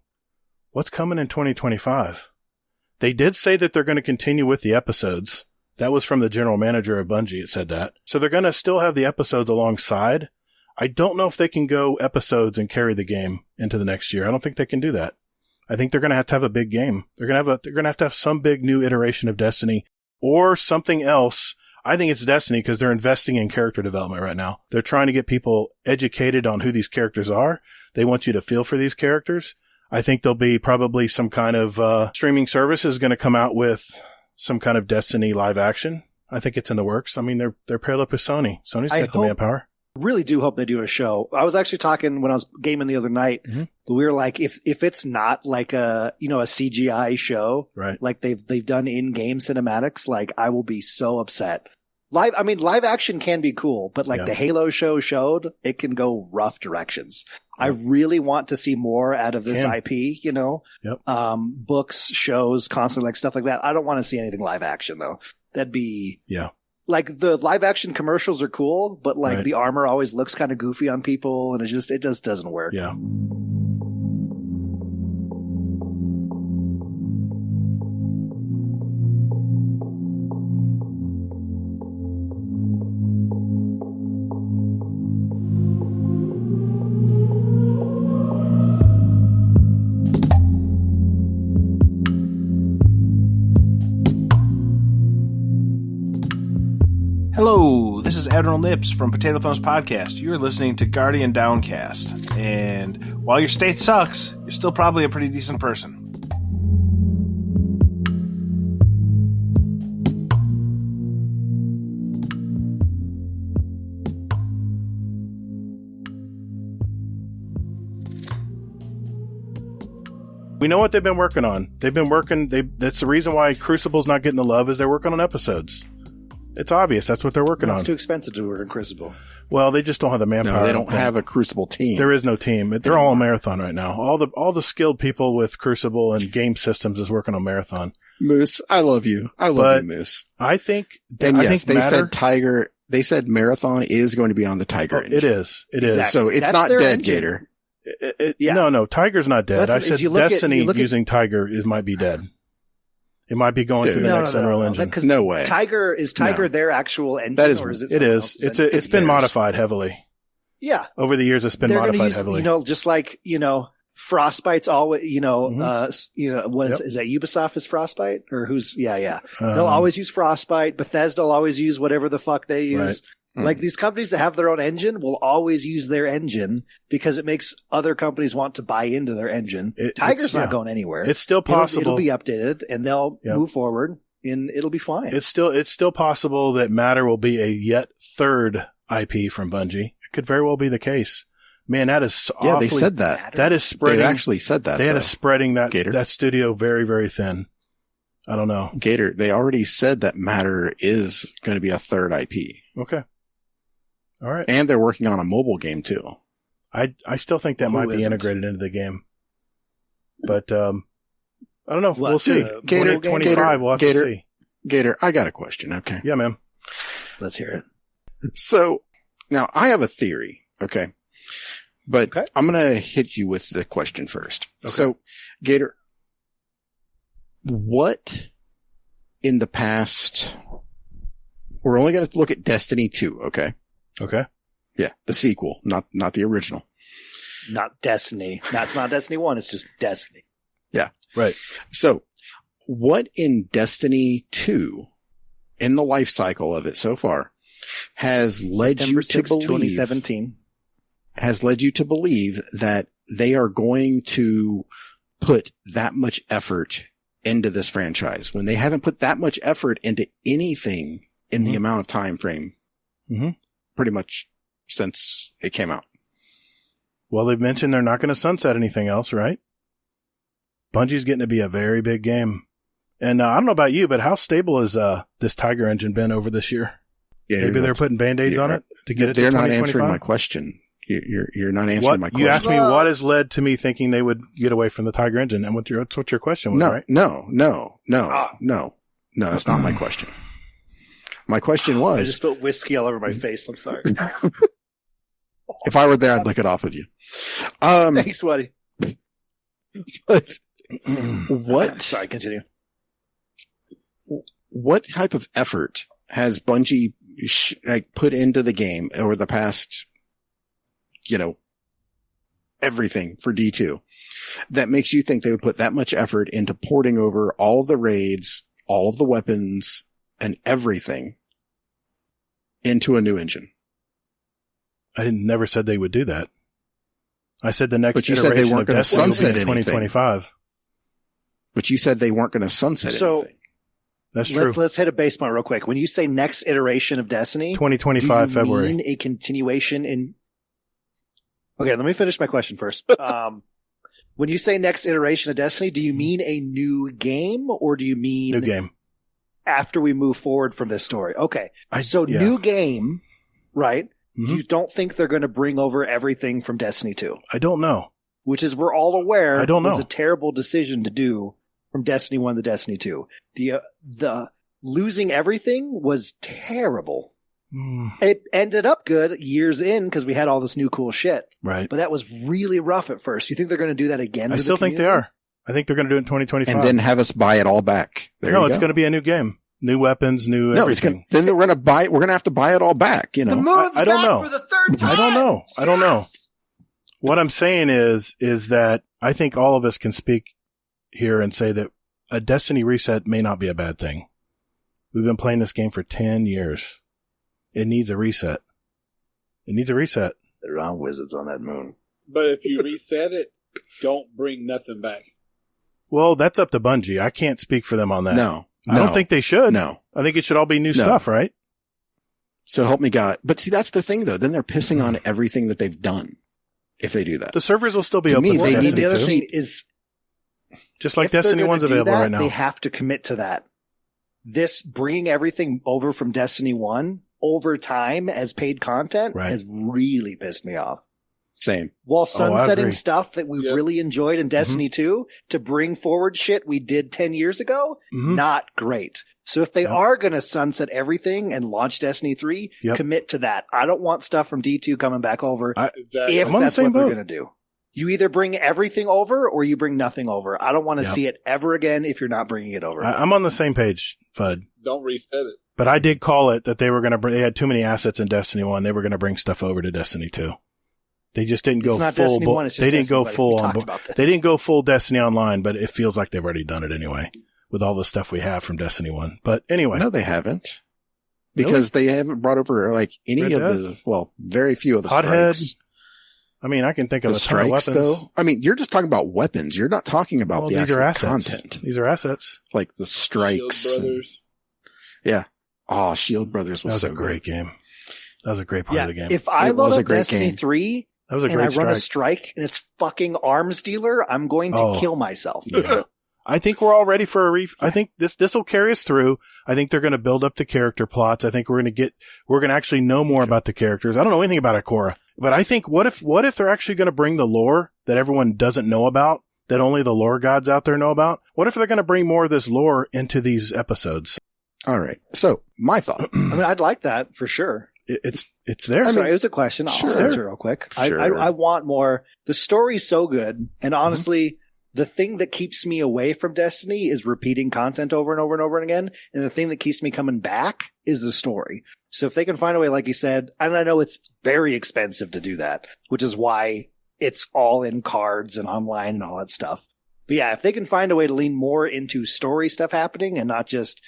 What's coming in 2025? They did say that they're going to continue with the episodes. That was from the general manager of Bungie. It said that. So they're going to still have the episodes alongside. I don't know if they can go episodes and carry the game into the next year. I don't think they can do that. I think they're going to have a big game. They're going to have some big new iteration of Destiny or something else. I think it's Destiny because they're investing in character development right now. They're trying to get people educated on who these characters are. They want you to feel for these characters. I think there'll be probably some kind of streaming service is going to come out with some kind of Destiny live action. I think it's in the works. I mean, they're paired up with Sony. Sony's got the manpower. Really do hope they do a show. I was actually talking when I was gaming the other night. Mm-hmm. We were like, if it's not like a CGI show, right? Like they've done in-game cinematics, like I will be so upset. Live action can be cool, but like the Halo show showed, it can go rough directions. I really want to see more out of this IP, Yep. Books, shows, constantly, like stuff like that. I don't want to see anything live action though. That'd be, like the live action commercials are cool, but like the armor always looks kind of goofy on people and it just doesn't work. Yeah. Hello, this is Admiral Nips from Potato Thumbs Podcast. You're listening to Guardian Downcast. And while your state sucks, you're still probably a pretty decent person. We know what they've been working on. That's the reason why Crucible's not getting the love is they're working on episodes. It's obvious. That's what they're working on. It's too expensive to work in Crucible. Well, they just don't have the manpower. No, they don't have a Crucible team. There is no team. They're all on Marathon right now. All the skilled people with Crucible and game systems is working on Marathon. Moose, I love you. I love you, Moose. I think. And yes, they said Tiger. They said Marathon is going to be on the Tiger engine. It is. It exactly. is. So it's not dead, engine. Gator. No, Tiger's not dead. I said Destiny using Tiger might be dead. It might be going to the next Unreal Engine. No way. Tiger their actual engine? That is, or is it? It is. It's been modified heavily. Yeah. Over the years, it's been modified heavily. Just like Frostbite's always. Is that Ubisoft is Frostbite or who's? Yeah. They'll always use Frostbite. Bethesda will always use whatever the fuck they use. Right. Like these companies that have their own engine will always use their engine because it makes other companies want to buy into their engine. Tiger's not going anywhere. It's still possible. It'll be updated and they'll move forward and it'll be fine. It's still possible that Matter will be a yet third IP from Bungie. It could very well be the case. Man, that is awfully... Yeah, they said that. That is spreading... They actually said that. They had spreading that studio very, very thin. I don't know. Gator, they already said that Matter is going to be a third IP. Okay. All right. And they're working on a mobile game too. I still think that might be integrated into the game. But I don't know. We'll see. Gator, 25, we'll have to see. Gator, I got a question, okay? Yeah, man. Let's hear it. So, now I have a theory, okay? But I'm going to hit you with the question first. Okay. So, Gator, what in the past... We're only going to look at Destiny 2, okay? Okay. Yeah, the sequel, not the original. Not Destiny. It's not Destiny 1, it's just Destiny. Yeah. Right. So, what in Destiny 2, in the life cycle of it so far, has led you to believe 2017 has led you to believe that they are going to put that much effort into this franchise when they haven't put that much effort into anything in the amount of time frame pretty much since it came out? Well, they've mentioned they're not going to sunset anything else, right? Bungie's getting to be a very big game. And I don't know about you, but how stable has this Tiger engine been over this year? Yeah, maybe they're putting Band-Aids on it to get it to 2025? They're not answering my question. You're not answering my question. You asked me what has led to me thinking they would get away from the Tiger engine, and what's your question was, right? No. That's not my question. My question was... I just spilled whiskey all over my face. I'm sorry. If I were there, I'd lick it off of you. Thanks, buddy. But what? Sorry, continue. what type of effort has Bungie put into the game over the past, everything for D2 that makes you think they would put that much effort into porting over all of the raids, all of the weapons, and everything into a new engine? I never said they would do that. I said the next but you said they weren't going to sunset 2025. But you said they weren't going to sunset anything. That's true. Let's hit a baseline real quick. When you say next iteration of Destiny, 2025 February, mean a continuation in? Okay, let me finish my question first. When you say next iteration of Destiny, do you mean a new game or do you mean new game after we move forward from this story? Okay, new game, right? Mm-hmm. You don't think they're going to bring over everything from Destiny 2? I don't know. Which is, we're all aware, I don't know. Was a terrible decision to do from Destiny 1 to Destiny 2. The losing everything was terrible. It ended up good years in because we had all this new cool shit. Right. But that was really rough at first. You think they're going to do that again? I still think they are. I think they're going to do it in 2025. And then have us buy it all back. No, it's going to be a new game. New weapons, new everything. Then we're going to have to buy it all back, The moon's I don't back know. for the third time. I don't know. What I'm saying is that I think all of us can speak here and say that a Destiny reset may not be a bad thing. We've been playing this game for 10 years. It needs a reset. There are wizards on that moon. But if you reset it, don't bring nothing back. Well, that's up to Bungie. I can't speak for them on that. No. I don't think they should. No. I think it should all be new stuff, right? So help me God. But see, that's the thing, though. Then they're pissing on everything that they've done if they do that. The servers will still be open for Destiny 2. The other thing is, just like Destiny 1's available right now. They have to commit to that. This bringing everything over from Destiny 1 over time as paid content has really pissed me off. Same. While sunsetting stuff that we really enjoyed in Destiny 2 to bring forward shit we did 10 years ago, not great. So if they are going to sunset everything and launch Destiny 3, commit to that. I don't want stuff from D2 coming back over if that's what they're going to do. You either bring everything over or you bring nothing over. I don't want to see it ever again if you're not bringing it over. I'm on the same page, Fudd. Don't reset it. But I did call it that they were going to they had too many assets in Destiny 1. They were going to bring stuff over to Destiny 2. They just didn't go full. They didn't go full on. They didn't go full Destiny Online, but it feels like they've already done it anyway with all the stuff we have from Destiny 1. But anyway, no, they haven't, because they haven't brought over any of the very few of the strikes. I mean, I can think of the strikes, though. I mean, you're just talking about weapons. You're not talking about the actual content. These are assets, like the strikes. Shield Brothers. Yeah. Oh, Shield Brothers was a great game. That was a great part of the game. If I load up Destiny 3 that was a great and I run a strike and it's fucking arms dealer, I'm going to kill myself. Yeah. I think we're all ready for a I think this will carry us through. I think they're going to build up the character plots. I think we're going to actually know more about the characters. I don't know anything about Ikora, but I think what if they're actually going to bring the lore that everyone doesn't know about, that only the lore gods out there know about? What if they're going to bring more of this lore into these episodes? All right. So my thought. I mean, I'd like that for sure. It's there. Sorry, it was a question. I'll answer real quick. Sure. I want more. The story's so good, and honestly, the thing that keeps me away from Destiny is repeating content over and over and over again, and the thing that keeps me coming back is the story. So if they can find a way, like you said, and I know it's very expensive to do that, which is why it's all in cards and online and all that stuff. But yeah, if they can find a way to lean more into story stuff happening and not just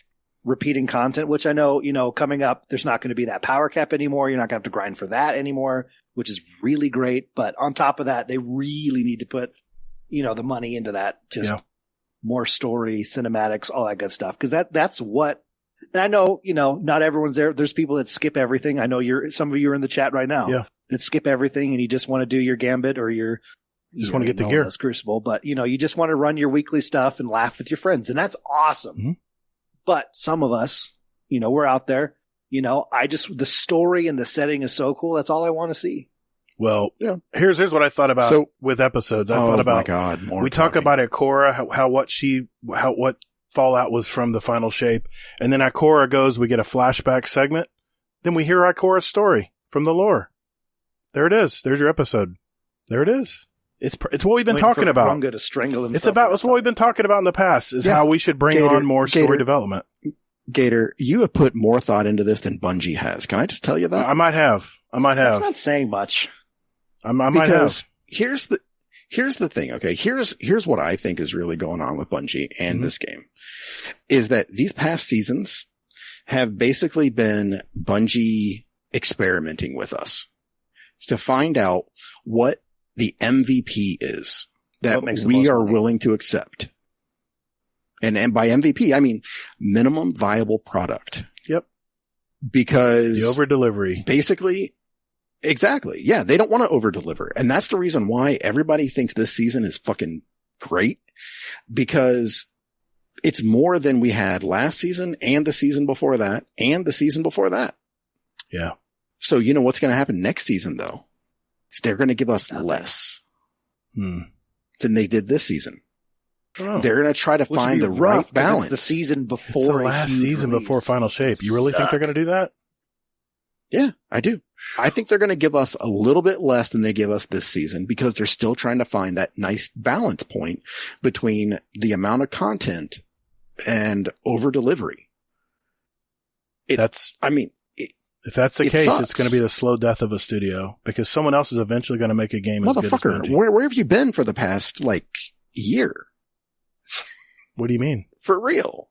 repeating content, which I know, coming up, there's not going to be that power cap anymore. You're not going to have to grind for that anymore, which is really great. But on top of that, they really need to put, the money into that. Just more story, cinematics, all that good stuff. Cause that's what, and I know, not everyone's there. There's people that skip everything. I know some of you are in the chat right now that skip everything and you just want to do your Gambit or you just want to get the gear. Crucible, but you just want to run your weekly stuff and laugh with your friends. And that's awesome. Mm-hmm. But some of us, we're out there, the story and the setting is so cool. That's all I want to see. Well, here's what I thought about with episodes. I thought about, my God, we talk about Ikora, what Fallout was from the final shape. And then Ikora goes, we get a flashback segment. Then we hear Ikora's story from the lore. There it is. There's your episode. There it is. It's what we've been talking about. To strangle it's what we've been talking about in the past is how we should bring on more story development. Gator, you have put more thought into this than Bungie has. Can I just tell you that? I might have. That's not saying much. I might have. Here's the thing. Okay. Here's what I think is really going on with Bungie and this game is that these past seasons have basically been Bungie experimenting with us to find out what the MVP is that we are willing to accept. And by MVP, I mean minimum viable product. Yep. Because the over delivery. Basically, exactly. Yeah. They don't want to over deliver. And that's the reason why everybody thinks this season is fucking great, because it's more than we had last season and the season before that and the season before that. Yeah. So you know what's going to happen next season though? Is they're going to give us less than they did this season. Oh. They're going to try to find the right balance. It's the season before. It's the last season before Final Shape. You really think they're going to do that? Yeah, I do. I think they're going to give us a little bit less than they give us this season because they're still trying to find that nice balance point between the amount of content and over delivery. If that's the case, sucks. It's going to be the slow death of a studio because someone else is eventually going to make a game as good as Bungie. Where have you been for the past year? What do you mean? For real?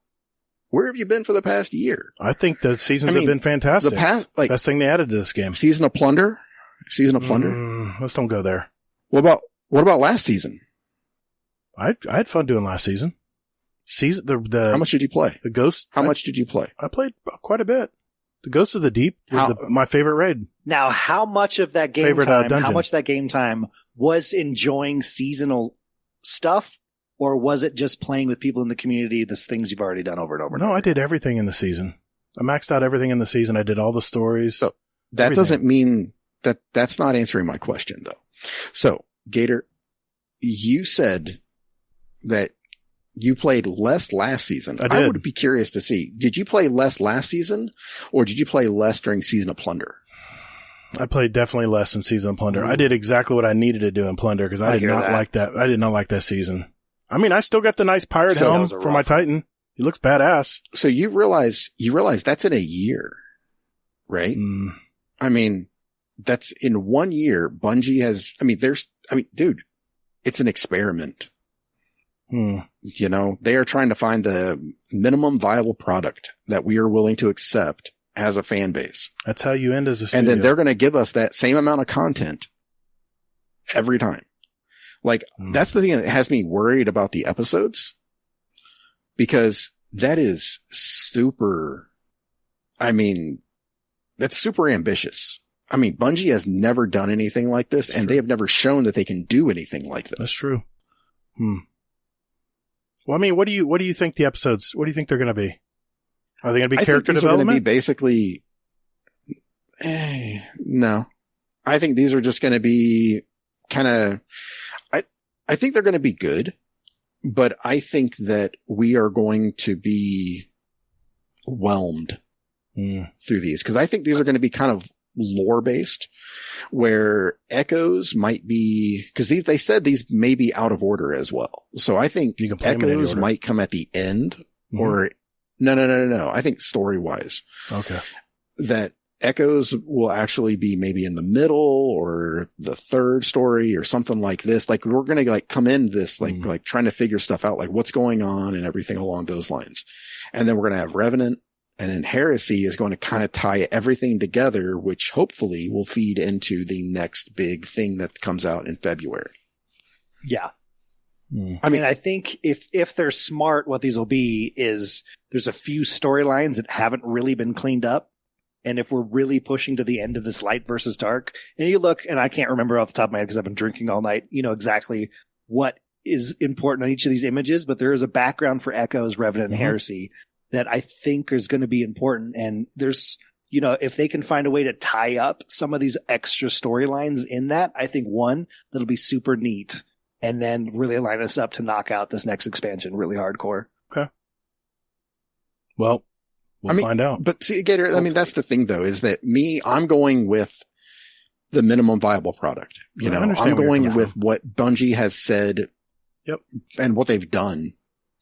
Where have you been for the past year? I think the seasons have been fantastic. Best thing they added to this game. Season of Plunder? Let's don't go there. What about last season? I had fun doing last season. How much did you play? The Ghost. How much did you play? I played quite a bit. The Ghost of the Deep was my favorite raid. Now, how much of that game time was enjoying seasonal stuff? Or was it just playing with people in the community, the things you've already done over and over? No, I did everything in the season. I maxed out everything in the season. I did all the stories. So that doesn't mean that's not answering my question, though. So, Gator, you said that you played less last season. I did. I would be curious to see, did you play less last season or did you play less during Season of Plunder? I played definitely less in Season of Plunder. I did exactly what I needed to do in Plunder because I did not like that. I did not like that season. I mean, I still got the nice pirate helm for my Titan. He looks badass. So you realize that's in a year, right? I mean, that's in 1 year. Bungie has, dude, it's an experiment. You know, they are trying to find the minimum viable product that we are willing to accept as a fan base. That's how you end as a studio. And then they're going to give us that same amount of content every time. That's the thing that has me worried about the episodes, because that is that's super ambitious. I mean, Bungie has never done anything like this, and they have never shown that they can do anything like this. That's true. Well, I mean, what do you think the episodes, what do you think they're going to be? Are they going to be character development? Are going to be basically, no. I think these are just going to be kind of, I think they're going to be good, but I think that we are going to be whelmed through these, because I think these are going to be kind of lore based, where Echoes might be, because they said these may be out of order as well. So I think Echoes might come at the end, or no. I think story wise, okay, that Echoes will actually be maybe in the middle or the third story or something like this. Like we're going to come in this, like trying to figure stuff out, like what's going on and everything along those lines. And then we're going to have Revenant, and then Heresy is going to kind of tie everything together, which hopefully will feed into the next big thing that comes out in February. Yeah. I mean, I think if they're smart, what these will be is there's a few storylines that haven't really been cleaned up. And if we're really pushing to the end of this light versus dark, and you look, and I can't remember off the top of my head because I've been drinking all night, exactly what is important on each of these images, but there is a background for Echoes, Revenant, and Heresy that I think is going to be important. And there's, if they can find a way to tie up some of these extra storylines in that, I think that'll be super neat. And then really line us up to knock out this next expansion really hardcore. Okay. Well, We'll find out. But see, Gator, that's the thing though, is that I'm going with the minimum viable product. I'm going with what Bungie has said and what they've done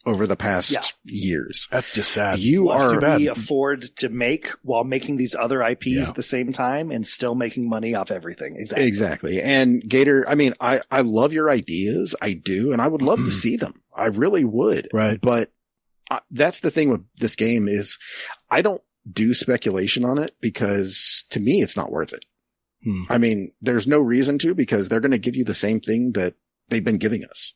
over the past years. That's just sad. We afford to make while making these other IPs at the same time and still making money off everything. Exactly. And Gator, I mean, I love your ideas. I do. And I would love to see them. I really would. Right. But that's the thing with this game is I don't do speculation on it because to me, it's not worth it. I mean, there's no reason to because they're going to give you the same thing that they've been giving us.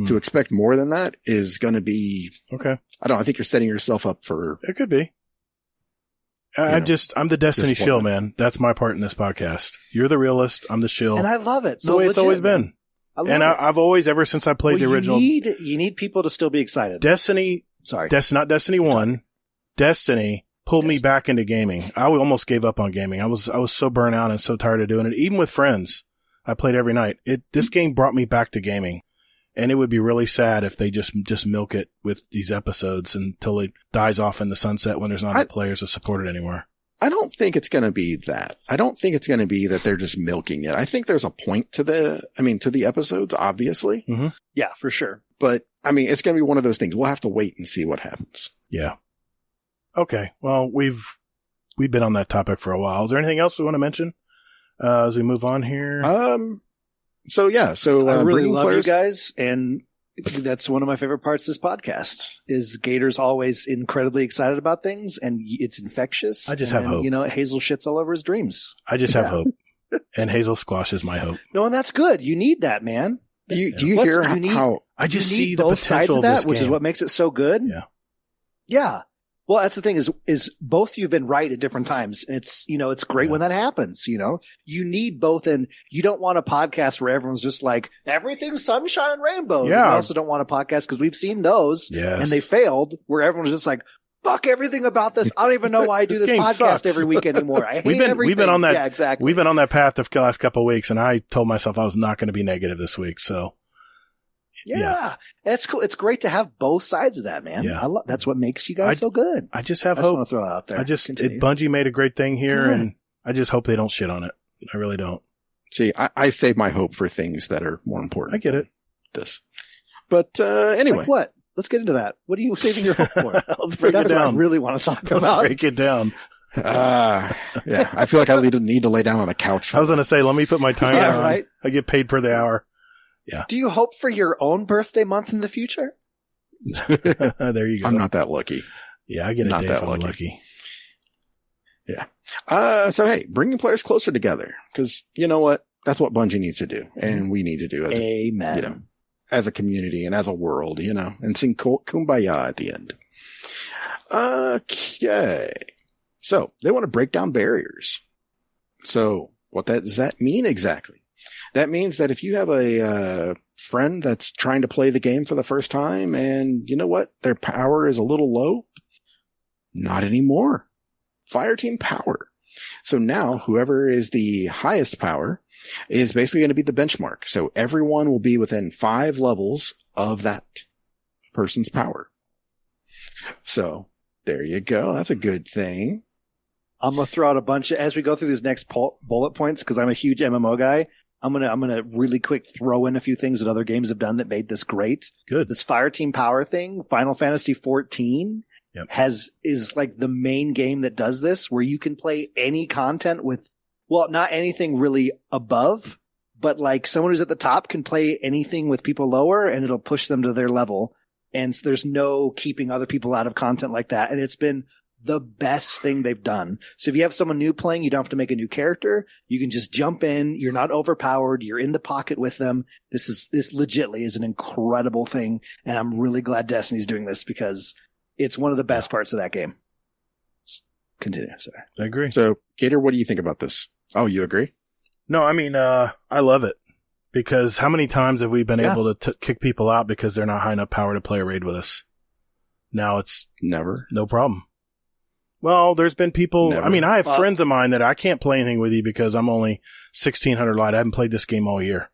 To expect more than that is going to be okay. I think you're setting yourself up for. It could be. I'm the Destiny shill, man. That's my part in this podcast. You're the realist. I'm the shill. And I love it. It's the way it's always been. I've always, ever since I played the original. You need people to still be excited. Destiny. Sorry. Not Destiny 1. Destiny pulled me back into gaming. I almost gave up on gaming. I was so burnt out and so tired of doing it. Even with friends, I played every night. This game brought me back to gaming. And it would be really sad if they just milk it with these episodes until it dies off in the sunset when there's not enough players to support it anymore. I don't think it's going to be that. I don't think it's going to be that they're just milking it. I think there's a point to the episodes, obviously. Mm-hmm. Yeah, for sure. But, I mean, it's going to be one of those things. We'll have to wait and see what happens. Yeah. Okay. Well, we've been on that topic for a while. Is there anything else we want to mention as we move on here? So I really love you guys, and that's one of my favorite parts of this podcast. Is Gator's always incredibly excited about things, and it's infectious. I just have hope. You know, Hazel shits all over his dreams. I just have hope, and Hazel squashes my hope. No, and that's good. You need that, man. Do you hear how I just see the both potential sides of of that, this which game. is what makes it so good. Yeah. Well, that's the thing is both of you have been right at different times. It's, it's great when that happens, you need both. And you don't want a podcast where everyone's just like, everything's sunshine and rainbows. Yeah. And you also don't want a podcast because we've seen those and they failed where everyone's just like, fuck everything about this. I don't even know why I do this podcast sucks. every week anymore. I hate everything. We've been on that. Yeah, exactly. We've been on that path the last couple of weeks, and I told myself I was not going to be negative this week. So. Yeah, that's cool. It's great to have both sides of that, man. Yeah. That's what makes you guys so good. I just have hope. I just want to throw it out there. Bungie made a great thing here, and I just hope they don't shit on it. I really don't. See, I save my hope for things that are more important. I get it. But anyway. Like what? Let's get into that. What are you saving your hope for? Let's break it down. What I really want to talk about. Let's break it down. Yeah, I feel like I need to lay down on a couch. I was going to say, let me put my timer on. Right? I get paid per the hour. Yeah. Do you hope for your own birthday month in the future? There you go. I'm not that lucky. Yeah, I get a day if I'm lucky. Yeah. So hey, bringing players closer together, because you know what? That's what Bungie needs to do, and we need to do as as a community and as a world, and sing Kumbaya at the end. Okay. So they want to break down barriers. So what does that mean exactly? That means that if you have a friend that's trying to play the game for the first time and you know what? Their power is a little low. Not anymore. Fireteam power. So now whoever is the highest power is basically going to be the benchmark. So everyone will be within 5 levels of that person's power. So there you go. That's a good thing. I'm going to throw out a bunch as we go through these next bullet points because I'm a huge MMO guy. I'm gonna really quick throw in a few things that other games have done that made this great. Good. This Fireteam Power thing, Final Fantasy XIV is like the main game that does this, where you can play any content with, well, not anything really above, but like someone who's at the top can play anything with people lower, and it'll push them to their level. And so there's no keeping other people out of content like that. And it's been the best thing they've done. So if you have someone new playing, you don't have to make a new character. You can just jump in. You're not overpowered. You're in the pocket with them. This legitly is an incredible thing. And I'm really glad Destiny's doing this because it's one of the best parts of that game. Continue. Sorry. I agree. So Gator, what do you think about this? Oh, you agree? No, I mean, I love it because how many times have we been able to kick people out because they're not high enough power to play a raid with us? Now it's never. No problem. Well, there's been people, never. I mean, I have friends of mine that I can't play anything with you because I'm only 1600 light. I haven't played this game all year.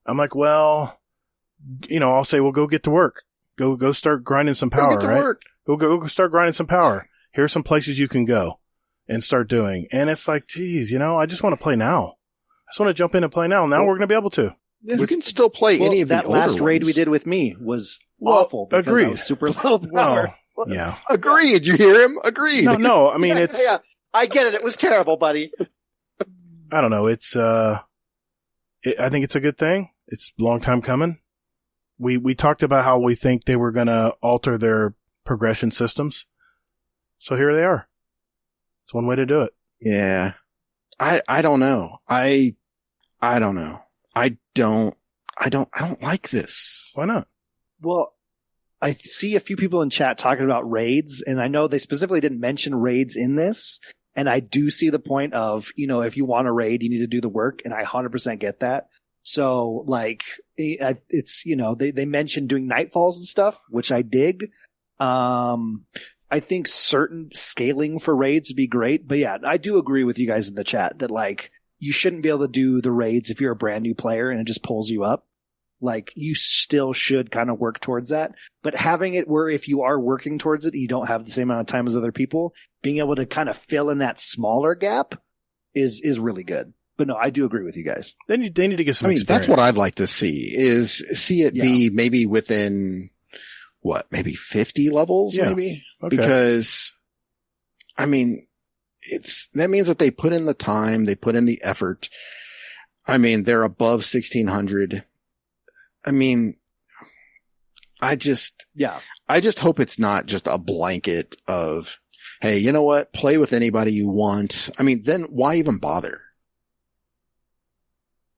I'm like, well, I'll say, well, go get to work. Go start grinding some power, right? Go start grinding some power. Here are some places you can go and start doing. And it's like, geez, I just want to play now. I just want to jump in and play now. Now we're going to be able to. You can still play any of that the last older raid ones. we did with me was awful because I was super low power. Yeah. Agreed. You hear him? Agreed. No. I mean, it's. Yeah, I get it. It was terrible, buddy. I don't know. It's. I think it's a good thing. It's a long time coming. We talked about how we think they were going to alter their progression systems. So here they are. It's one way to do it. Yeah. I don't know. I don't know. I don't like this. Why not? Well, I see a few people in chat talking about raids, and I know they specifically didn't mention raids in this. And I do see the point of, if you want a raid, you need to do the work. And I 100% get that. So like it's, they mentioned doing nightfalls and stuff, which I dig. I think certain scaling for raids would be great, but yeah, I do agree with you guys in the chat that like you shouldn't be able to do the raids if you're a brand new player and it just pulls you up. Like you still should kind of work towards that, but having it where if you are working towards it, you don't have the same amount of time as other people, being able to kind of fill in that smaller gap is really good. But no, I do agree with you guys. They need to get some experience. That's what I'd like to see be maybe within maybe 50 levels, maybe? Okay. Because, that means that they put in the time, they put in the effort. They're above 1600. I just hope it's not just a blanket of, hey, you know what? Play with anybody you want. Then why even bother?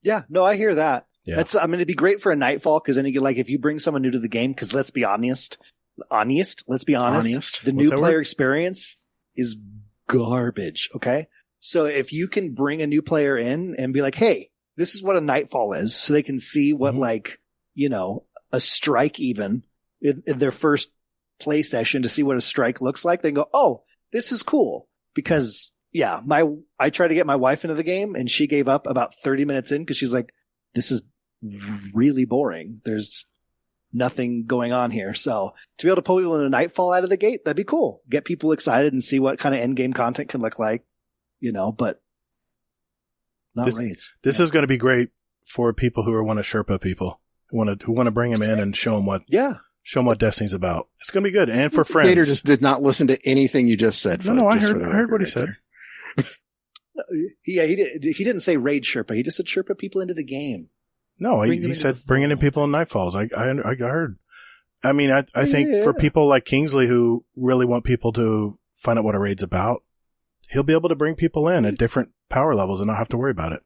Yeah, no, I hear that. Yeah. It'd be great for a nightfall because then you get if you bring someone new to the game, because let's be honest, the new player experience is garbage. Okay. So if you can bring a new player in and be like, hey, this is what a nightfall is, so they can see what a strike even in their first play session to see what a strike looks like, they go, oh, this is cool. Because yeah, I tried to get my wife into the game and she gave up about 30 minutes in because she's like, this is really boring. There's nothing going on here. So to be able to pull people in a nightfall out of the gate, that'd be cool. Get people excited and see what kind of end game content can look like, but not raids. This is going to be great for people who want to Sherpa people, who want to bring them in and show them what Destiny's about. It's going to be good. And for friends. Gator just did not listen to anything you just said. No, I heard what he said. Yeah, he didn't say raid Sherpa. He just said Sherpa people into the game. No, he said bringing in people in Nightfalls. I heard. I think for people like Kingsley who really want people to find out what a raid's about, he'll be able to bring people in at different power levels and not have to worry about it.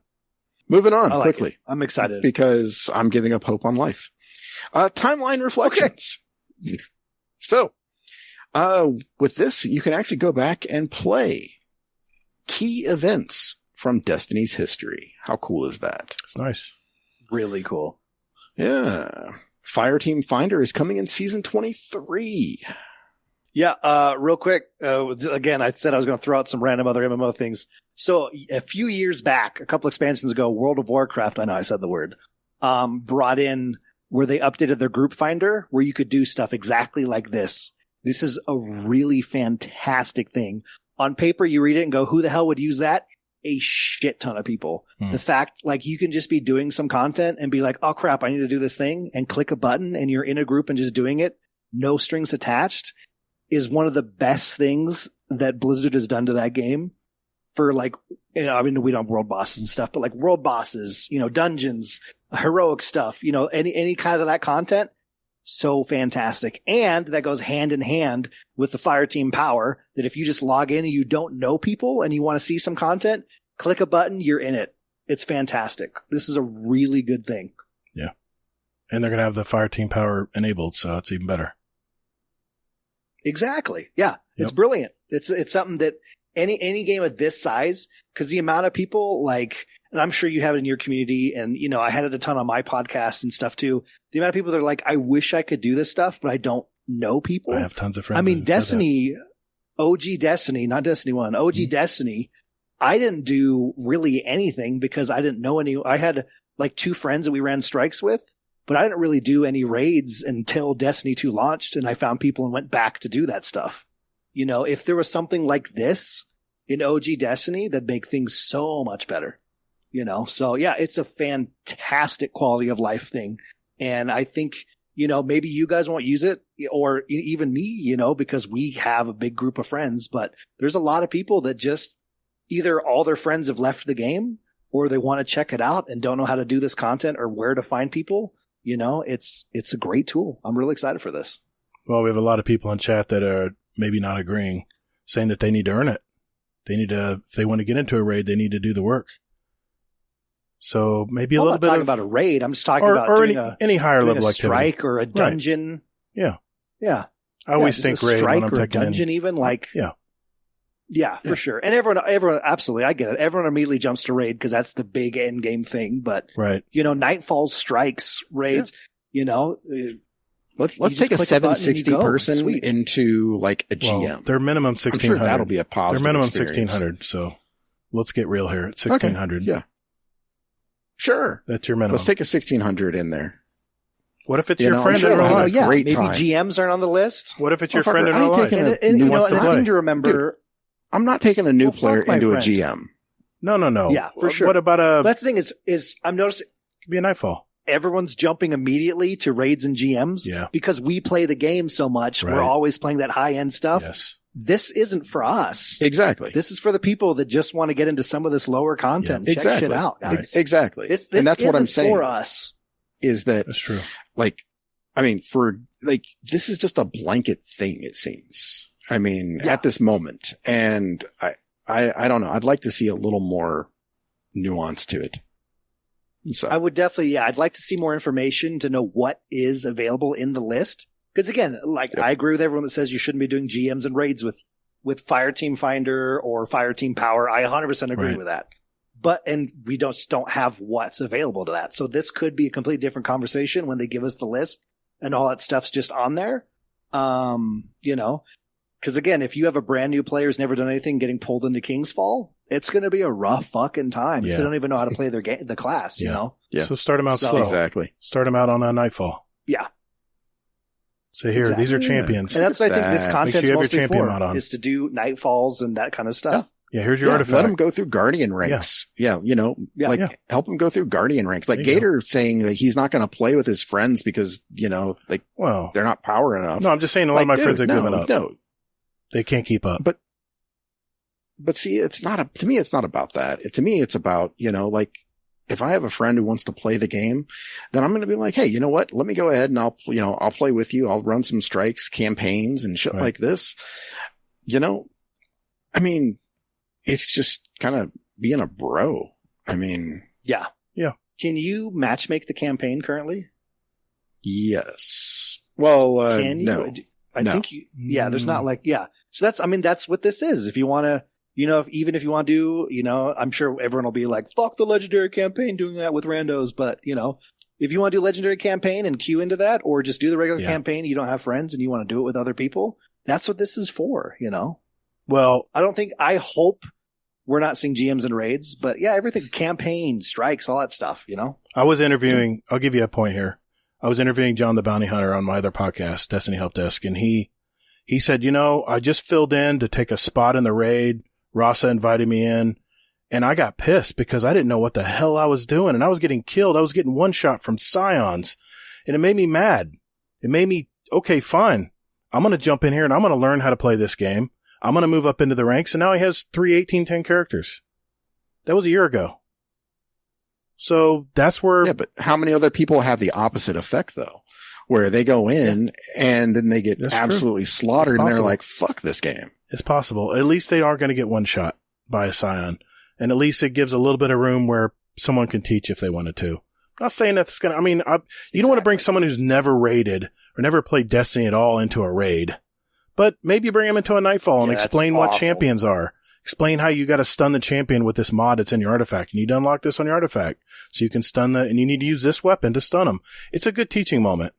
Moving on quickly. I'm excited. Because I'm giving up hope on life. Timeline reflections. Okay. So, with this, you can actually go back and play key events from Destiny's history. How cool is that? It's nice. Really cool. Yeah. Fireteam Finder is coming in season 23. Yeah, real quick. Again, I said I was going to throw out some random other MMO things. So a few years back, a couple expansions ago, World of Warcraft, I know I said the word, brought in where they updated their group finder where you could do stuff exactly like this. This is a really fantastic thing. On paper, you read it and go, who the hell would use that? A shit ton of people. The fact, you can just be doing some content and be like, oh crap, I need to do this thing, and click a button and you're in a group and just doing it, no strings attached, is one of the best things that Blizzard has done to that game for we don't have world bosses and stuff, but world bosses, dungeons, heroic stuff, any kind of that content. So fantastic. And that goes hand in hand with the Fireteam power that if you just log in and you don't know people and you want to see some content, click a button, you're in it. It's fantastic. This is a really good thing. Yeah. And they're going to have the Fireteam power enabled, so it's even better. Exactly. Yeah. It's brilliant. It's something that any game of this size, because the amount of people and I'm sure you have it in your community, and I had it a ton on my podcast and stuff too. The amount of people that are like, I wish I could do this stuff, but I don't know people. I have tons of friends. Destiny, OG Destiny, not Destiny 1, OG Destiny, I didn't do really anything because I didn't know any. I had 2 friends that we ran strikes with, but I didn't really do any raids until Destiny 2 launched, and I found people and went back to do that stuff. If there was something like this in OG Destiny, that'd make things so much better. So yeah, it's a fantastic quality of life thing. And I think, maybe you guys won't use it or even me, because we have a big group of friends, but there's a lot of people that just either all their friends have left the game or they want to check it out and don't know how to do this content or where to find people. It's a great tool. I'm really excited for this. Well, we have a lot of people in chat that are maybe not agreeing, saying that they need to earn it. If they want to get into a raid, they need to do the work. So maybe a little bit. I'm not talking about a raid. I'm just talking about any higher level activity, strike or a dungeon. Right. Yeah. I always think raid strike when I'm or a taking dungeon, even like Yeah, for sure. And everyone, absolutely, I get it. Everyone immediately jumps to raid because that's the big end game thing. But right, Nightfall strikes raids. Let's take a 760 person into like a GM. Well, they're minimum 1,600. I'm sure that'll be a positive. They're minimum experience. 1,600. So let's get real here. At 1,600. Okay. Yeah. Sure. That's your minimum. Let's take a 1,600 in there. What if it's your friend in real life? Yeah, maybe GMs aren't on the list. What if it's your friend in real life? And I need to remember. Dude, I'm not taking a new player into a GM. No. Yeah, for sure. What about a... That's the thing is I'm noticing... It could be a Nightfall. Everyone's jumping immediately to raids and GMs because we play the game so much. Right. We're always playing that high-end stuff. Yes. This isn't for us. Exactly. This is for the people that just want to get into some of this lower content. Yeah. Check shit out, guys. Exactly. This and that's what I'm saying. For us. Is that... That's true. This is just a blanket thing, it seems. At this moment. And I don't know. I'd like to see a little more nuance to it. So. I would definitely, I'd like to see more information to know what is available in the list. Because again, I agree with everyone that says you shouldn't be doing GMs and raids with Fireteam Finder or Fireteam Power. I 100% agree with that. And we don't have what's available to that. So this could be a completely different conversation when they give us the list and all that stuff's just on there. Because again, if you have a brand new player who's never done anything getting pulled into King's Fall, it's going to be a rough fucking time if they don't even know how to play the class, you know? Yeah. So start them out slow. Exactly. Start them out on a Nightfall. Yeah. So here, these are champions. And that's what I think this content's mostly for, is to do Nightfalls and that kind of stuff. Yeah, here's your artifact. Let them go through Guardian ranks. Yeah, help them go through Guardian ranks. Like Gator saying that he's not going to play with his friends because, they're not power enough. No, I'm just saying a lot of my friends are giving up. No. They can't keep up. But see, to me, it's not about that. To me, it's about, if I have a friend who wants to play the game, then I'm going to be like, hey, you know what? Let me go ahead and I'll play with you. I'll run some strikes, campaigns and shit like this. It's just kind of being a bro. Yeah. Can you matchmake the campaign currently? Yes. Well, no. I think there's not So that's what this is. If you want to, even if you want to do, I'm sure everyone will be like, fuck the legendary campaign doing that with randos. But, if you want to do legendary campaign and queue into that, or just do the regular campaign, you don't have friends and you want to do it with other people, that's what this is for, Well, I hope we're not seeing GMs and raids, but everything, campaign, strikes, all that stuff, I was interviewing, I'll give you a point here. I was interviewing John the Bounty Hunter on my other podcast, Destiny Help Desk, and he said, I just filled in to take a spot in the raid. Rasa invited me in, and I got pissed because I didn't know what the hell I was doing, and I was getting killed. I was getting one shot from Scions, and it made me mad. It made me, okay, fine. I'm going to jump in here, and I'm going to learn how to play this game. I'm going to move up into the ranks, and now he has 3 18-10 characters. That was a year ago. So that's where... Yeah, but how many other people have the opposite effect, though? Where they go in, and then they get absolutely slaughtered, and they're like, fuck this game. It's possible. At least they aren't going to get one shot by a Scion. And at least it gives a little bit of room where someone can teach if they wanted to. I'm not saying that's going to... you don't want to bring someone who's never raided or never played Destiny at all into a raid. But maybe bring them into a Nightfall and explain what champions are. Explain how you got to stun the champion with this mod that's in your artifact. You need to unlock this on your artifact so you can stun and you need to use this weapon to stun them. It's a good teaching moment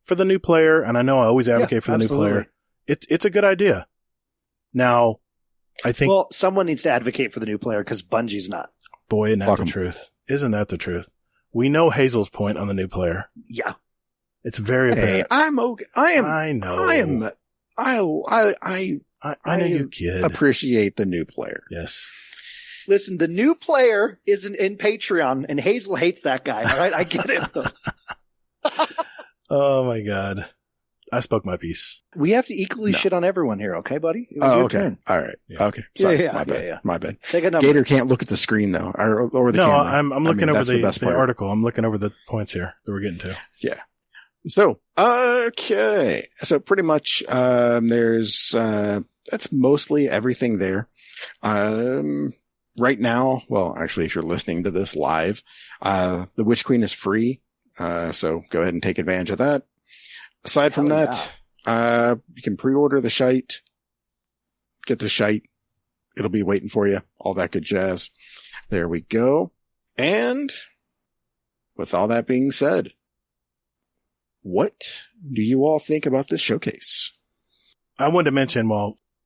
for the new player. And I know I always advocate for the new player. It's a good idea. Now, I think... Well, someone needs to advocate for the new player because Bungie's not. Boy, isn't that the truth? Isn't that the truth? We know Hazel's point on the new player. Yeah. It's very apparent. I'm okay. I know. I know you, kid. Appreciate the new player. Yes. Listen, the new player isn't in Patreon, and Hazel hates that guy. All right, I get it. Oh my God, I spoke my piece. We have to equally shit on everyone here, okay, buddy? It was your okay. turn. All right. Yeah. Okay. Sorry. Yeah, my bad. yeah. My bad. Take a number. Gator can't look at the screen though, or the camera. I'm looking over that's the best part. article. I'm looking over the points here that we're getting to. Yeah. So, okay. So pretty much, there's, that's mostly everything there. Right now, well, actually, if you're listening to this live, the Witch Queen is free. So go ahead and take advantage of that. Aside from that, you can pre-order the shite, get the shite. It'll be waiting for you. All that good jazz. There we go. And with all that being said, what do you all think about this showcase? I wanted to mention,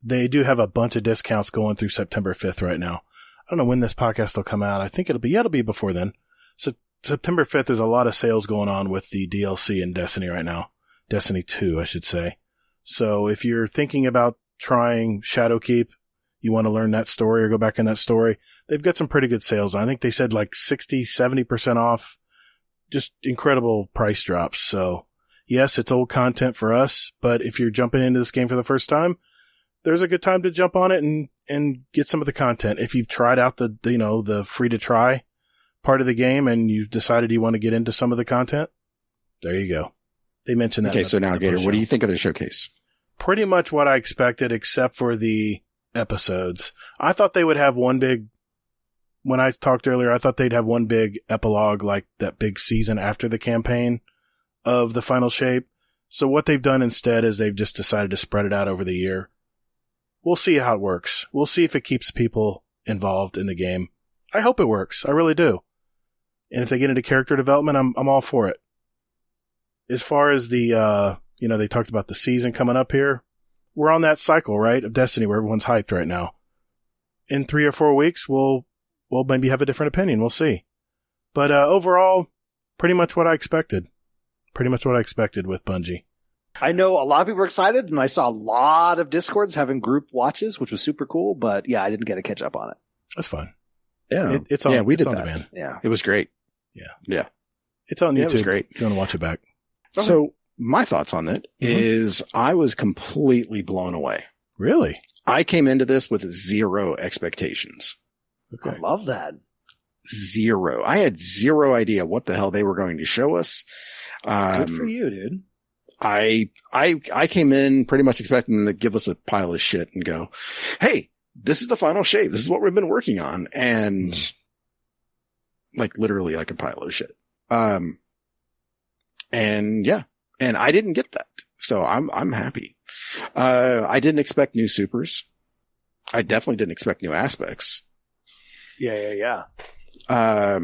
they do have a bunch of discounts going through September 5th right now. I don't know when this podcast will come out. I think it'll be before then. So September 5th, there's a lot of sales going on with the DLC in Destiny right now. Destiny 2, I should say. So if you're thinking about trying Shadowkeep, you want to learn that story or go back in that story, they've got some pretty good sales. I think they said like 60, 70% off. Just incredible price drops. So yes, it's old content for us, but if you're jumping into this game for the first time, there's a good time to jump on it and get some of the content. If you've tried out the free to try part of the game and you've decided you want to get into some of the content, there you go. They mentioned that. Okay, so now, Gator, what do you think of the showcase? Pretty much what I expected, except for the episodes. I thought they would have one big, when I talked earlier, I thought they'd have one big epilogue, like that big season after the campaign of the final shape. So what they've done instead is they've just decided to spread it out over the year. We'll see how it works. We'll see if it keeps people involved in the game. I hope it works. I really do. And if they get into character development, I'm all for it. As far as the, they talked about the season coming up here. We're on that cycle, right, of Destiny where everyone's hyped right now. In 3 or 4 weeks, we'll maybe have a different opinion. We'll see. But overall, pretty much what I expected. Pretty much what I expected with Bungie. I know a lot of people are excited, and I saw a lot of Discords having group watches, which was super cool. But yeah, I didn't get to catch up on it. That's fun. Yeah, it's on. We did on that. Demand. Yeah, it was great. Yeah. It's on YouTube. It was great. If you want to watch it back. Okay. So my thoughts on it is I was completely blown away. Really? I came into this with 0 expectations. Okay. I love that. 0. I had 0 idea what the hell they were going to show us. Good for you, dude. I came in pretty much expecting them to give us a pile of shit and go, hey, this is the final shape. This is what we've been working on. And like literally like a pile of shit. And yeah, and I didn't get that. So I'm happy. I didn't expect new supers. I definitely didn't expect new aspects. Yeah. I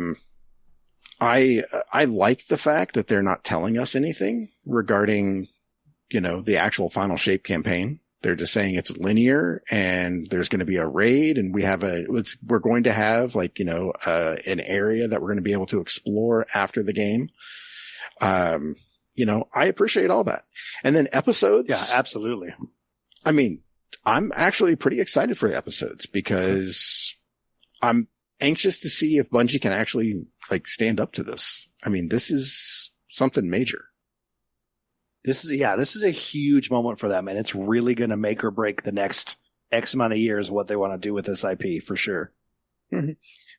like the fact that they're not telling us anything regarding, the actual final shape campaign. They're just saying it's linear and there's going to be a raid and we're going to have an area that we're going to be able to explore after the game. I appreciate all that. And then episodes. Yeah, absolutely. I mean, I'm actually pretty excited for the episodes because I'm anxious to see if Bungie can actually stand up to this. I mean, this is something major. This is a huge moment for them, and it's really going to make or break the next X amount of years what they want to do with this IP for sure. Mm-hmm.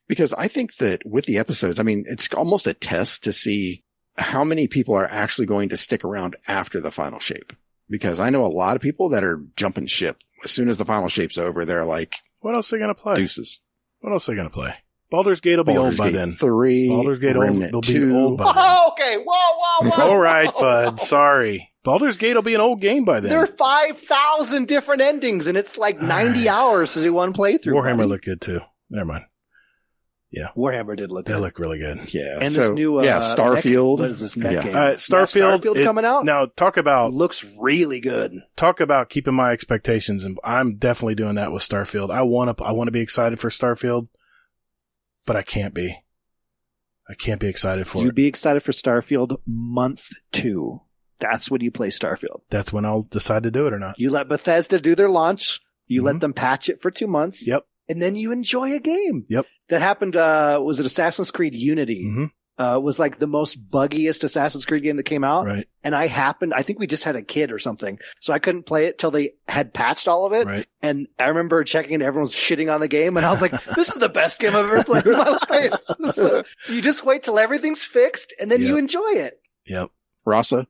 Because I think that with the episodes, I mean, it's almost a test to see how many people are actually going to stick around after the final shape. Because I know a lot of people that are jumping ship. As soon as the final shape's over, they're like, what else are they going to play? Deuces. What else are they going to play? Baldur's Gate will be old by then. 3. Baldur's Gate will be old by then. Oh, okay. Whoa. All right, Fudd. Sorry. Baldur's Gate will be an old game by then. There are 5,000 different endings, and it's like 90 hours to do one playthrough. Warhammer looked good, too. Never mind. Yeah. Warhammer did look good. They look really good. Yeah. And this new Starfield. What is this next game? Starfield coming out? Now, talk about... looks really good. Talk about keeping my expectations, and I'm definitely doing that with Starfield. I want to be excited for Starfield, but I can't be. I can't be excited for it. You'd be excited for Starfield month 2. That's when you play Starfield. That's when I'll decide to do it or not. You let Bethesda do their launch. You let them patch it for 2 months. Yep. and then you enjoy a game. Yep. That happened, was it Assassin's Creed Unity? Mm-hmm. Was like the most buggiest Assassin's Creed game that came out. Right. And I think we just had a kid or something. So I couldn't play it till they had patched all of it. Right. And I remember checking and everyone's shitting on the game. And I was like, this is the best game I've ever played in my life. So you just wait till everything's fixed and then you enjoy it. Yep. Rasa,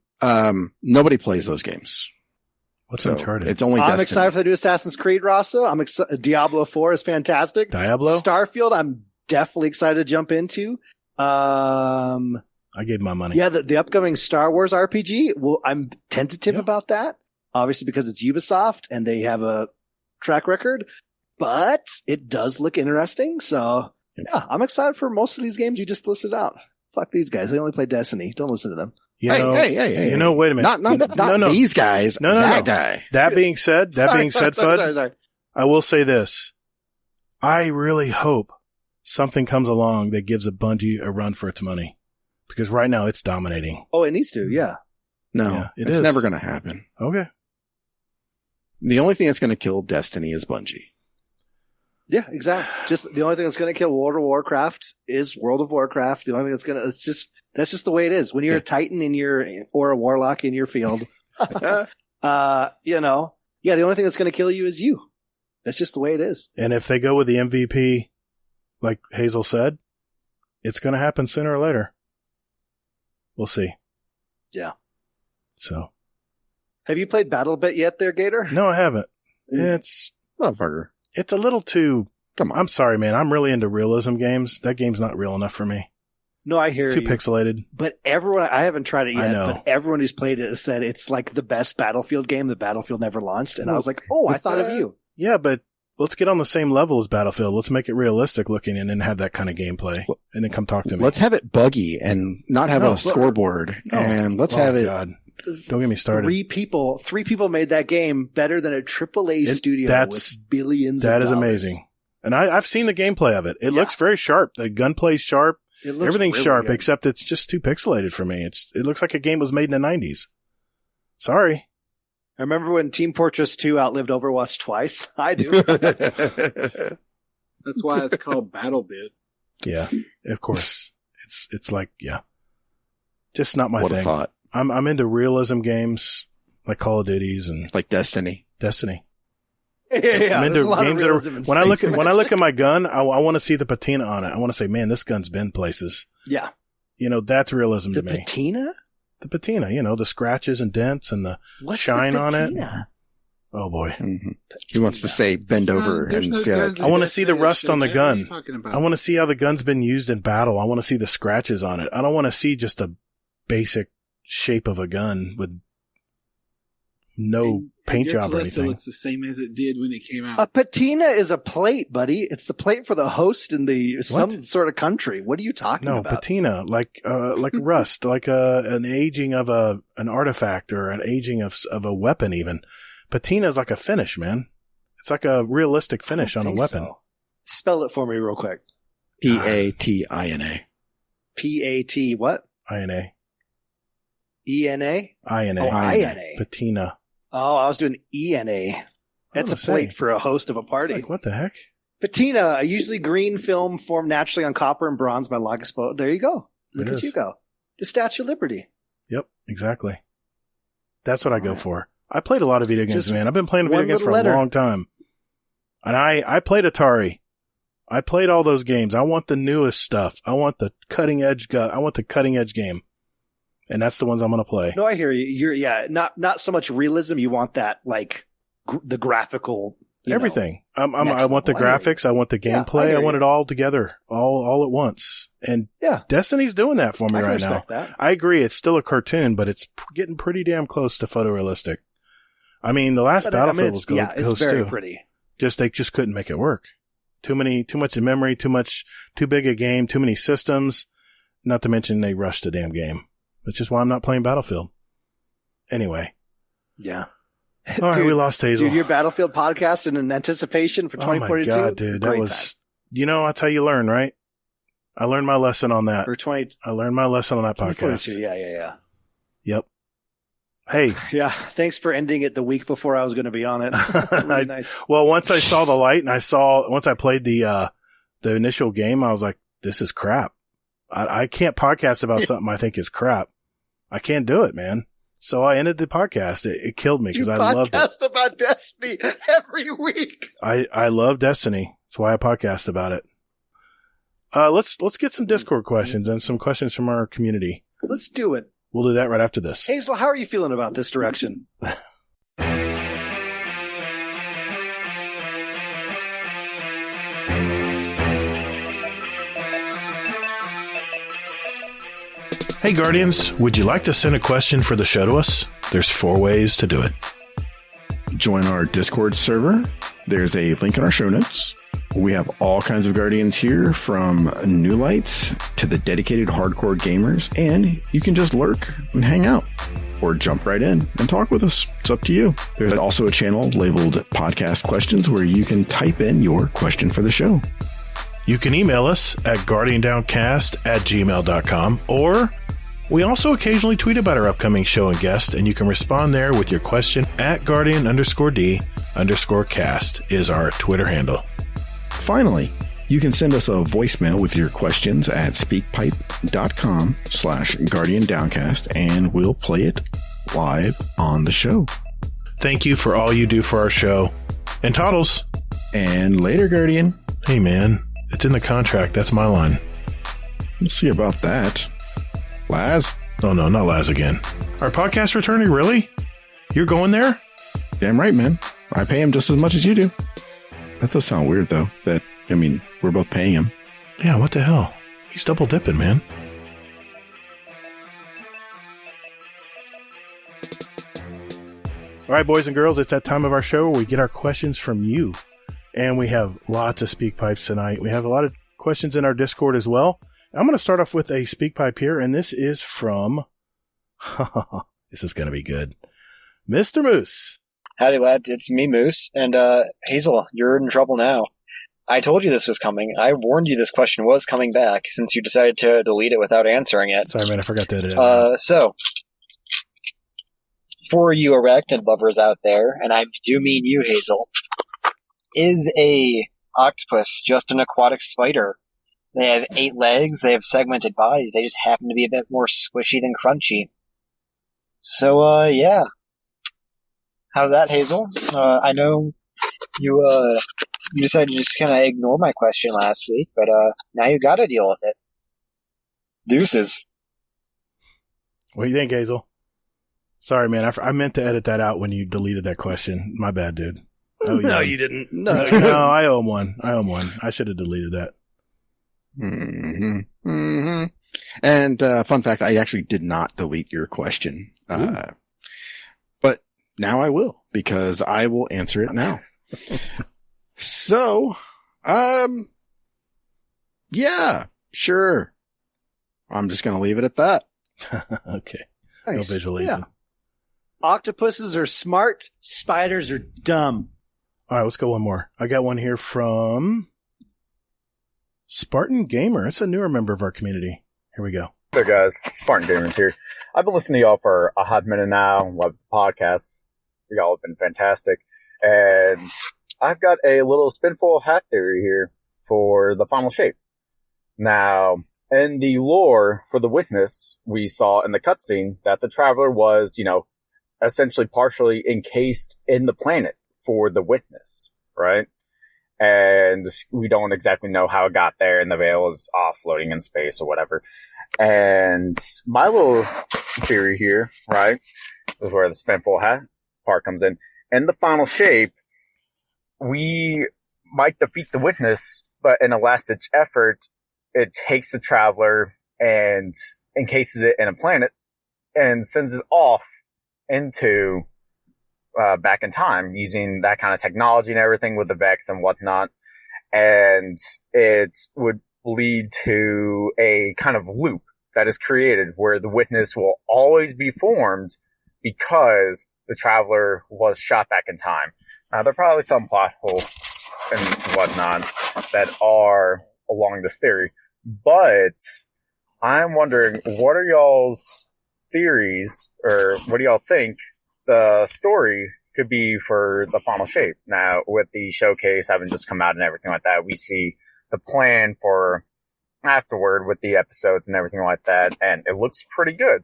nobody plays those games. What's Uncharted? It's only I'm Destiny. excited for the new Assassin's Creed, Rasa. I'm excited. Diablo 4 is fantastic. Diablo? Starfield, I'm definitely excited to jump into. I gave my money. Yeah, the upcoming Star Wars RPG. Well, I'm tentative about that, obviously because it's Ubisoft and they have a track record, but it does look interesting. So yeah, I'm excited for most of these games you just listed out. Fuck these guys. They only play Destiny. Don't listen to them. Hey. You know, wait a minute. Not these guys. No. That guy. That being said, Fudd, Sorry. I will say this. I really hope something comes along that gives a Bungie a run for its money. Because right now it's dominating. Oh, it needs to, yeah. No, Yeah, it's never going to happen. Okay. The only thing that's going to kill Destiny is Bungie. Yeah, exactly. Just the only thing that's going to kill World of Warcraft is World of Warcraft. The only thing that's going to, that's just the way it is. When you're a Titan or a Warlock in your field, the only thing that's going to kill you is you. That's just the way it is. And if they go with the MVP, like Hazel said, it's going to happen sooner or later. We'll see. Yeah. So. Have you played BattleBit yet there, Gator? No, I haven't. It's motherfucker. It's a little too. Come on. I'm sorry, man. I'm really into realism games. That game's not real enough for me. No, I hear it's too pixelated. But I haven't tried it yet, I know. but everyone who's played it has said it's like the best Battlefield game that Battlefield never launched. And I was like, I thought of you. Yeah, but let's get on the same level as Battlefield. Let's make it realistic looking and then have that kind of gameplay. And then come talk to me. Let's have it buggy and not have a scoreboard. And let's have it. God. Don't get me started. Three people made that game better than a AAA studio with billions of dollars. That is amazing. And I've seen the gameplay of it. It looks very sharp. The gunplay's sharp. Everything's really sharp, except it's just too pixelated for me. It looks like a game was made in the 90s. Sorry. I remember when Team Fortress 2 outlived Overwatch twice. I do. That's why it's called BattleBit. Yeah, of course. It's like, yeah. Just not my thing. What a thought. I'm into realism games like Call of Duties and like Destiny. Yeah, I'm into games that are when I look at my gun, I want to see the patina on it. I want to say, man, this gun's been places. Yeah. That's realism to me. The patina? The patina, the scratches and dents and the shine on it. Oh boy. Mm-hmm. He wants to say bend over and see how I want to see the rust on the gun. I want to see how the gun's been used in battle. I want to see the scratches on it. I don't want to see just a basic shape of a gun with no paint job or anything. It looks the same as it did when it came out. A patina is a plate, buddy. It's the plate for the host in some sort of country. What are you talking about? No, patina, like rust, like an aging of an artifact or an aging of a weapon even. Patina is like a finish, man. It's like a realistic finish on a weapon. So. Spell it for me real quick. Patina. P-A-T what? I-N-A. E-N-A? I-N-A. Oh, I-N-A. Patina. Oh, I was doing E-N-A. That's a plate for a host of a party. Like, what the heck? Patina, a usually green film formed naturally on copper and bronze by log exposure. There you go. Look at you go. The Statue of Liberty. Yep, exactly. That's what I go for. I played a lot of video games, man. I've been playing video games for a long time. And I played Atari. I played all those games. I want the newest stuff. I want the cutting edge I want the cutting edge game. And that's the ones I'm going to play. No, I hear you. Not so much realism. You want that, like, the graphical. Everything. I want the graphics. I want the gameplay. I want it all together, all at once. And Destiny's doing that for me right now. That. I agree. It's still a cartoon, but it's getting pretty damn close to photorealistic. I mean, the last Battlefield was close too. It's very pretty. They just couldn't make it work. Too much in memory, too big a game, too many systems. Not to mention they rushed the damn game. Which is why I'm not playing Battlefield. Anyway. Yeah. All right, we lost Hazel. Dude, your Battlefield podcast in anticipation for 2042? Oh my God, dude. That was, that's how you learn, right? I learned my lesson on that. For I learned my lesson on that podcast. Yeah. Yep. Hey. Yeah, thanks for ending it the week before I was going to be on it. Really nice. Well, once I saw the light and once I played the initial game, I was like, this is crap. I can't podcast about something I think is crap. I can't do it, man. So I ended the podcast. It killed me because I loved it. You podcast about Destiny every week. I love Destiny. That's why I podcast about it. Let's get some Discord questions and some questions from our community. Let's do it. We'll do that right after this. Hazel, how are you feeling about this direction? Hey Guardians, would you like to send a question for the show to us? There's 4 ways to do it. Join our Discord server. There's a link in our show notes. We have all kinds of Guardians here, from new lights to the dedicated hardcore gamers, and you can just lurk and hang out or jump right in and talk with us. It's up to you. There's also a channel labeled Podcast Questions where you can type in your question for the show. You can email us at guardiandowncast@gmail.com, or we also occasionally tweet about our upcoming show and guest, and you can respond there with your question at guardian_D_cast is our Twitter handle. Finally, you can send us a voicemail with your questions at speakpipe.com/guardiandowncast, and we'll play it live on the show. Thank you for all you do for our show. And Toddles. And later, Guardian. Hey, man. It's in the contract. That's my line. We'll see about that. Laz? Oh, no, not Laz again. Our podcast returning, really? You're going there? Damn right, man. I pay him just as much as you do. That does sound weird, though. We're both paying him. Yeah, what the hell? He's double dipping, man. All right, boys and girls, it's that time of our show where we get our questions from you. And we have lots of speak pipes tonight. We have a lot of questions in our Discord as well. I'm going to start off with a speak pipe here, and this is from... this is going to be good. Mr. Moose. Howdy, lads. It's me, Moose. And Hazel, you're in trouble now. I told you this was coming. I warned you this question was coming back since you decided to delete it without answering it. Sorry, man. I forgot to edit it. So, for you arachnid lovers out there, and I do mean you, Hazel, is a octopus just an aquatic spider? They have 8 legs, they have segmented bodies, they just happen to be a bit more squishy than crunchy. So, yeah. How's that, Hazel? I know you decided to just kind of ignore my question last week, but now you gotta deal with it. Deuces. What do you think, Hazel? Sorry, man. I meant to edit that out when you deleted that question. My bad, dude. No, you didn't. No, I owe him one. I should have deleted that. Mm-hmm. Mm-hmm. And fun fact, I actually did not delete your question. But now I will, because I will answer it now. So, yeah, sure. I'm just going to leave it at that. Okay. Nice. No visualization. Yeah. Octopuses are smart. Spiders are dumb. All right, let's go one more. I got one here from Spartan Gamer. It's a newer member of our community. Here we go. Hey guys, Spartan Gamer's here. I've been listening to y'all for a hot minute now. Love the podcast. Y'all have been fantastic. And I've got a little spinful hat theory here for the final shape. Now, in the lore for the Witness, we saw in the cutscene that the Traveler was, essentially partially encased in the planet for the Witness, right? And we don't exactly know how it got there, and the veil is off floating in space or whatever. And my little theory here, right, is where the spinful hat part comes in. In the final shape, we might defeat the Witness, but in a last-ditch effort, it takes the Traveler and encases it in a planet and sends it off into back in time using that kind of technology and everything with the Vex and whatnot. And it would lead to a kind of loop that is created where the Witness will always be formed because the Traveler was shot back in time. Now, there are probably some plot holes and whatnot that are along this theory, but I'm wondering, what are y'all's theories, or what do y'all think the story could be for the final shape? Now, with the showcase having just come out and everything like that, we see the plan for afterward with the episodes and everything like that, and it looks pretty good.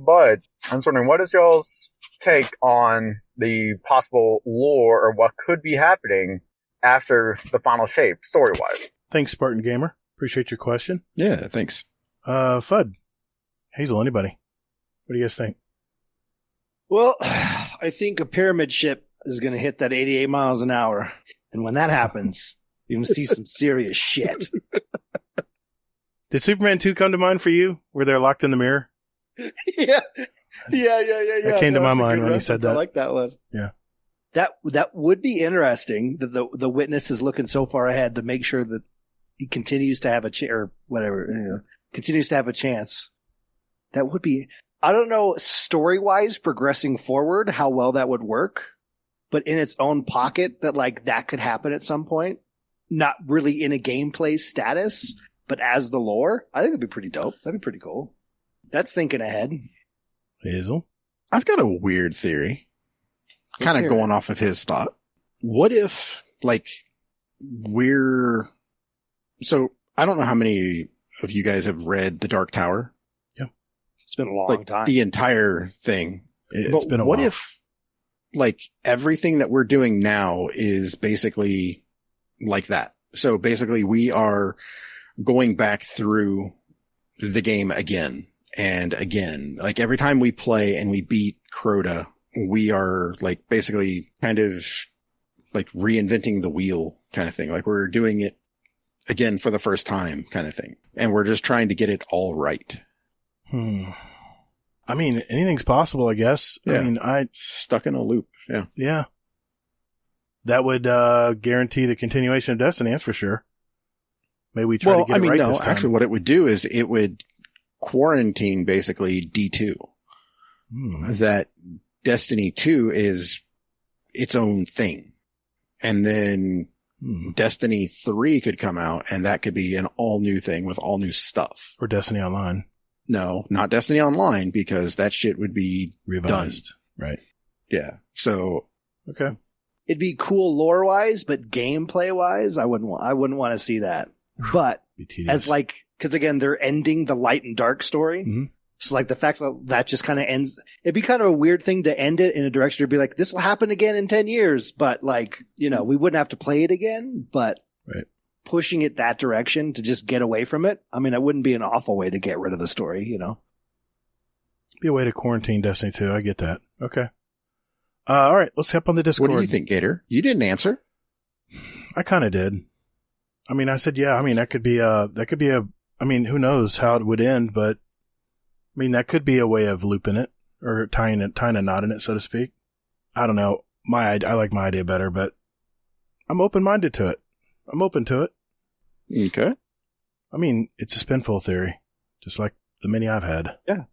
But I'm just wondering, what is y'all's take on the possible lore or what could be happening after the final shape, story-wise? Thanks, Spartan Gamer. Appreciate your question. Yeah, thanks. Fudd, Hazel, anybody? What do you guys think? Well, I think a pyramid ship is going to hit that 88 miles an hour. And when that happens, you're going to see some serious shit. Did Superman 2 come to mind for you, where they're locked in the mirror? Yeah. That came to my mind when he said that. I like that one. Yeah. That would be interesting, that the witness is looking so far ahead to make sure that he continues to have a continues to have a chance. That would be, I don't know, story-wise, progressing forward, how well that would work, but in its own pocket, that could happen at some point. Not really in a gameplay status, but as the lore, I think it'd be pretty dope. That'd be pretty cool. That's thinking ahead. Hazel? I've got a weird theory. Kind of going off of his thought. What if, so I don't know how many of you guys have read The Dark Tower. Yeah. It's been a long time. The entire thing. It's been a while. What if, everything that we're doing now is basically like that? So basically we are going back through the game again and again. Every time we play and we beat Crota, we are basically kind of reinventing the wheel kind of thing. We're doing it again for the first time kind of thing. And we're just trying to get it all right. I mean, anything's possible, I guess. Yeah. I mean, stuck in a loop. Yeah. Yeah. That would guarantee the continuation of Destiny, that's for sure. Maybe we try to get it right this time. Actually, what it would do is it would quarantine basically D2. That Destiny 2 is its own thing. And then Destiny 3 could come out, and that could be an all new thing with all new stuff. Or Destiny Online. No, not Destiny Online, because that shit would be revised. Done. Right. Yeah. So. Okay. It'd be cool lore wise, but gameplay wise, I wouldn't want to see that. But as because again, they're ending the light and dark story. Mm-hmm. So the fact that just kind of ends, it'd be kind of a weird thing to end it in a direction to be this will happen again in 10 years, but we wouldn't have to play it again, but right. Pushing it that direction to just get away from it. I mean, it wouldn't be an awful way to get rid of the story, Be a way to quarantine Destiny 2. I get that. Okay. All right. Let's hop on the Discord. What do you think, Gator? You didn't answer. I kind of did. I mean, I said, yeah, I mean, that could be I mean, who knows how it would end, but I mean, that could be a way of looping it or tying a knot in it, so to speak. I don't know. I like my idea better, but I'm open-minded to it. I'm open to it. Okay. I mean, it's a spinful theory, just like the many I've had. Yeah.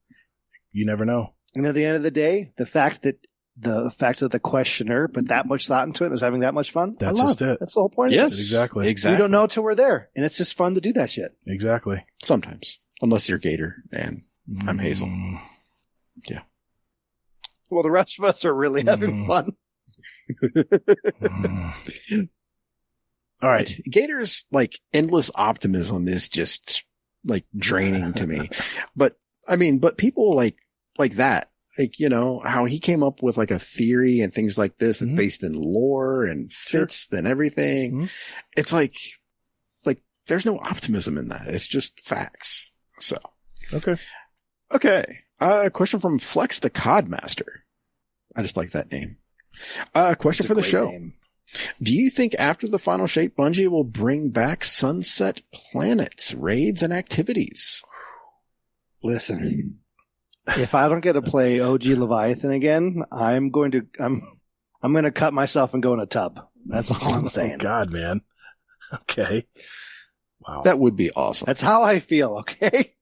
You never know. And at the end of the day, the fact that the questioner put that much thought into it and is having that much fun. That's just it. That's the whole point. Yes, of it. Exactly. We don't know till we're there, and it's just fun to do that shit. Exactly. Sometimes, unless you're Gator and I'm Hazel. Yeah. Well, the rest of us are really having fun. All right. Gator's endless optimism is just draining to me. But I mean, people like that. How he came up with a theory and things like this that's based in lore and fits and everything. Mm-hmm. It's there's no optimism in that. It's just facts. So. Okay. Question from Flex the Codmaster. I just like that name. Question for the show. Name. Do you think after the final shape, Bungie will bring back Sunset Planets, raids, and activities? Listen. If I don't get to play OG Leviathan again, I'm going to cut myself and go in a tub. That's all I'm saying. Oh God, man. Okay. Wow. That would be awesome. That's how I feel, okay?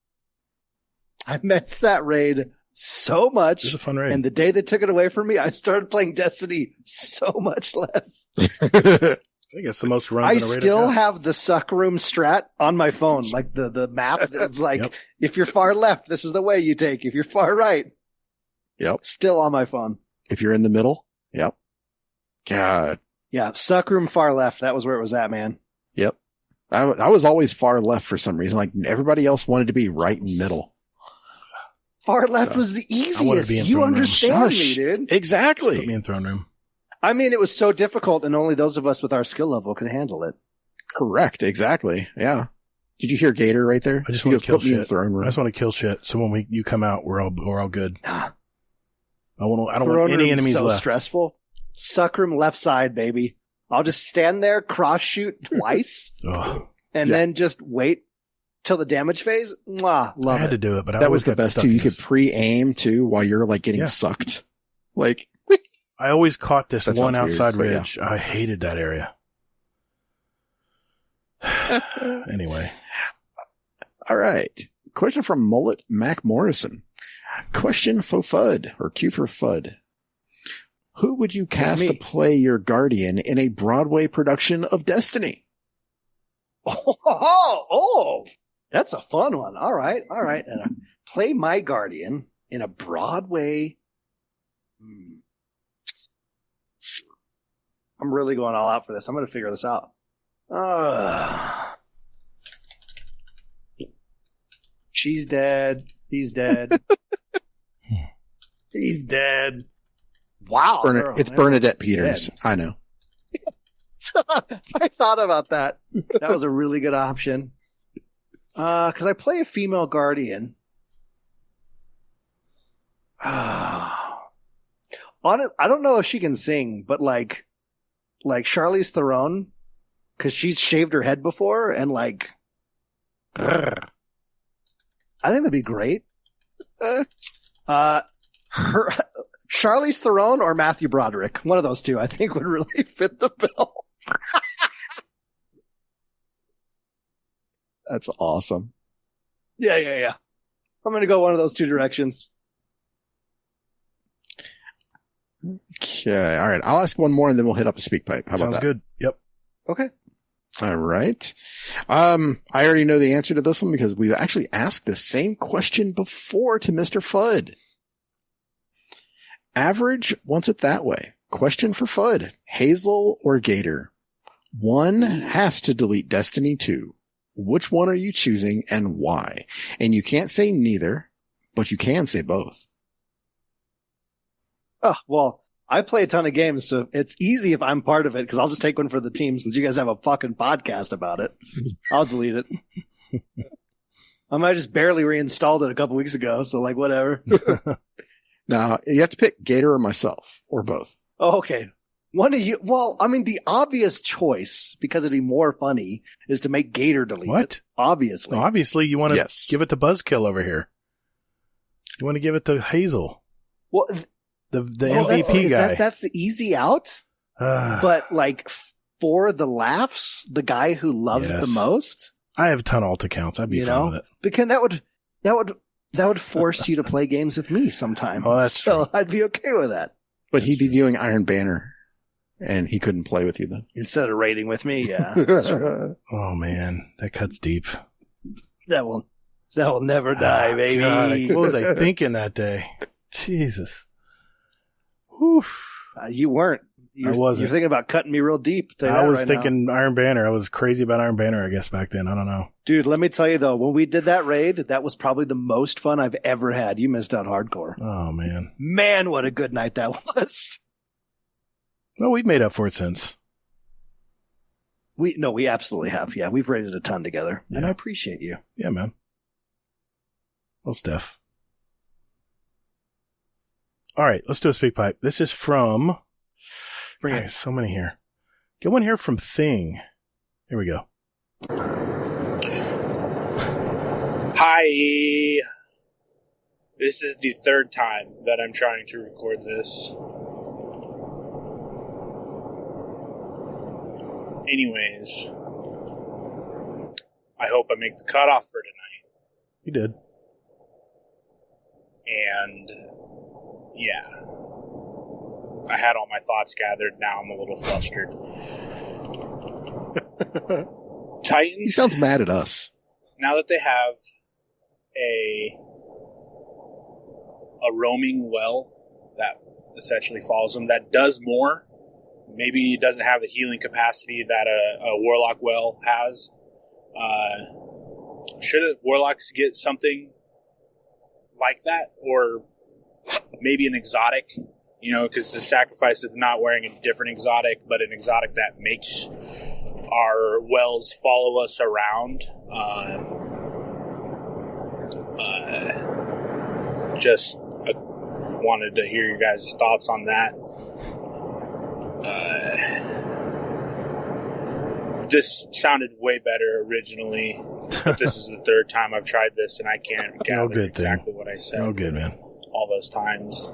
I missed that raid so much. It was a fun raid. And the day they took it away from me, I started playing Destiny so much less. I think it's the most runs. I still have the suck room strat on my phone, like the map. It's like, if you're far left, this is the way you take. If you're far right, still on my phone. If you're in the middle, God. Yeah, suck room far left. That was where it was at, man. Yep. I was always far left for some reason. Like everybody else wanted to be right in the middle. Far left was the easiest. You understand me, dude. Exactly. Put me in throne room. I mean, it was so difficult, and only those of us with our skill level could handle it. Correct. Exactly. Yeah. Did you hear Gator right there? I just want to kill shit. I just want to kill shit. So when you come out, we're all good. I don't want any enemies left. Stressful. Suck room left side, baby. I'll just stand there, cross shoot twice, and then just wait till the damage phase. Mwah, love it. I had to do it, but that was the best too. You could pre-aim too while you're like getting sucked. Like. I always caught this one outside ridge. I hated that area. Anyway. All right. Question from Mullet Mac Morrison. Question for FUD, or Q for FUD. Who would you cast to play your guardian in a Broadway production of Destiny? Oh, that's a fun one. All right. And play my guardian in a Broadway. I'm really going all out for this. I'm going to figure this out. She's dead. He's dead. He's dead. Wow. It's Bernadette Peters. Dead. I know. I thought about that. That was a really good option. Because I play a female guardian. I don't know if she can sing, but like Charlize Theron, because she's shaved her head before, and like, I think that'd be great. Charlize Theron or Matthew Broderick, one of those two, I think would really fit the bill. That's awesome. Yeah. I'm gonna go one of those two directions. Okay, all right. I'll ask one more and then we'll hit up a speak pipe. How about that? Sounds good. Yep. Okay. All right. I already know the answer to this one because we've actually asked the same question before to Mr. Fudd. Average wants it that way. Question for Fudd. Hazel or Gator? One has to delete Destiny 2. Which one are you choosing and why? And you can't say neither, but you can say both. Oh, well, I play a ton of games, so it's easy if I'm part of it, because I'll just take one for the team since you guys have a fucking podcast about it. I'll delete it. I might just barely reinstalled it a couple weeks ago, so like whatever. Now, you have to pick Gator or myself, or both. Oh, okay. One of you. Well, I mean, the obvious choice, because it'd be more funny, is to make Gator delete it. Obviously. No, obviously, you want to give it to Buzzkill over here. You want to give it to Hazel. Well, the MVP guy. That's the easy out. But like for the laughs, the guy who loves the most. I have a ton of alt accounts. I'd be fine with it. Because that would force you to play games with me sometime. Oh, that's true. I'd be okay with that. But he'd be doing Iron Banner, and he couldn't play with you then. Instead of raiding with me, yeah. Oh man, that cuts deep. That will never die, baby. God, what was I thinking that day? Jesus. Whew. You weren't. I wasn't. You're thinking about cutting me real deep. I was thinking Iron Banner. I was crazy about Iron Banner, I guess, back then. I don't know. Dude, let me tell you, though, when we did that raid, that was probably the most fun I've ever had. You missed out hardcore. Oh, man. Man, what a good night that was. Well, we've made up for it since. We absolutely have. Yeah, we've raided a ton together, and I appreciate you. Yeah, man. Well, Steph. All right, let's do a speak pipe. This is from... so many here. Get one here from Thing. Here we go. Hi. This is the third time that I'm trying to record this. Anyways, I hope I make the cutoff for tonight. You did. And, yeah. I had all my thoughts gathered. Now I'm a little flustered. Titans. He sounds mad at us. Now that they have a roaming well that essentially follows them, that does more. Maybe it doesn't have the healing capacity that a warlock well has. Should warlocks get something like that, or maybe an exotic? Because the sacrifice of not wearing a different exotic, but an exotic that makes our wells follow us around. Just wanted to hear your guys' thoughts on that. This sounded way better originally, but this is the third time I've tried this, and I can't gather exactly what I said. Oh, good, man. All those times.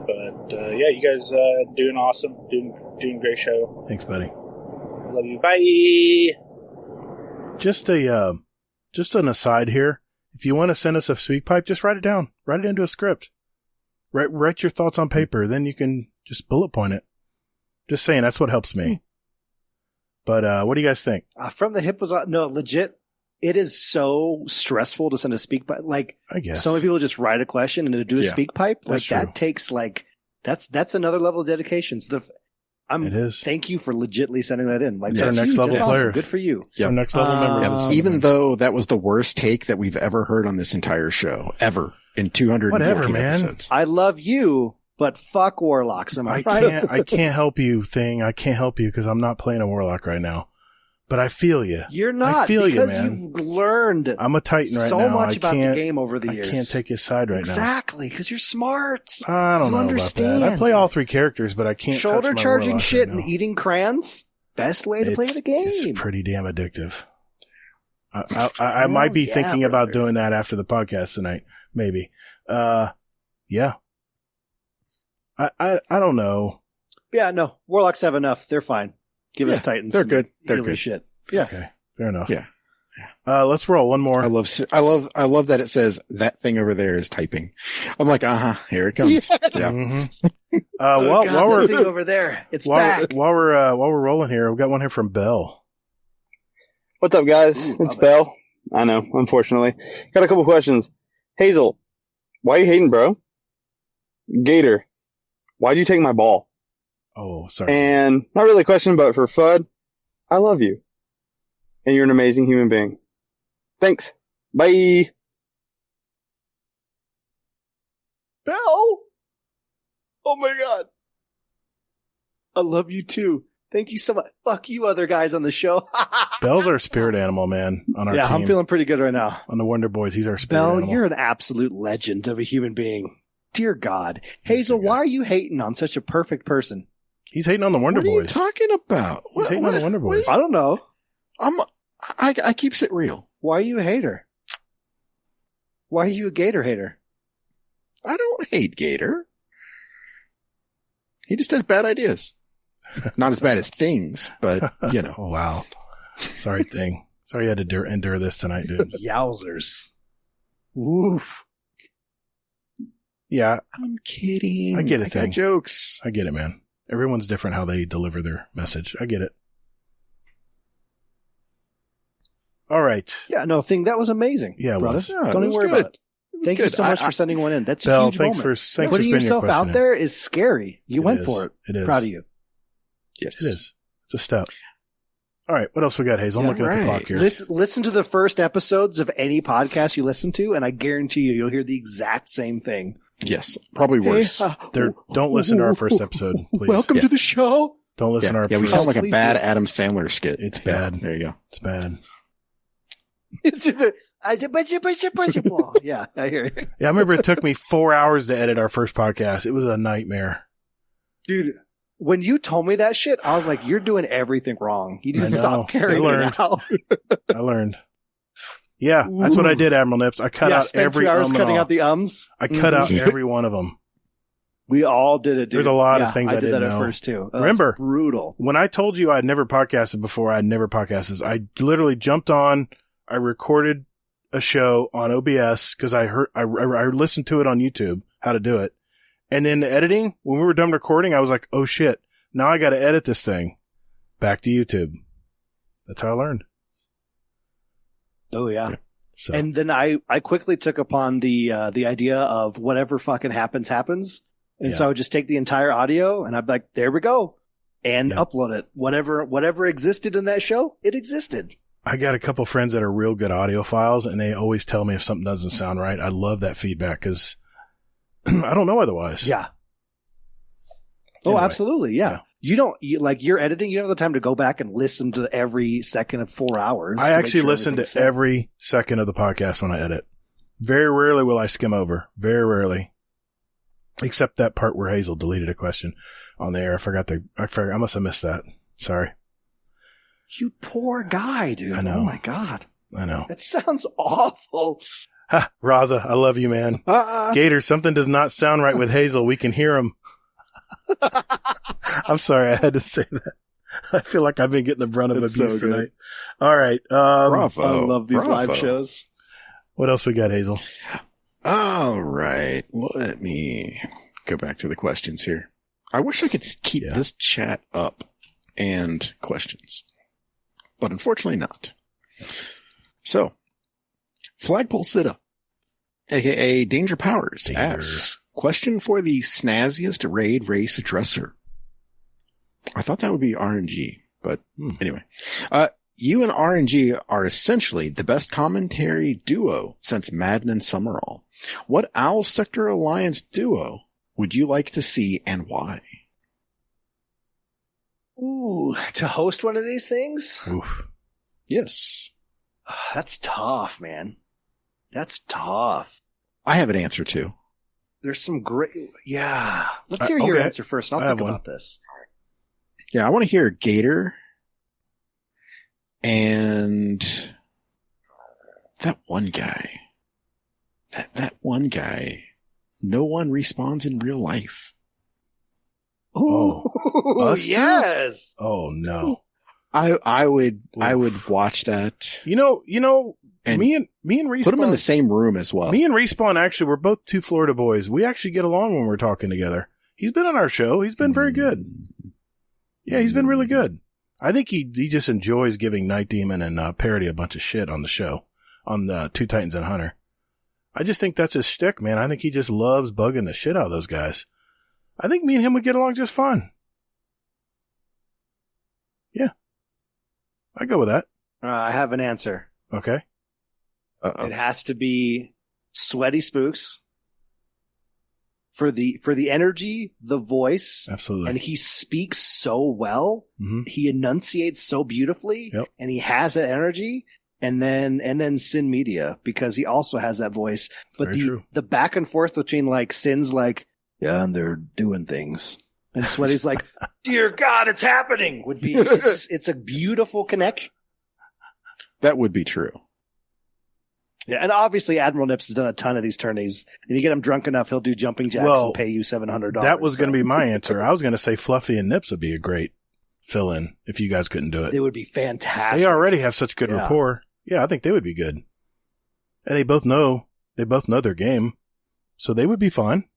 But yeah, you guys doing awesome. Doing great show. Thanks, buddy. Love you. Bye. Just an aside here. If you want to send us a speak pipe, just write it down. Write it into a script. Write your thoughts on paper. Then you can just bullet point it. Just saying, that's what helps me. But what do you guys think? From the hip was no legit. It is so stressful to send a speak pipe. Like, I guess so many people just write a question and to do a speak pipe. Like that takes that's another level of dedication. So it is. Thank you for legitly sending that in. Like, it's our next level player. Good for you. Yep. Our next level members. Even though that was the worst take that we've ever heard on this entire show, ever in 250 episodes. I love you, but fuck warlocks. Am I right? I can't help you, Thing. I can't help you because I'm not playing a warlock right now. But I feel you. You're not. I feel because you, man. You've learned I'm a Titan right now. So much about the game over the years. I can't take his side right now. Exactly, because you're smart. I don't know understand. about that. I play all three characters, but I can't shoulder touch my charging shit right and eating crayons. Best way to play the game. It's pretty damn addictive. I might be thinking about doing that after the podcast tonight. Maybe. Yeah. I don't know. Yeah, no. Warlocks have enough. They're fine. Give us Titans. They're good. They're good. Shit. Yeah. Okay. Fair enough. Yeah. Let's roll one more. I love that it says that thing over there is typing. I'm like, here it comes. Yeah. Mm-hmm. While we're thing over there, it's back. While we're rolling here, we've got one here from Bell. What's up, guys? It's Bell. I know, unfortunately. Got a couple questions. Hazel, why are you hating, bro? Gator, why'd you take my ball? Oh, sorry. And not really a question, but for Fudd, I love you. And you're an amazing human being. Thanks. Bye. Bell? Oh my God. I love you too. Thank you so much. Fuck you other guys on the show. Bell's our spirit animal, man, on our team. Yeah, I'm feeling pretty good right now. On the Wonder Boys, he's our spirit animal. Bell, you're an absolute legend of a human being. Dear God. Hazel, why are you hating on such a perfect person? He's hating on the Wonder Boys. What are you talking about? He's hating on the Wonder Boys. I don't know. I keeps it real. Why are you a hater? Why are you a Gator hater? I don't hate Gator. He just has bad ideas. Not as bad as Things, but, you know. Oh, wow. Sorry, Thing. Sorry you had to endure this tonight, dude. Yowzers. Woof. Yeah. I'm kidding. I get it, Thing. Jokes. I get it, man. Everyone's different how they deliver their message. I get it. All right. Yeah, no, Thing, that was amazing. Yeah, it brother. was. Don't even worry about it. Thank you so much for sending one in. That's a Bell, huge thanks moment. for Putting yourself out there is scary. You went for it. It is. Proud of you. Yes. It is. It's a step. All right. What else we got, Hazel? I'm looking at the clock here. Listen to the first episodes of any podcast you listen to, and I guarantee you'll hear the exact same thing. Yes. Probably worse. Don't listen to our first episode, please. Welcome to the show. Don't listen to our first. Yeah, we sound like a bad Adam Sandler skit. It's bad. There you go. It's bad. Yeah, I hear you. Yeah, I remember it took me 4 hours to edit our first podcast. It was a nightmare. Dude, when you told me that shit, I was like, you're doing everything wrong. You need to stop carrying it out. I learned. Yeah, that's what I did, Admiral Nips. I cut out every 2 hours cutting out the ums. I cut out every one of them. We all did it, dude. There's a lot of things I didn't know. I did that at first, too. Remember, brutal. When I told you I'd never podcasted before, I literally jumped on, I recorded a show on OBS because I listened to it on YouTube, how to do it. And then the editing, when we were done recording, I was like, oh shit, now I got to edit this thing. back to YouTube. That's how I learned. Oh yeah. So. And then I quickly took upon the idea of whatever fucking happens. And so I would just take the entire audio and I'd be like, there we go. And upload it. Whatever existed in that show, it existed. I got a couple friends that are real good audiophiles, and they always tell me if something doesn't sound right. I love that feedback because I don't know otherwise. Yeah. Anyway. Oh, absolutely. Yeah. You're editing. You don't have the time to go back and listen to every second of 4 hours. I actually listen to every second of the podcast when I edit. Very rarely will I skim over. Very rarely. Except that part where Hazel deleted a question on the air. I must have missed that. Sorry. You poor guy, dude. I know. Oh my God. I know. That sounds awful. Ha, Raza, I love you, man. Gator, something does not sound right with Hazel. We can hear him. I'm sorry, I had to say that. I feel like I've been getting the brunt of abuse tonight. All right. Bravo. I love these live shows. What else we got, Hazel? All right. Let me go back to the questions here. I wish I could keep this chat up and questions, but unfortunately not. So, Flagpole Sitta, a.k.a. Danger Powers, asks, question for the snazziest raid race dresser. I thought that would be RNG, but anyway. You and RNG are essentially the best commentary duo since Madden and Summerall. What Owl Sector Alliance duo would you like to see and why? Ooh, to host one of these things? Oof. Yes. That's tough, man. That's tough. I have an answer too. There's some great... Yeah. Let's hear your answer first. I'll think about this. Yeah, I want to hear Gator and that one guy. That one guy. No one respawns in real life. Oh, yes. Oh no. I would watch that. You know, and me and Respawn, put them in the same room as well. Me and Respawn, actually, we're both two Florida boys. We actually get along when we're talking together. He's been on our show. He's been very good. Yeah, he's been really good. I think he just enjoys giving Night Demon and Parody a bunch of shit on the show, on the Two Titans and Hunter. I just think that's his shtick, man. I think he just loves bugging the shit out of those guys. I think me and him would get along just fine. Yeah. I go with that. I have an answer. Okay. It has to be Sweaty Spooks for the energy, the voice. Absolutely. And he speaks so well. Mm-hmm. He enunciates so beautifully. Yep. And he has that energy. And then Sin Media, because he also has that voice. But the back and forth between like Sin's like, yeah, and they're doing things. And Sweaty's like, dear God, it's happening, would be, it's a beautiful connection. That would be true. Yeah, and obviously Admiral Nips has done a ton of these tourneys. And you get him drunk enough, he'll do jumping jacks and pay you $700. That was going to be my answer. I was going to say Fluffy and Nips would be a great fill-in if you guys couldn't do it. It would be fantastic. They already have such good rapport. Yeah, I think they would be good. And they both know their game. So they would be fine.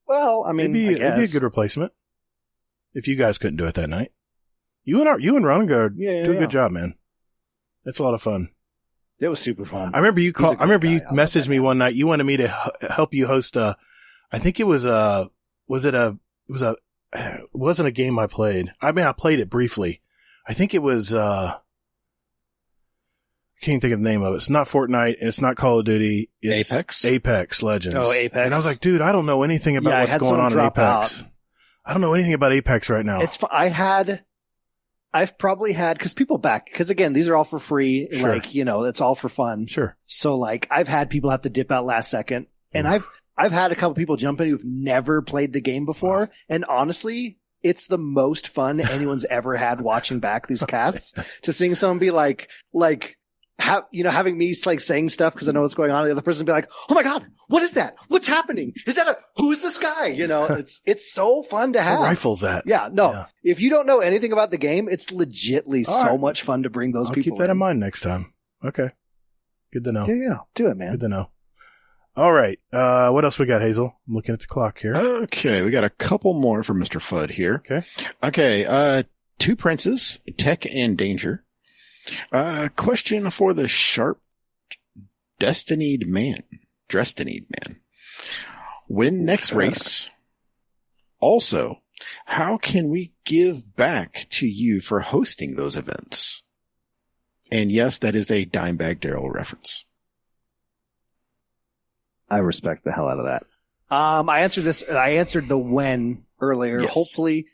Well, I mean, it'd be a good replacement if you guys couldn't do it that night. You and Ron do a good job, man. It's a lot of fun. It was super fun. I remember you messaged me one night. You wanted me to help you host I think it wasn't a game I played. I mean, I played it briefly. I think it was, I can't think of the name of it. It's not Fortnite. It's not Call of Duty. It's Apex Legends. Oh, Apex. And I was like, dude, I don't know anything about what's going on in Apex. I don't know anything about Apex right now. I've probably had, because again, these are all for free. Sure. Like, it's all for fun. Sure. So like, I've had people have to dip out last second, and I've had a couple people jump in who've never played the game before. Wow. And honestly, it's the most fun anyone's ever had watching back these casts to seeing someone be like, having me like saying stuff because I know what's going on. The other person be like, "Oh my God, what is that? What's happening? Who's this guy?" It's so fun to have. What rifle's that? Yeah, no. Yeah. If you don't know anything about the game, it's legitly much fun to bring those people. Keep that in mind next time. Okay, good to know. Yeah, do it, man. Good to know. All right, what else we got, Hazel? I'm looking at the clock here. Okay, we got a couple more from Mr. Fudd here. Okay. Two Princes, Tech and Danger. Question for the sharp Destinied Man. Win next race. Also, how can we give back to you for hosting those events? And yes, that is a Dimebag Darrell reference. I respect the hell out of that. I answered the when earlier. Yes. Hopefully,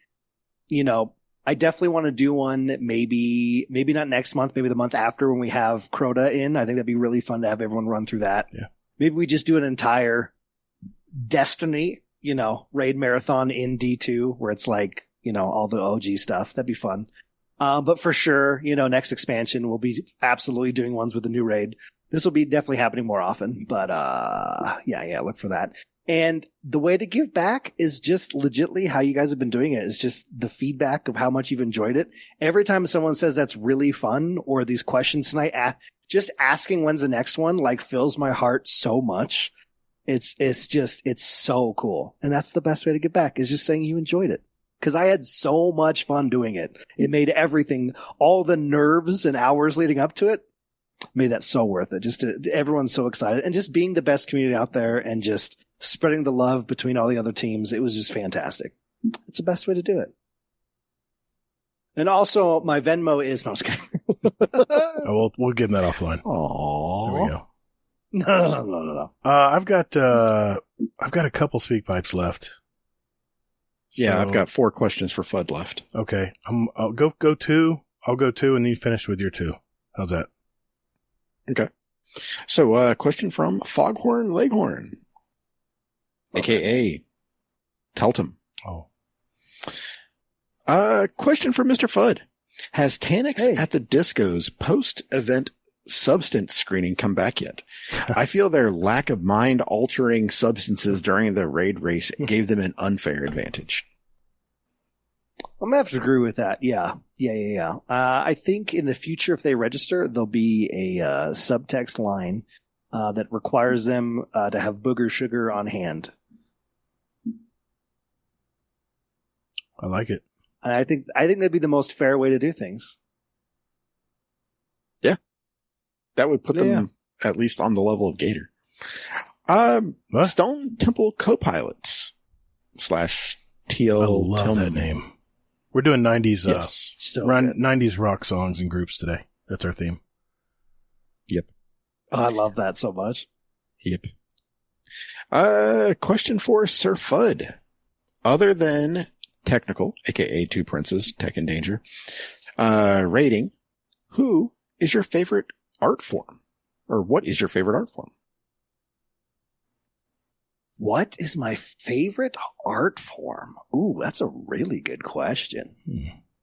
I definitely want to do one. Maybe not next month. Maybe the month after when we have Crota in. I think that'd be really fun to have everyone run through that. Yeah. Maybe we just do an entire Destiny, raid marathon in D2 where it's like, all the OG stuff. That'd be fun. But for sure, next expansion we'll be absolutely doing ones with the new raid. This will be definitely happening more often. But yeah, look for that. And the way to give back is just legitly how you guys have been doing it is just the feedback of how much you've enjoyed it. Every time someone says that's really fun or these questions tonight, just asking when's the next one, like fills my heart so much. It's so cool. And that's the best way to give back is just saying you enjoyed it. Cause I had so much fun doing it. It made everything, all the nerves and hours leading up to it, made that so worth it. Everyone's so excited and just being the best community out there and just spreading the love between all the other teams. It was just fantastic. It's the best way to do it. And also my Venmo is, no, I'm just kidding. We'll give them that offline. Aww. There we go. No. I've got a couple speak pipes left. Yeah, I've got 4 questions for FUD left. Okay. I'll go 2. I'll go 2 and then you finish with your 2. How's that? Okay. So, question from Foghorn Leghorn. AKA Teltum. Oh. Question for Mr. FUD. Has Tannix at the Disco's post-event substance screening come back yet? I feel their lack of mind-altering substances during the raid race gave them an unfair advantage. I'm going to have to agree with that. Yeah. I think in the future, if they register, there'll be a subtext line that requires them to have booger sugar on hand. I like it. And I think that'd be the most fair way to do things. Yeah. That would put them at least on the level of Gator. Stone Temple Co-Pilots / TL. I love that name. We're doing 90s, yes, 90s rock songs and groups today. That's our theme. Yep. Oh, I love that so much. Yep. Question for Sir FUD. Other than technical, aka Two Princes, Tech and Danger, rating, who is your favorite art form? Or what is your favorite art form? What is my favorite art form? Ooh, that's a really good question.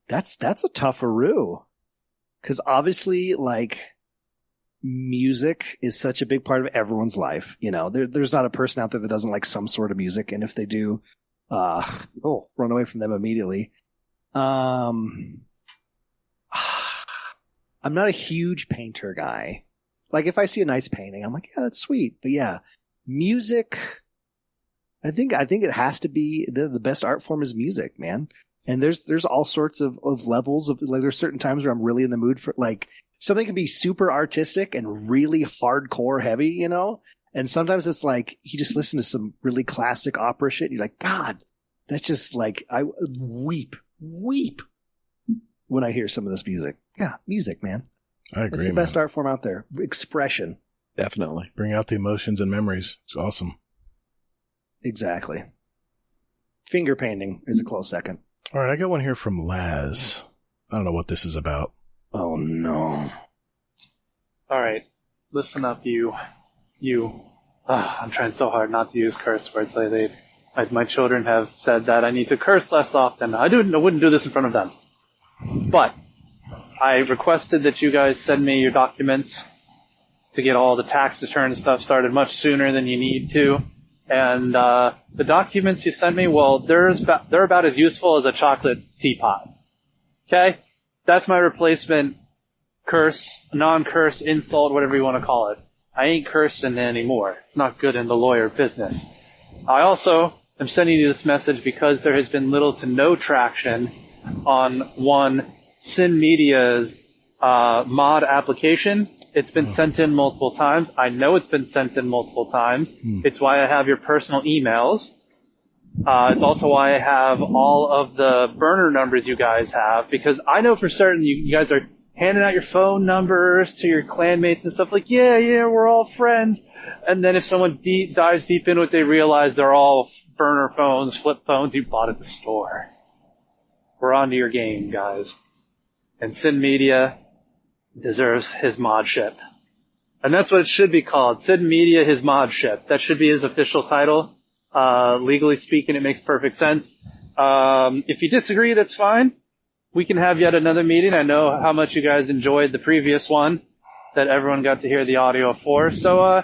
That's a tougheroo. Because obviously, like, music is such a big part of everyone's life. There's not a person out there that doesn't like some sort of music. And if they do, run away from them immediately. I'm not a huge painter guy. Like, if I see a nice painting, I'm like, yeah, that's sweet. But yeah, music, I think it has to be the best art form is music, man. And there's all sorts of levels of, like, there's certain times where I'm really in the mood for, like, something can be super artistic and really hardcore heavy, and sometimes it's like you just listen to some really classic opera shit and you're like, God, that's just like, I weep when I hear some of this music. Yeah, music, man. I agree. It's the best art form out there. Expression. Definitely. Bring out the emotions and memories. It's awesome. Exactly. Finger painting is a close second. All right, I got one here from Laz. I don't know what this is about. Oh, no. All right. Listen up, you. I'm trying so hard not to use curse words lately. My children have said that I need to curse less often. I wouldn't do this in front of them. But I requested that you guys send me your documents to get all the tax return stuff started much sooner than you need to. And the documents you sent me, well, they're about as useful as a chocolate teapot. Okay? That's my replacement curse, non-curse, insult, whatever you want to call it. I ain't cursing anymore. It's not good in the lawyer business. I also am sending you this message because there has been little to no traction on Sin Media's mod application. It's been sent in multiple times. I know it's been sent in multiple times. It's why I have your personal emails. It's also why I have all of the burner numbers you guys have, because I know for certain you guys are handing out your phone numbers to your clanmates and stuff like, yeah, we're all friends. And then if someone dives deep into it, they realize they're all burner phones, flip phones you bought at the store. We're onto your game, guys. And Sin Media deserves his mod ship. And that's what it should be called. Sin Media, his mod ship. That should be his official title. Legally speaking, it makes perfect sense. If you disagree, that's fine. We can have yet another meeting. I know how much you guys enjoyed the previous one that everyone got to hear the audio for. So,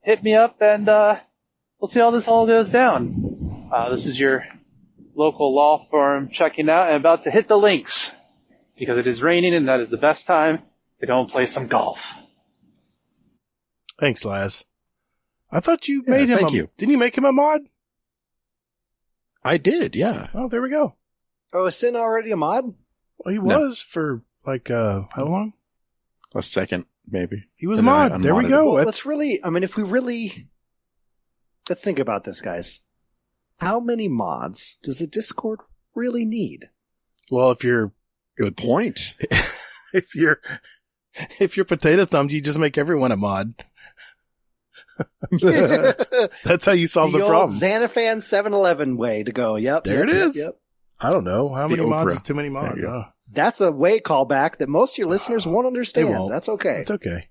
hit me up and, we'll see how this all goes down. This is your local law firm checking out and about to hit the links because it is raining and that is the best time to go and play some golf. Thanks, Laz. I thought you made him Didn't you make him a mod? I did, yeah. Oh, there we go. Oh, is Sin already a mod? Well, he was for, like, how long? A second, maybe. He was a mod. There we go. Well, let's think about this, guys. How many mods does the Discord really need? Well, if you're... Good point. if you're Potato Thumbs, you just make everyone a mod. That's how you solve the problem. Xanafan 7-Eleven way to go. Yep. There it is. Yep. I don't know. How many mods is too many mods? That's a way callback that most of your listeners won't understand. That's okay. It's okay.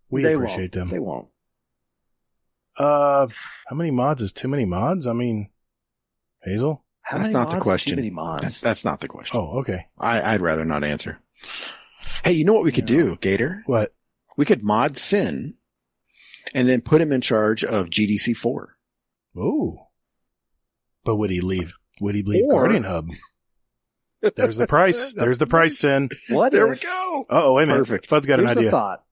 We appreciate them. They won't. How many mods is too many mods? I mean, Hazel? That's not the question. Too many mods? That's not the question. Oh, okay. I'd rather not answer. Hey, you know what we could do, Gator? What? We could mod Sin and then put him in charge of GDC4. Ooh. But would he leave Guardian Hub? There's the price. There's the price, Sin. There we go. Oh, wait a minute. Perfect. Fud's got an idea. Here's a thought.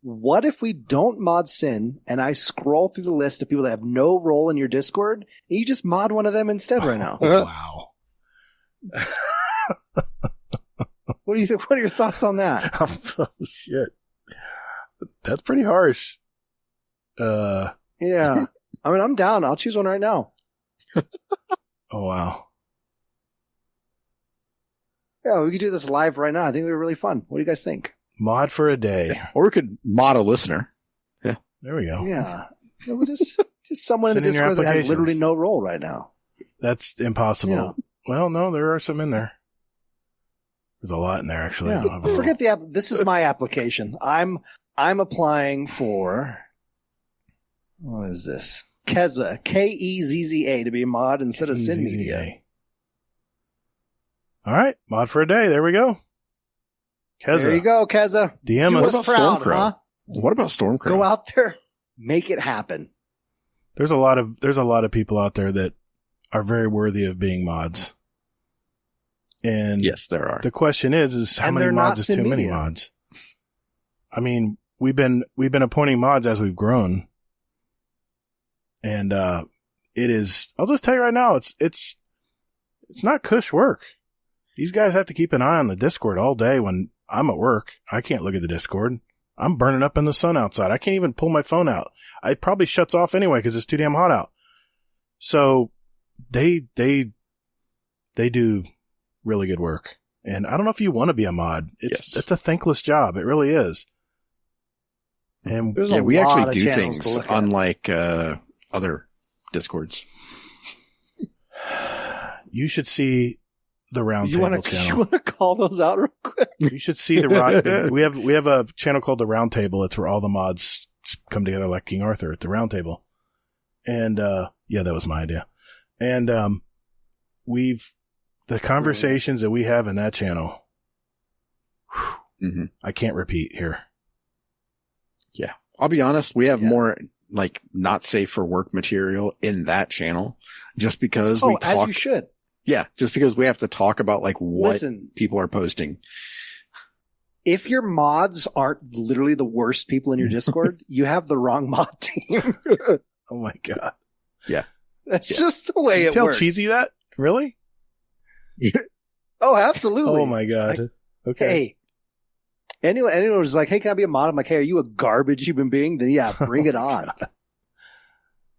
What if we don't mod Sin and I scroll through the list of people that have no role in your Discord and you just mod one of them instead right now? Wow. What do you think? What are your thoughts on that? Oh, shit. That's pretty harsh. Yeah. I mean, I'm down. I'll choose one right now. Oh, wow. Yeah, we could do this live right now. I think it would be really fun. What do you guys think? Mod for a day. Or we could mod a listener. Yeah. There we go. Yeah. Just someone in the Discord that has literally no role right now. That's impossible. Yeah. Well, no, there are some in there. There's a lot in there, actually. Yeah. Forget the app. This is my application. I'm applying for, what is this? Kezza, Kezza, to be a mod instead of Sin Media. All right, mod for a day. There we go. Kezza. There you go, Kezza. DM us. What about Stormcrow? Go out there, make it happen. There's a lot of people out there that are very worthy of being mods. And yes, there are. The question is how many mods is too many mods? I mean, we've been appointing mods as we've grown. And it is, I'll just tell you right now, it's not cush work. These guys have to keep an eye on the Discord all day when I'm at work. I can't look at the Discord. I'm burning up in the sun outside. I can't even pull my phone out. It probably shuts off anyway because it's too damn hot out. So they do really good work. And I don't know if you want to be a mod. It's a thankless job. It really is. And we actually do things unlike other Discords. You should see the Roundtable channel. You want to call those out real quick? You should see we have a channel called the Roundtable. It's where all the mods come together like King Arthur at the Roundtable. And that was my idea. And the conversations that we have in that channel, I can't repeat here. Yeah. I'll be honest, we have more like not safe for work material in that channel just because we talk. As you should. Yeah, just because we have to talk about like what people are posting. If your mods aren't literally the worst people in your Discord, you have the wrong mod team. Oh my God. Yeah. That's just the way it tell works. Cheesy that? Really? Oh, absolutely. Oh my god. Okay. Hey, anyone who's like, hey, can I be a mod? I'm like, hey, are you a garbage human being? Then yeah, bring it on.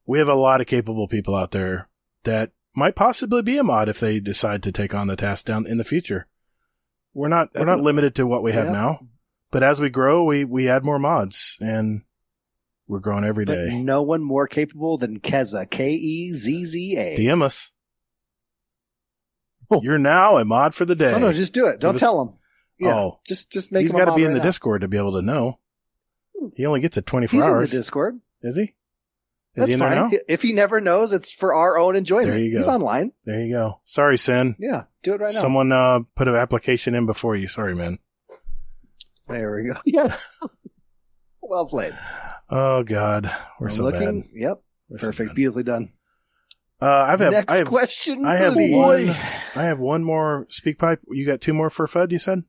We have a lot of capable people out there that might possibly be a mod if they decide to take on the task down in the future. We're not limited to what we have now, but as we grow, we add more mods, and we're growing every day. But no one more capable than Keza, Kezza. DM us. You're now a mod for the day. Oh, no, just do it. Don't tell him. Yeah, oh, just make. He's got to be in the Discord to be able to know. He only gets it 24 hours. He's in the Discord. Is he? That's he in fine. there now? If he never knows, it's for our own enjoyment. There you go. He's online. There you go. Sorry, Sin. Yeah, do it right now. Someone put an application in before you. Sorry, man. There we go. Yeah. Well played. Oh God, we're so looking. bad. Yep. We're Perfect. So Beautifully done. Next question. I have please. I have one more speak pipe. You got two more for FUD, you said?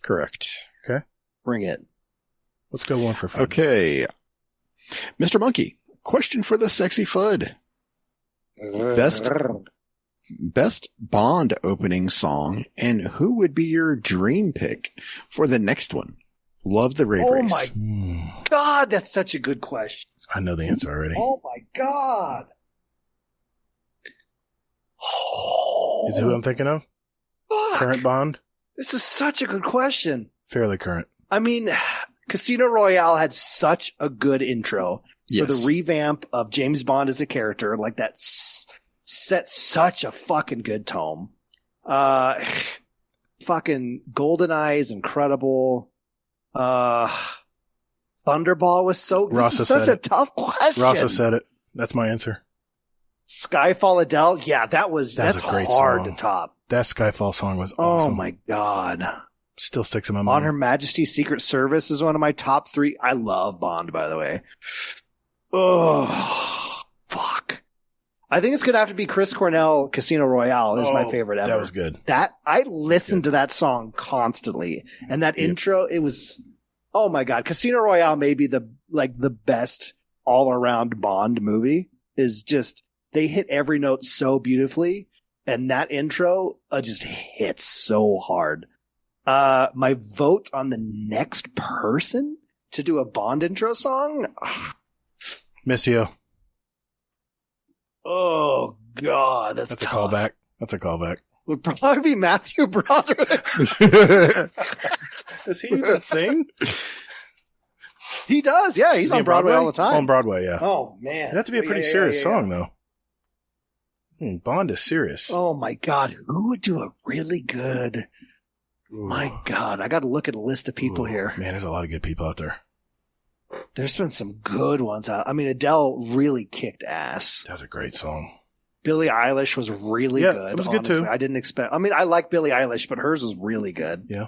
Correct. Okay. Bring it. Let's go one for FUD. Okay. Mr. Monkey, question for the sexy FUD. Best Bond opening song, and who would be your dream pick for the next one? Love the raid race. Oh my God, that's such a good question. I know the answer already. Oh my God. Is it who I'm thinking of? Fuck. Current Bond? This is such a good question. Fairly current. I mean, Casino Royale had such a good intro for the revamp of James Bond as a character. Like that set such a fucking good tone. Fucking GoldenEye is incredible. Thunderball was so. This is such a tough question. Rossa said it. That's my answer. Skyfall Adele, yeah, that's a great hard song. to top. That Skyfall song was awesome. Oh my God. Still sticks in my mind. On Her Majesty's Secret Service is one of my top 3. I love Bond, by the way. Oh, fuck. I think it's going to have to be Chris Cornell, Casino Royale is my favorite ever. That was good. I listened to that song constantly. And that intro, it was, oh my God. Casino Royale may be the best all around Bond movie. Is just, they hit every note so beautifully. And that intro just hits so hard. My vote on the next person to do a Bond intro song? Missio. Oh, God. That's a callback. That's a callback. Would probably be Matthew Broderick. Does he even sing? He does, yeah. He's on Broadway all the time. On Broadway, yeah. Oh, man. It'd have to be a pretty serious song, though. Bond is serious. Oh, my God. Who would do a really good... My God. I got to look at a list of people here. Man, there's a lot of good people out there. There's been some good ones out. I mean, Adele really kicked ass. That was a great song. Billie Eilish was really good. It was good, too. I didn't expect... I mean, I like Billie Eilish, but hers was really good. Yeah.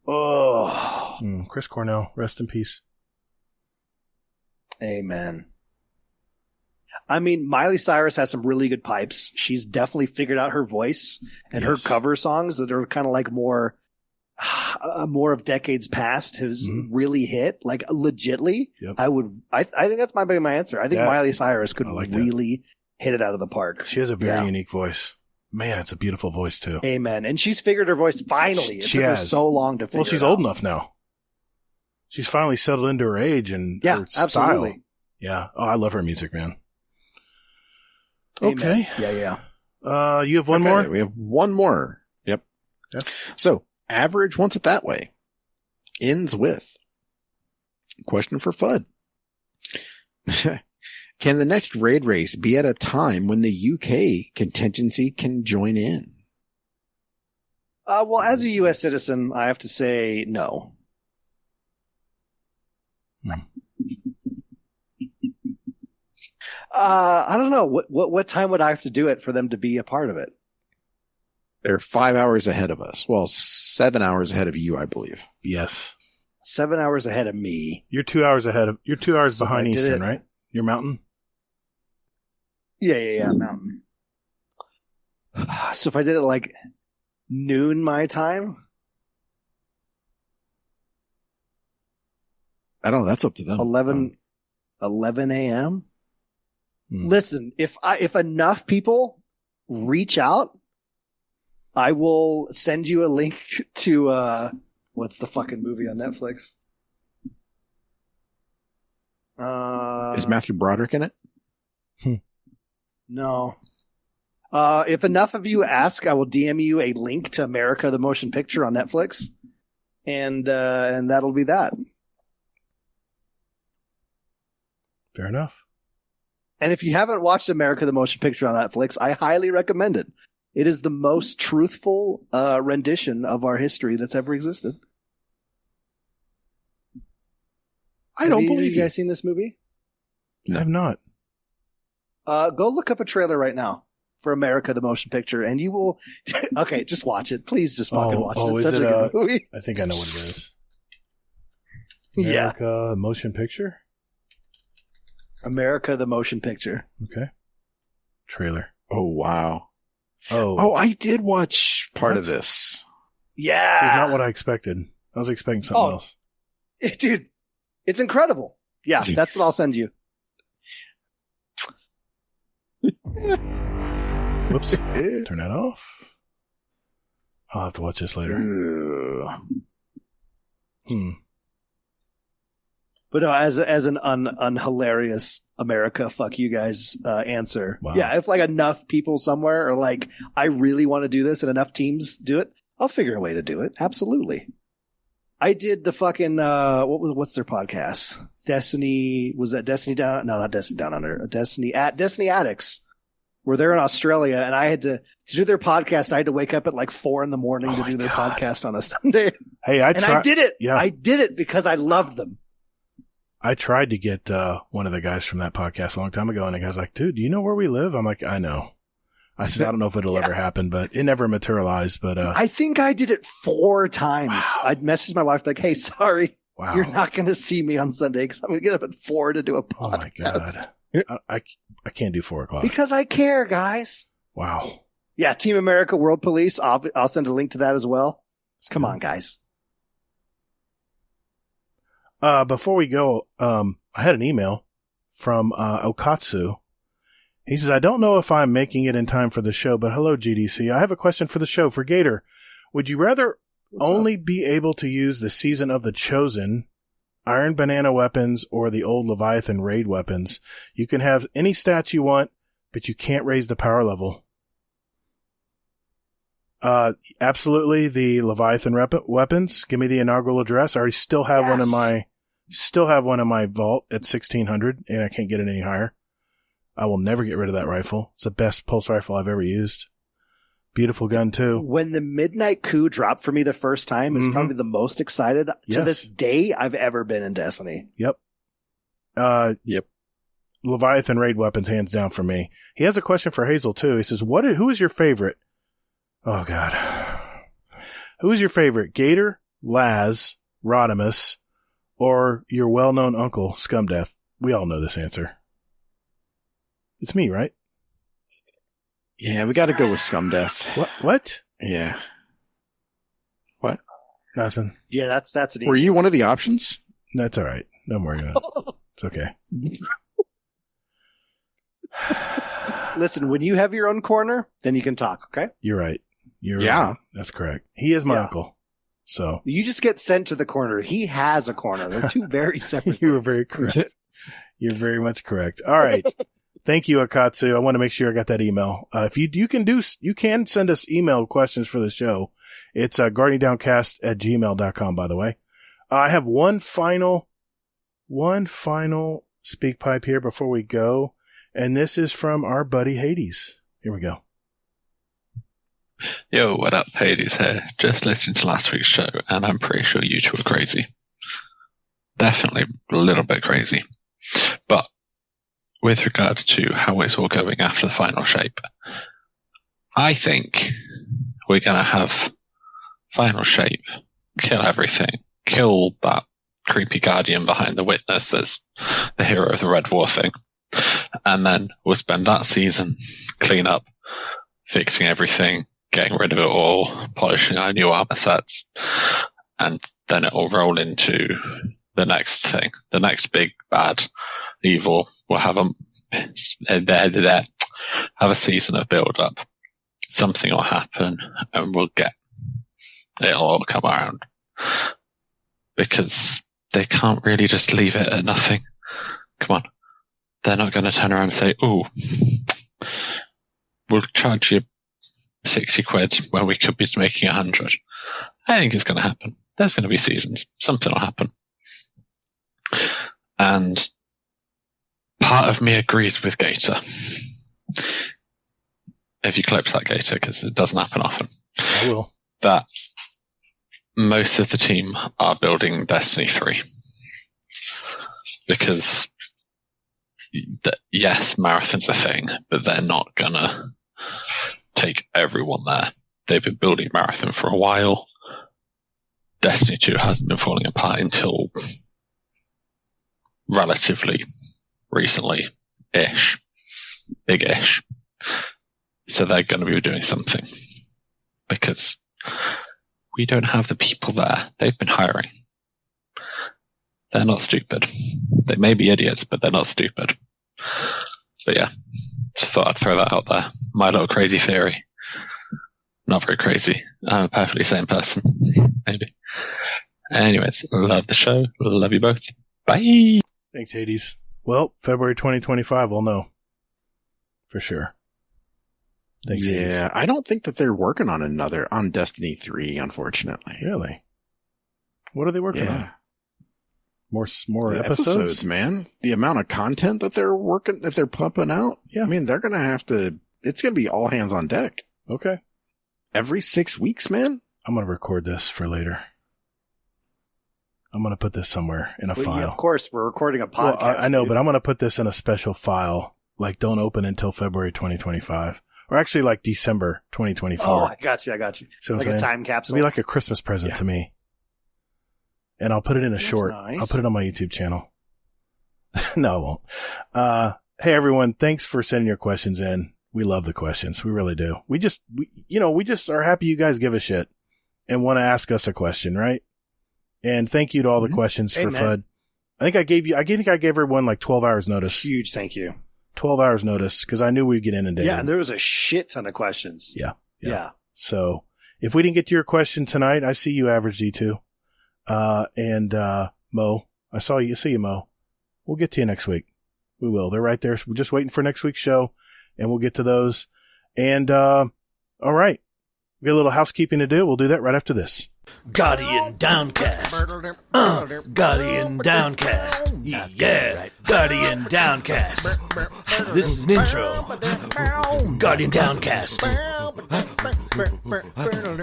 Oh. Chris Cornell, rest in peace. Amen. I mean, Miley Cyrus has some really good pipes. She's definitely figured out her voice, and her cover songs that are kind of like more of decades past has really hit, like legitly. Yep. I think that's my answer. I think Miley Cyrus could really hit it out of the park. She has a very unique voice. Man, it's a beautiful voice too. Amen. And she's figured her voice finally. It took her so long to figure it out. Well, she's old enough now. She's finally settled into her age and her style. Absolutely. Yeah. Oh, I love her music, man. Amen. Okay. Yeah. You have one more? We have one more. Yep. So, average wants it that way. Ends with question for FUD. Can the next raid race be at a time when the UK contingency can join in? Well, as a U.S. citizen, I have to say no. I don't know. What time would I have to do it for them to be a part of it? They're 5 hours ahead of us. Well, 7 hours ahead of you, I believe. Yes. 7 hours ahead of me. You're 2 hours behind Eastern, right? You're Mountain? Yeah, Mountain. So if I did it like noon my time? I don't know. That's up to them. 11 a.m.? Listen, if enough people reach out. I will send you a link to what's the fucking movie on Netflix? Is Matthew Broderick in it? No. If enough of you ask, I will DM you a link to America the Motion Picture on Netflix, and that'll be that. Fair enough. And if you haven't watched America the Motion Picture on Netflix, I highly recommend it. It is the most truthful rendition of our history that's ever existed. I don't believe you guys seen this movie? No. I have not. Go look up a trailer right now for America the Motion Picture, and you will. Okay, just watch it. Please, just fucking watch it. It's such a good movie. I think I know what it is. Yeah. America Motion Picture. America the Motion Picture. Okay. Trailer. Oh wow. Oh, I did watch part of this. Yeah. This is not what I expected. I was expecting something else. Dude, it's incredible. Yeah, that's what I'll send you. Whoops. Turn that off. I'll have to watch this later. But no, as an unhilarious America, fuck you guys answer. Wow. Yeah, if like enough people somewhere are like, I really want to do this and enough teams do it, I'll figure a way to do it. Absolutely. I did the fucking, what's their podcast? Destiny, was that Destiny Down? No, not Destiny Down Under. Destiny Addicts. Where they're in Australia, and I had to do their podcast. I had to wake up at like 4 a.m. to do their podcast on a Sunday. Hey, I did it. Yeah. I did it because I loved them. I tried to get one of the guys from that podcast a long time ago, and the guy's like, dude, do you know where we live? I'm like, I know. I said, I don't know if it'll ever happen, but it never materialized. But I think I did it 4 times. Wow. I'd message my wife like, hey, sorry, you're not going to see me on Sunday because I'm going to get up at 4 to do a podcast. Oh, my God. I can't do 4 o'clock. Because I care, guys. Wow. Yeah, Team America World Police. I'll send a link to that as well. Come on, guys. Before we go, I had an email from Okatsu. He says, I don't know if I'm making it in time for the show, but hello, GDC. I have a question for the show. For Gator, would you rather only be able to use the Season of the Chosen, Iron Banana weapons, or the old Leviathan raid weapons? You can have any stats you want, but you can't raise the power level. Absolutely, the Leviathan weapons. Give me the inaugural address. I already still have one in my vault at 1600, and I can't get it any higher. I will never get rid of that rifle. It's the best pulse rifle I've ever used. Beautiful gun, too. When the Midnight Coup dropped for me the first time, it's probably the most excited to this day I've ever been in Destiny. Yep. Leviathan raid weapons, hands down for me. He has a question for Hazel, too. He says, who is your favorite? Oh, God. Who is your favorite? Gator, Laz, Rodimus, or your well-known uncle, Scumdeath? We all know this answer. It's me, right? Yeah, we got to go with Scumdeath. What? Yeah. What? Nothing. Yeah, that's an easy. Were you one of the options? That's all right. Don't worry about it. It's okay. Listen, when you have your own corner, then you can talk, okay? You're right. Right. That's correct. He is my uncle. So you just get sent to the corner. He has a corner. They're two very separate. You were very correct. You're very much correct. All right. Thank you, Akatsu. I want to make sure I got that email. If you can send us email questions for the show. It's guardiandowncast@gmail.com, by the way. I have one final speak pipe here before we go. And this is from our buddy Hades. Here we go. Yo, what up, Hades here. Just listened to last week's show, and I'm pretty sure you two are crazy. Definitely a little bit crazy. But with regards to how it's all going after the final shape, I think we're going to have final shape, kill everything, kill that creepy guardian behind the witness that's the hero of the Red War thing. And then we'll spend that season clean up, fixing everything, getting rid of it all, polishing our new armor sets, and then it'll roll into the next thing, the next big bad evil. We'll have a season of build up, something will happen and it'll all come around. Because they can't really just leave it at nothing. Come on. They're not going to turn around and say, "Oh, we'll charge you 60 quid when we could be making 100. I think it's going to happen. There's going to be seasons. Something will happen. And part of me agrees with Gator. If you clip that, Gator, because it doesn't happen often. I will. That most of the team are building Destiny 3. Because, yes, Marathon's a thing, but they're not going to take everyone there. They've been building Marathon for a while. Destiny 2 hasn't been falling apart until relatively recently-ish. Big-ish. So they're going to be doing something. Because we don't have the people there. They've been hiring. They're not stupid. They may be idiots, but they're not stupid. But yeah, just thought I'd throw that out there. My little crazy theory. Not very crazy. I'm a perfectly sane person. Maybe. Anyways, love the show. Love you both. Bye. Thanks, Hades. Well, February 2025, we'll know. For sure. Thanks, Hades. Yeah, I don't think that they're working on Destiny 3, unfortunately. Really? What are they working on? More the episodes, man. The amount of content that they're pumping out. Yeah. I mean, they're going to have to, it's going to be all hands on deck. Okay. Every 6 weeks, man. I'm going to record this for later. I'm going to put this somewhere in a file. Yeah, of course, we're recording a podcast. Well, I know, but I'm going to put this in a special file. Like, don't open until February 2025. Or actually, like, December 2024. Oh, I got you. So like a time capsule. It'll be like a Christmas present to me. And I'll put it in a short. Nice. I'll put it on my YouTube channel. No, I won't. Hey, everyone. Thanks for sending your questions in. We love the questions. We really do. We just are happy you guys give a shit and want to ask us a question, right? And thank you to all the questions for FUD. I think I gave everyone like 12 hours notice. Huge thank you. 12 hours notice because I knew we'd get inundated. Yeah, and there was a shit ton of questions. Yeah. So if we didn't get to your question tonight, I see you, Average D2. And Mo, I saw you. See you, Mo. We'll get to you next week. We will. They're right there. We're just waiting for next week's show, and we'll get to those. And all right, we got a little housekeeping to do. We'll do that right after this. Guardian Downcast. Guardian Downcast. Yeah, Guardian Downcast. This is an intro. Guardian Downcast.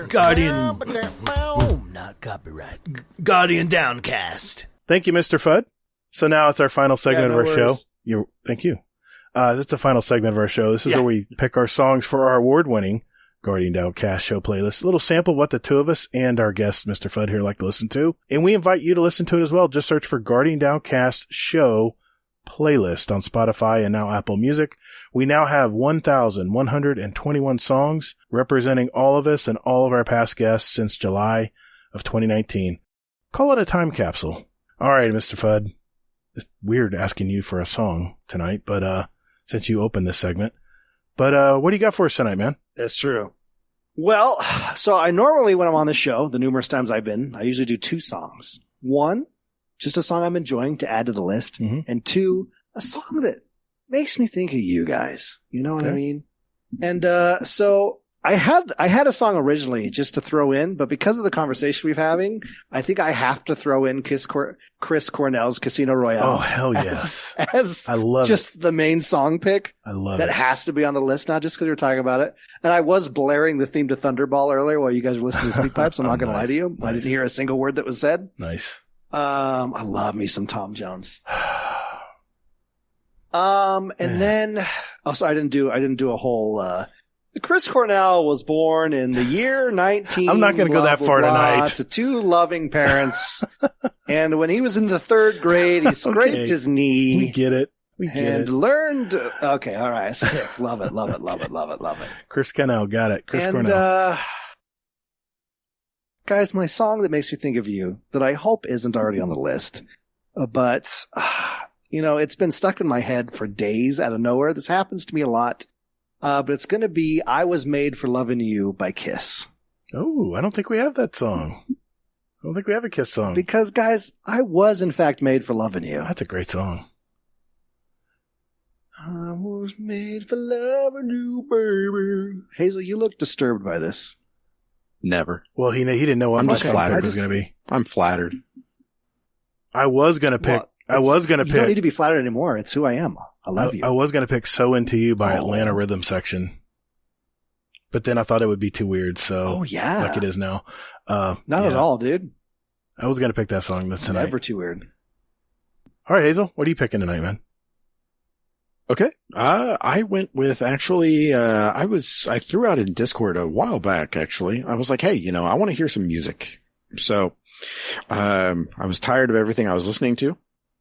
Guardian. Not copyright. Guardian Downcast. Thank you, Mr. Fudd. So now it's our final segment of our show. Thank you. That's the final segment of our show. This is where we pick our songs for our award-winning Guardian Downcast show playlist. A little sample of what the two of us and our guest, Mr. Fudd, here like to listen to. And we invite you to listen to it as well. Just search for Guardian Downcast show playlist on Spotify and now Apple Music. We now have 1,121 songs representing all of us and all of our past guests since July of 2019. Call it a time capsule. All right, Mr. Fudd. It's weird asking you for a song tonight, but since you opened this segment. But what do you got for us tonight, man? That's true. Well, so I normally, when I'm on the show, the numerous times I've been, I usually do 2 songs. 1, just a song I'm enjoying to add to the list. Mm-hmm. And 2, a song that makes me think of you guys. You know what I mean? And so I had a song originally just to throw in, but because of the conversation we're having, I think I have to throw in Chris Cornell's Casino Royale. Oh, hell yes. As I love just the main song pick. I love that it. has to be on the list now just because you're talking about it. And I was blaring the theme to Thunderball earlier while you guys were listening to Speak Pipes. I'm not going to lie to you. Nice. I didn't hear a single word that was said. Nice. I love me some Tom Jones. And then also I didn't do a whole Chris Cornell was born in the year 19. I'm not going to go that far tonight. To 2 loving parents. And when he was in the 3rd grade, he scraped his knee. We get it. And learned. Okay, all right. Sick. Love it. Chris Cornell, got it. Chris Cornell. Guys, my song that makes me think of you, that I hope isn't already on the list, but it's been stuck in my head for days out of nowhere. This happens to me a lot. But it's going to be I Was Made for Loving You by Kiss. Oh, I don't think we have that song. I don't think we have a Kiss song. Because, guys, I was, in fact, made for loving you. That's a great song. I was made for loving you, baby. Hazel, you look disturbed by this. Never. Well, he didn't know what I'm my just song flattered. pick was going to be. I'm flattered. I was going to pick. You don't need to be flattered anymore. It's who I am. I love you. I was going to pick So Into You by Atlanta Rhythm Section. But then I thought it would be too weird, so like it is now. Not at all, dude. I was going to pick that song tonight. Never too weird. All right, Hazel, what are you picking tonight, man? Okay. I went with actually, I threw out in Discord a while back, actually. I was like, hey, I want to hear some music. So, I was tired of everything I was listening to,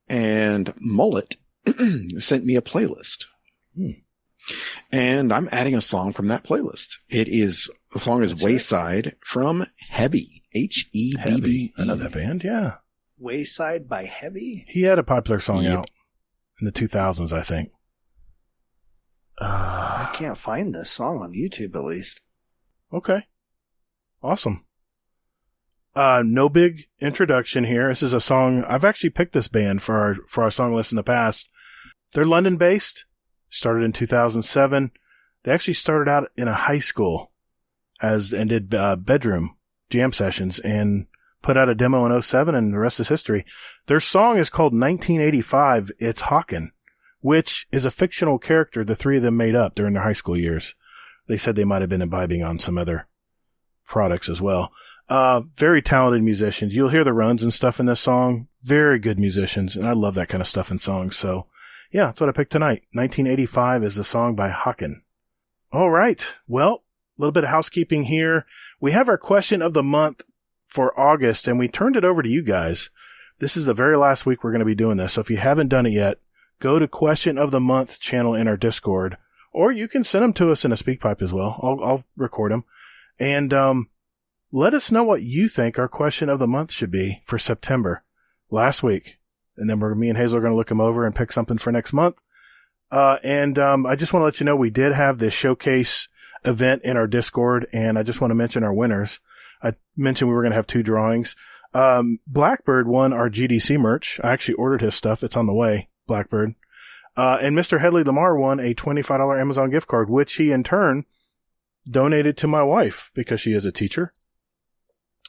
and Mullet sent me a playlist. And I'm adding a song from that playlist. The song is Wayside from Heavy. H-E-B-B-E. I know that band, yeah. Wayside by Heavy? He had a popular song out in the 2000s, I think. I can't find this song on YouTube, at least. Okay. Awesome. No big introduction here. This is a song. I've actually picked this band for our song list in the past. They're London-based. Started in 2007. They actually started out in a high school and did bedroom jam sessions and put out a demo in 07, and the rest is history. Their song is called 1985. It's Hawken, which is a fictional character the three of them made up during their high school years. They said they might have been imbibing on some other products as well. Very talented musicians. You'll hear the runs and stuff in this song. Very good musicians, and I love that kind of stuff in songs. So, yeah, that's what I picked tonight. 1985 is the song by Hawken. All right. Well, a little bit of housekeeping here. We have our question of the month for August, and we turned it over to you guys. This is the very last week we're going to be doing this. So if you haven't done it yet, go to Question of the Month channel in our Discord, or you can send them to us in a SpeakPipe as well. I'll record them. And let us know what you think our Question of the Month should be for September, last week. And then me and Hazel are going to look them over and pick something for next month. And I just want to let you know we did have this showcase event in our Discord, and I just want to mention our winners. I mentioned we were going to have 2 drawings. Blackbird won our GDC merch. I actually ordered his stuff. It's on the way, Blackbird. And Mr. Headley Lamar won a $25 Amazon gift card, which he in turn donated to my wife because she is a teacher.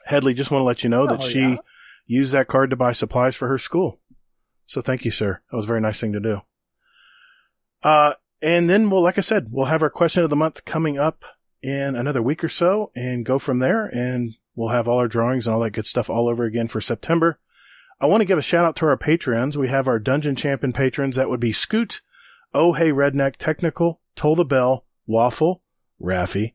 Headley, just want to let you know that she used that card to buy supplies for her school. So thank you, sir. That was a very nice thing to do. And then, like I said, we'll have our question of the month coming up in another week or so and go from there. And we'll have all our drawings and all that good stuff all over again for September. I want to give a shout out to our Patreons. We have our Dungeon Champion patrons. That would be Scoot, Oh Hey Redneck, Technical, Toll the Bell, Waffle, Raffy,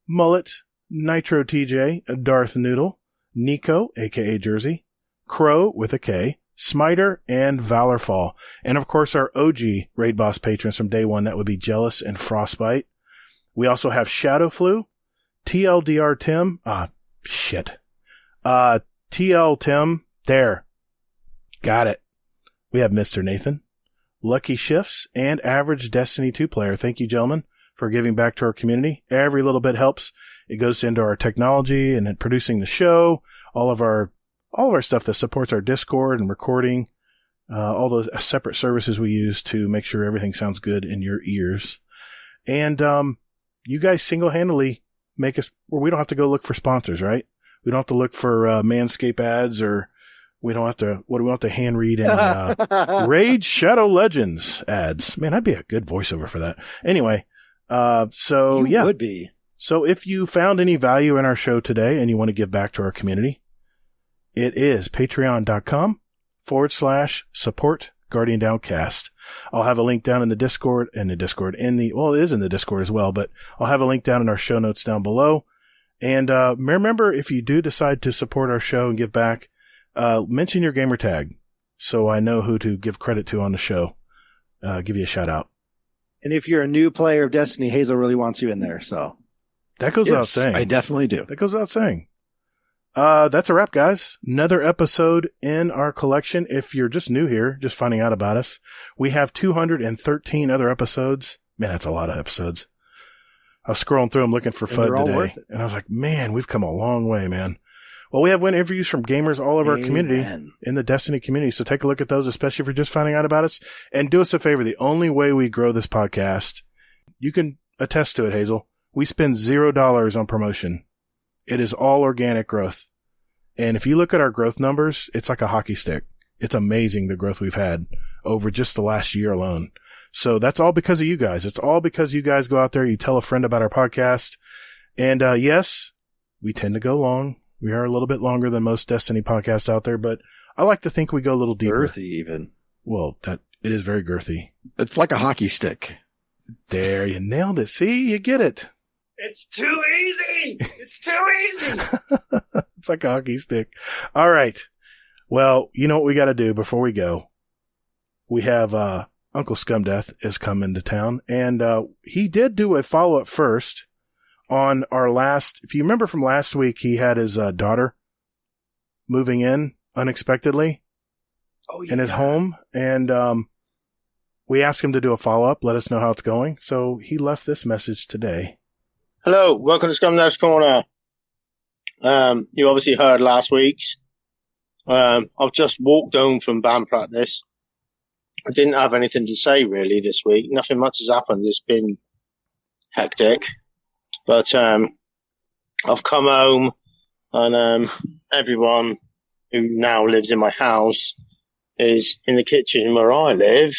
Mullet, Nitro TJ, Darth Noodle, Nico, aka Jersey, Crow with a K, Smiter, and Valorfall. And of course our OG Raid Boss patrons from day one, that would be Jealous and Frostbite. We also have Shadow Flu, TLDR Tim, TL Tim, there. Got it. We have Mr. Nathan, Lucky Shifts, and Average Destiny 2 player. Thank you, gentlemen, for giving back to our community. Every little bit helps. It goes into our technology and then producing the show, all of our stuff that supports our Discord and recording, all those separate services we use to make sure everything sounds good in your ears. And you guys single-handedly make us where we don't have to go look for sponsors, right? We don't have to look for Manscaped ads, or we don't have to hand read any Raid Shadow Legends ads. Man, I'd be a good voiceover for that. Anyway, you would be. So if you found any value in our show today and you want to give back to our community, it is patreon.com/support Guardian Downcast. I'll have a link down in the Discord, it is in the Discord as well, but I'll have a link down in our show notes down below. And remember, if you do decide to support our show and give back, mention your gamer tag so I know who to give credit to on the show. Give you a shout out. And if you're a new player of Destiny, Hazel really wants you in there. So that goes without saying. I definitely do. That goes without saying. That's a wrap, guys. Another episode in our collection. If you're just new here, just finding out about us, we have 213 other episodes. Man, that's a lot of episodes. I was scrolling through them looking for FUD today, and I was like, man, we've come a long way, man. Well, we have win interviews from gamers all over our community, in the Destiny community, so take a look at those, especially if you're just finding out about us. And do us a favor, the only way we grow this podcast, you can attest to it, Hazel, we spend $0 on promotion. It is all organic growth. And if you look at our growth numbers, it's like a hockey stick. It's amazing the growth we've had over just the last year alone. So that's all because of you guys. It's all because you guys go out there, you tell a friend about our podcast. And yes, we tend to go long. We are a little bit longer than most Destiny podcasts out there, but I like to think we go a little deeper. Girthy even. Well, it is very girthy. It's like a hockey stick. There, you nailed it. See, you get it. It's too easy. It's too easy. It's like a hockey stick. All right. Well, you know what we got to do before we go? We have Uncle Scumdeath is coming to town, and he did do a follow-up first on our last. If you remember from last week, he had his daughter moving in unexpectedly in his home, and we asked him to do a follow-up, let us know how it's going. So he left this message today. Hello, welcome to Scumdeath's Corner. You obviously heard last week's. I've just walked home from band practice. I didn't have anything to say really this week. Nothing much has happened. It's been hectic. But I've come home and everyone who now lives in my house is in the kitchen where I live.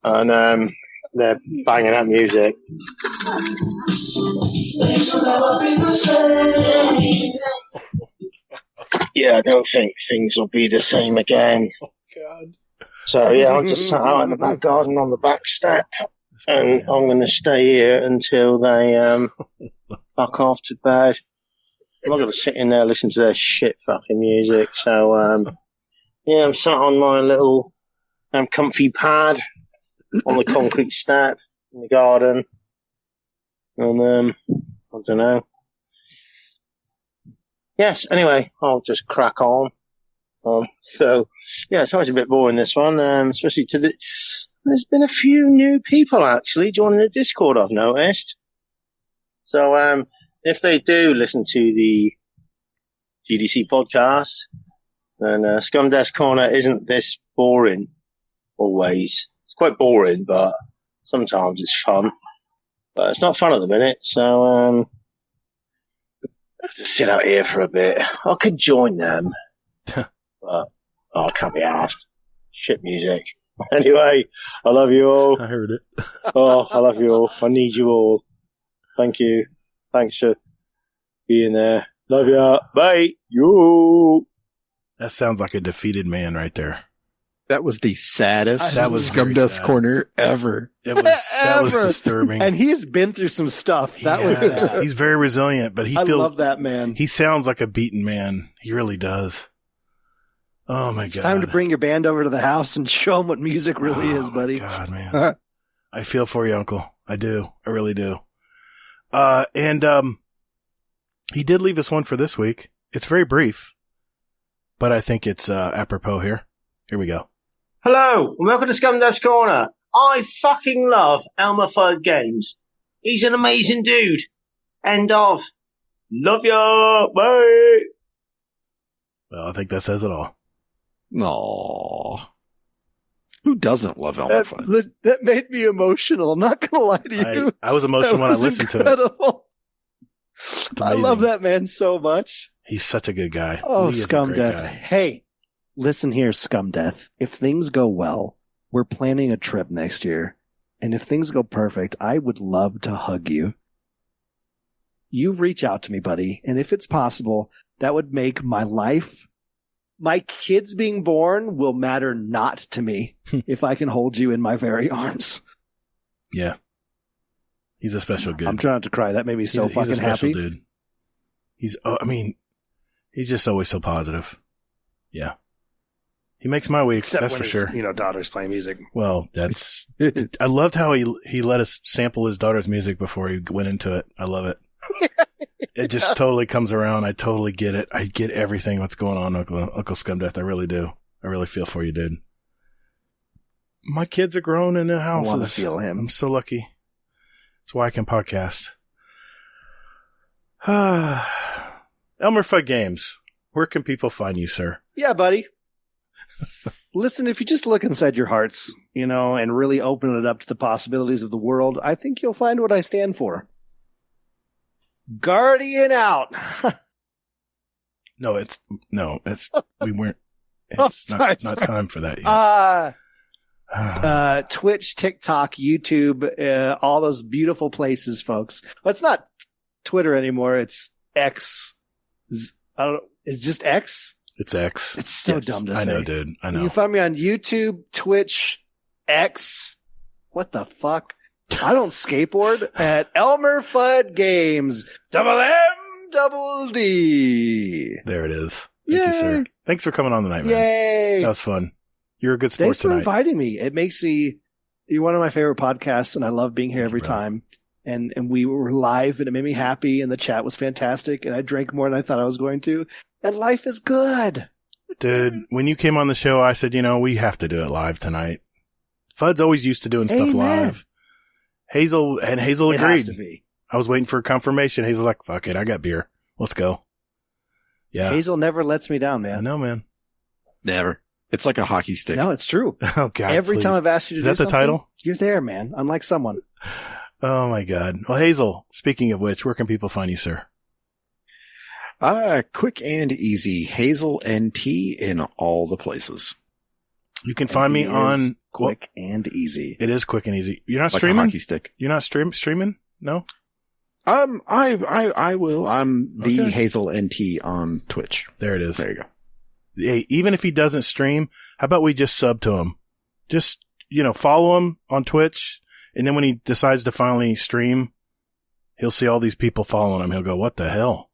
And they're banging out music. Yeah, I don't think things will be the same again. Oh, God. So, yeah, I'm just sat out in the back garden on the back step, and I'm going to stay here until they fuck off to bed. I'm not going to sit in there listening to their shit fucking music. So, yeah, I'm sat on my little comfy pad on the concrete step in the garden. And, I don't know. Yes, anyway, I'll just crack on. So, yeah, it's always a bit boring, this one, especially there's been a few new people, actually, joining the Discord, I've noticed. So, if they do listen to the GDC podcast, then Scumdeath's Corner isn't this boring, always. It's quite boring, but sometimes it's fun. But it's not fun at the minute, so, I have to sit out here for a bit. I could join them. But I can't be asked. Shit music. Anyway, I love you all. I heard it. Oh, I love you all. I need you all. Thank you. Thanks for being there. Love ya. Bye. You. That sounds like a defeated man right there. That was the saddest Scumdeath's Corner ever. That was disturbing. And he's been through some stuff. He's very resilient, but I love that man. He sounds like a beaten man. He really does. Oh my God. It's time to bring your band over to the house and show them what music really is, buddy. God, man. I feel for you, Uncle. I do. I really do. And he did leave us one for this week. It's very brief, but I think it's apropos here. Here we go. Hello, and welcome to Scumdeath's Corner. I fucking love ElmmerFuddGames. He's an amazing dude. End of. Love ya. Bye. Well, I think that says it all. Aww. Who doesn't love ElmmerFudd? That made me emotional. I'm not going to lie to you. I was emotional when I listened to it. I love that man so much. He's such a good guy. Oh, Scumdeath. Hey, listen here, Scumdeath. If things go well, we're planning a trip next year. And if things go perfect, I would love to hug you. You reach out to me, buddy. And if it's possible, that would make my life. My kids being born will matter not to me if I can hold you in my very arms. Yeah. He's a special dude. I'm trying not to cry. That made me so fucking happy. Dude. He's just always so positive. Yeah. He makes my week, that's for sure. Daughter's playing music. Well, that's. I loved how he let us sample his daughter's music before he went into it. I love it. It just totally comes around. I totally get it. I get everything what's going on, Uncle Scumdeath. I really do. I really feel for you, dude. My kids are grown in their houses. I want to feel him. I'm so lucky. That's why I can podcast. ElmmerFuddGames. Where can people find you, sir? Yeah, buddy. Listen, if you just look inside your hearts, and really open it up to the possibilities of the world, I think you'll find what I stand for. Guardian out. We weren't. It's sorry. not time for that yet. Twitch, TikTok, YouTube, all those beautiful places, folks. Well, it's not Twitter anymore. It's X. It's just X? It's X. It's so dumb to say. I know, dude. I know. You can find me on YouTube, Twitch, X. What the fuck? I don't skateboard at ElmmerFuddGames. MMD. There it is. Thank you, sir. Thanks for coming on tonight, man. Yay. That was fun. You're a good sport Thanks for tonight. inviting me. It makes you're one of my favorite podcasts, and I love being here every time. And we were live, and it made me happy, and the chat was fantastic, and I drank more than I thought I was going to, and life is good. Dude, when you came on the show, I said, we have to do it live tonight. Fudd's always used to doing stuff live. Hazel agreed. Has to be. I was waiting for confirmation. Hazel's like, fuck it, I got beer. Let's go. Yeah. Hazel never lets me down, man. I know, man. Never. It's like a hockey stick. No, it's true. Oh, God. Every time I've asked you to do something. Is that the title? You're there, man. Unlike someone. Oh, my God. Well, Hazel, speaking of which, where can people find you, sir? Quick and easy. Hazel NT in all the places. You can find me on quick and easy. It is quick and easy. You're not like streaming? A hockey stick. You're not streaming? No? I will. I'm the Hazel NT on Twitch. There it is. There you go. Hey, even if he doesn't stream, how about we just sub to him? Just, follow him on Twitch. And then when he decides to finally stream, he'll see all these people following him. He'll go, what the hell?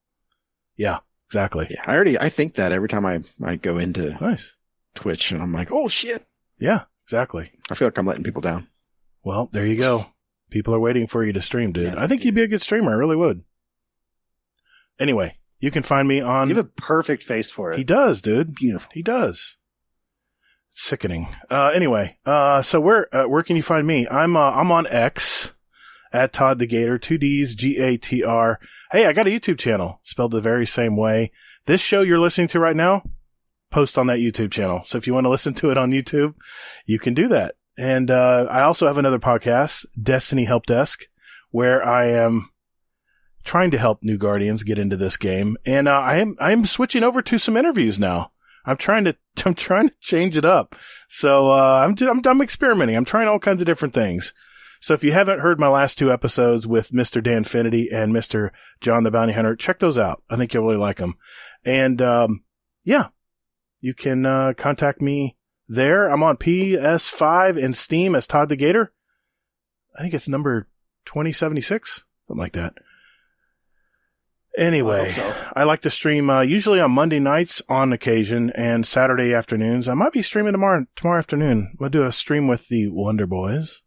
Yeah, exactly. Yeah, I think that every time I go into Twitch and I'm like, oh shit. Yeah, exactly. I feel like I'm letting people down. Well, there you go. People are waiting for you to stream, dude. Yeah, I think you'd be a good streamer. I really would. Anyway, you can find me on... You have a perfect face for it. He does, dude. Beautiful. He does. Sickening. Anyway, so where can you find me? I'm on X at Todd the Gator, 2 Ds, GATR. Hey, I got a YouTube channel spelled the very same way. This show you're listening to right now, post on that YouTube channel. So if you want to listen to it on YouTube, you can do that. And, I also have another podcast, Destiny Help Desk, where I am trying to help new Guardians get into this game. And, I am switching over to some interviews now. I'm trying to change it up. So, I'm experimenting. I'm trying all kinds of different things. So if you haven't heard my last 2 episodes with Mr. Dan Finity and Mr. John the Bounty Hunter, check those out. I think you'll really like them. And, yeah, you can, contact me there. I'm on PS5 and Steam as Todd the Gator. I think it's number 2076, something like that. Anyway, I like to stream usually on Monday nights on occasion and Saturday afternoons. I might be streaming tomorrow afternoon. We'll do a stream with the Wonder Boys,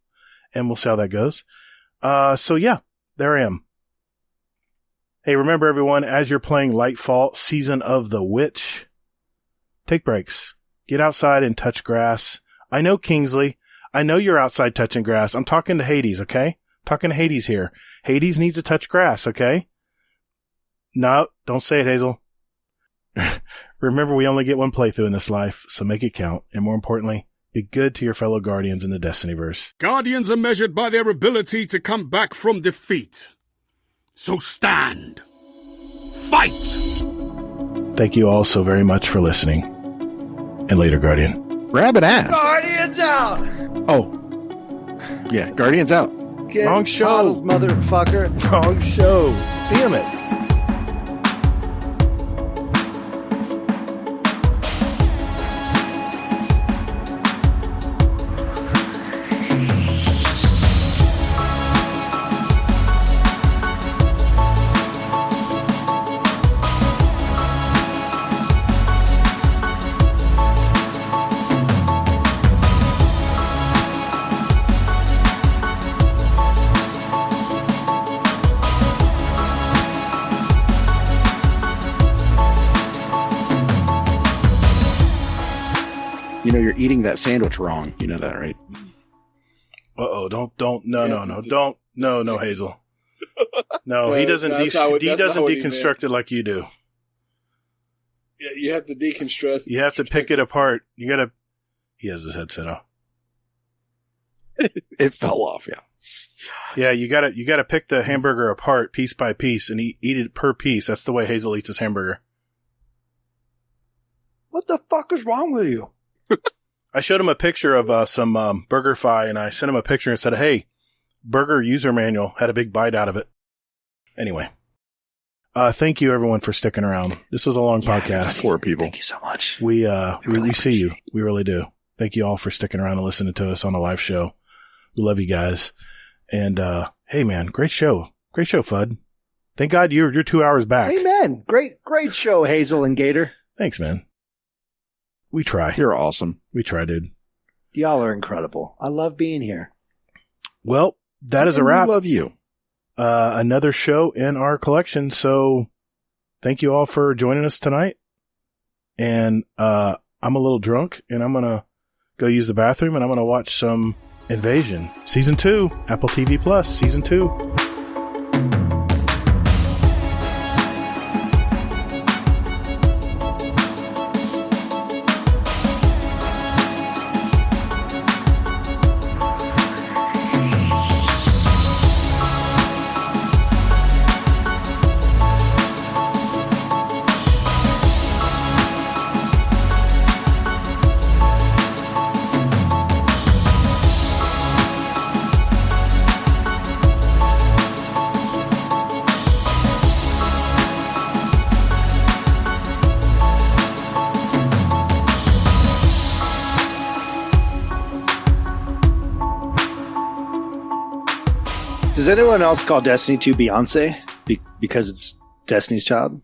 and we'll see how that goes. So yeah, there I am. Hey, remember everyone, as you're playing Lightfall, Season of the Witch, take breaks. Get outside and touch grass. I know, Kingsley. I know you're outside touching grass. I'm talking to Hades, okay? Talking to Hades here. Hades needs to touch grass, okay? No, don't say it, Hazel. Remember, we only get one playthrough in this life, so make it count. And more importantly, be good to your fellow Guardians in the Destinyverse. Guardians are measured by their ability to come back from defeat. So stand. Fight! Thank you all so very much for listening. And later, Guardian. Rabbit ass. Guardians out! Oh. Yeah, Guardians out. Get wrong show. Toddled, motherfucker. Wrong show. Damn it. You're eating that sandwich wrong. You know that, right? No. No, Hazel. No, he doesn't. He doesn't deconstruct it like you do. Yeah, you have to deconstruct. You have to pick it apart. You gotta. He has his headset off. It fell off. Yeah. Yeah, you gotta pick the hamburger apart piece by piece and eat it per piece. That's the way Hazel eats his hamburger. What the fuck is wrong with you? I showed him a picture of some BurgerFi, and I sent him a picture and said, "Hey, burger user manual." Had a big bite out of it. Anyway, thank you everyone for sticking around. This was a long podcast. Poor people. Thank you so much. We see you. We really do. Thank you all for sticking around and listening to us on a live show. We love you guys. And hey, man, great show, Fudd. Thank God you're 2 hours back. Amen. Great show, Hazel and Gator. Thanks, man. We try. You're awesome. We try, dude. Y'all are incredible. I love being here. Well, that is a wrap. We love you. Another show in our collection. So thank you all for joining us tonight. And I'm a little drunk, and I'm going to go use the bathroom, and I'm going to watch some Invasion. Season 2, Apple TV Plus, Season 2. Does anyone else call Destiny 2 Beyonce because it's Destiny's Child?